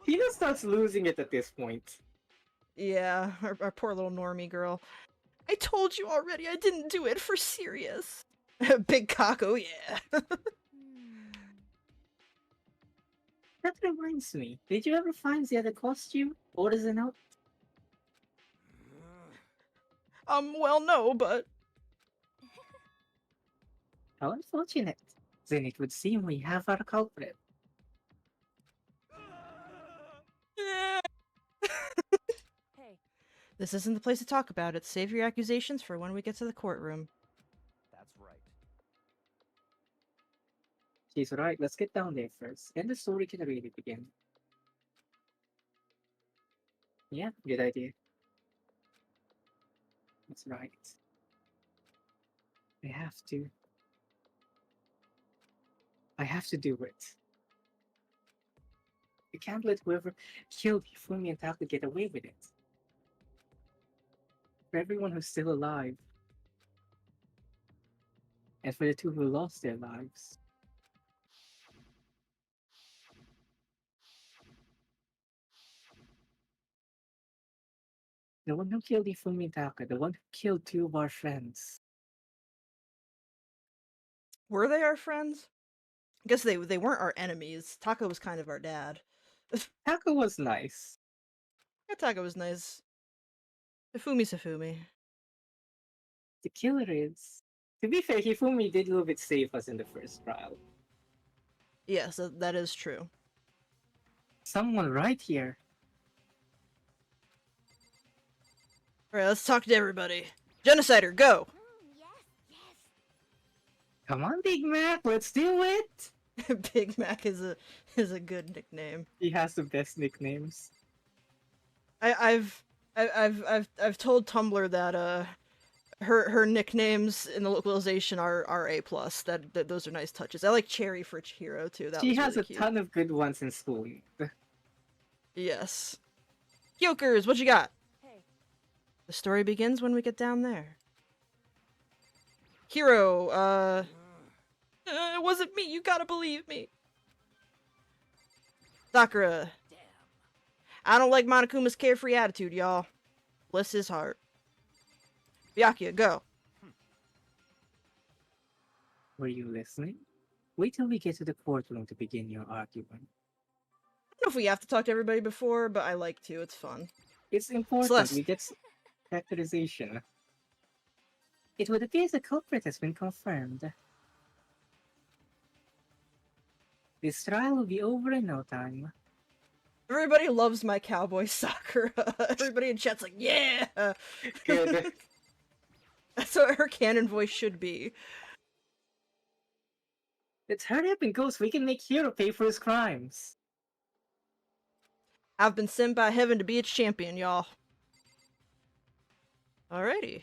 Hina starts losing it at this point. Yeah, our poor little normie girl. I told you already, I didn't do it for serious. Big cock, oh yeah. That reminds me. Did you ever find the other costume? Or is it out? Well, no, but... How unfortunate. Then it would seem we have our culprit. Hey, This isn't the place to talk about it. Save your accusations for when we get to the courtroom. That's right. She's right. Let's get down there first. Then the story can really begin. Yeah, good idea. That's right. I have to do it. I can't let whoever killed Hifumi and Taka get away with it. For everyone who's still alive. And for the 2 who lost their lives. The one who killed Hifumi and Taka, the one who killed 2 of our friends. Were they our friends? I guess they weren't our enemies. Taka was kind of our dad. Taka was nice. Yeah, Taka was nice. Hifumi's Hifumi. The killer is... To be fair, Hifumi did a little bit save us in the first trial. Yes, that is true. Someone right here. Alright, let's talk to everybody. Genocider, go! Yes. Come on, Big Mac, let's do it! Big Mac is a good nickname. He has the best nicknames. I've I've told Tumblr that her nicknames in the localization are A plus. That those are nice touches. I like Cherry for Chihiro too. That She was has really a cute. ton of good ones in school. Yes. Kyokers, what you got? Hey, The story begins when we get down there. Hero, it wasn't me. You gotta believe me. Sakura. I don't like Monokuma's carefree attitude, y'all. Bless his heart. Byakuya, go. Were you listening? Wait till we get to the courtroom to begin your argument. I don't know if we have to talk to everybody before, but I like to. It's fun. It's important Celeste. we get characterization. It would appear the culprit has been confirmed. This trial will be over in no time. Everybody loves my cowboy Sakura. Everybody in chat's like, yeah! Good. That's what her canon voice should be. Let's hurry up and go so we can make Hero pay for his crimes. I've been sent by heaven to be its champion, y'all. Alrighty.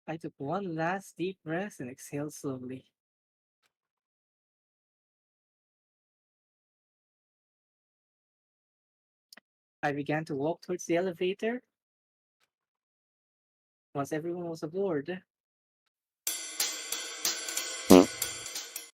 I took one last deep breath and exhaled slowly. I began to walk towards the elevator. Once everyone was aboard,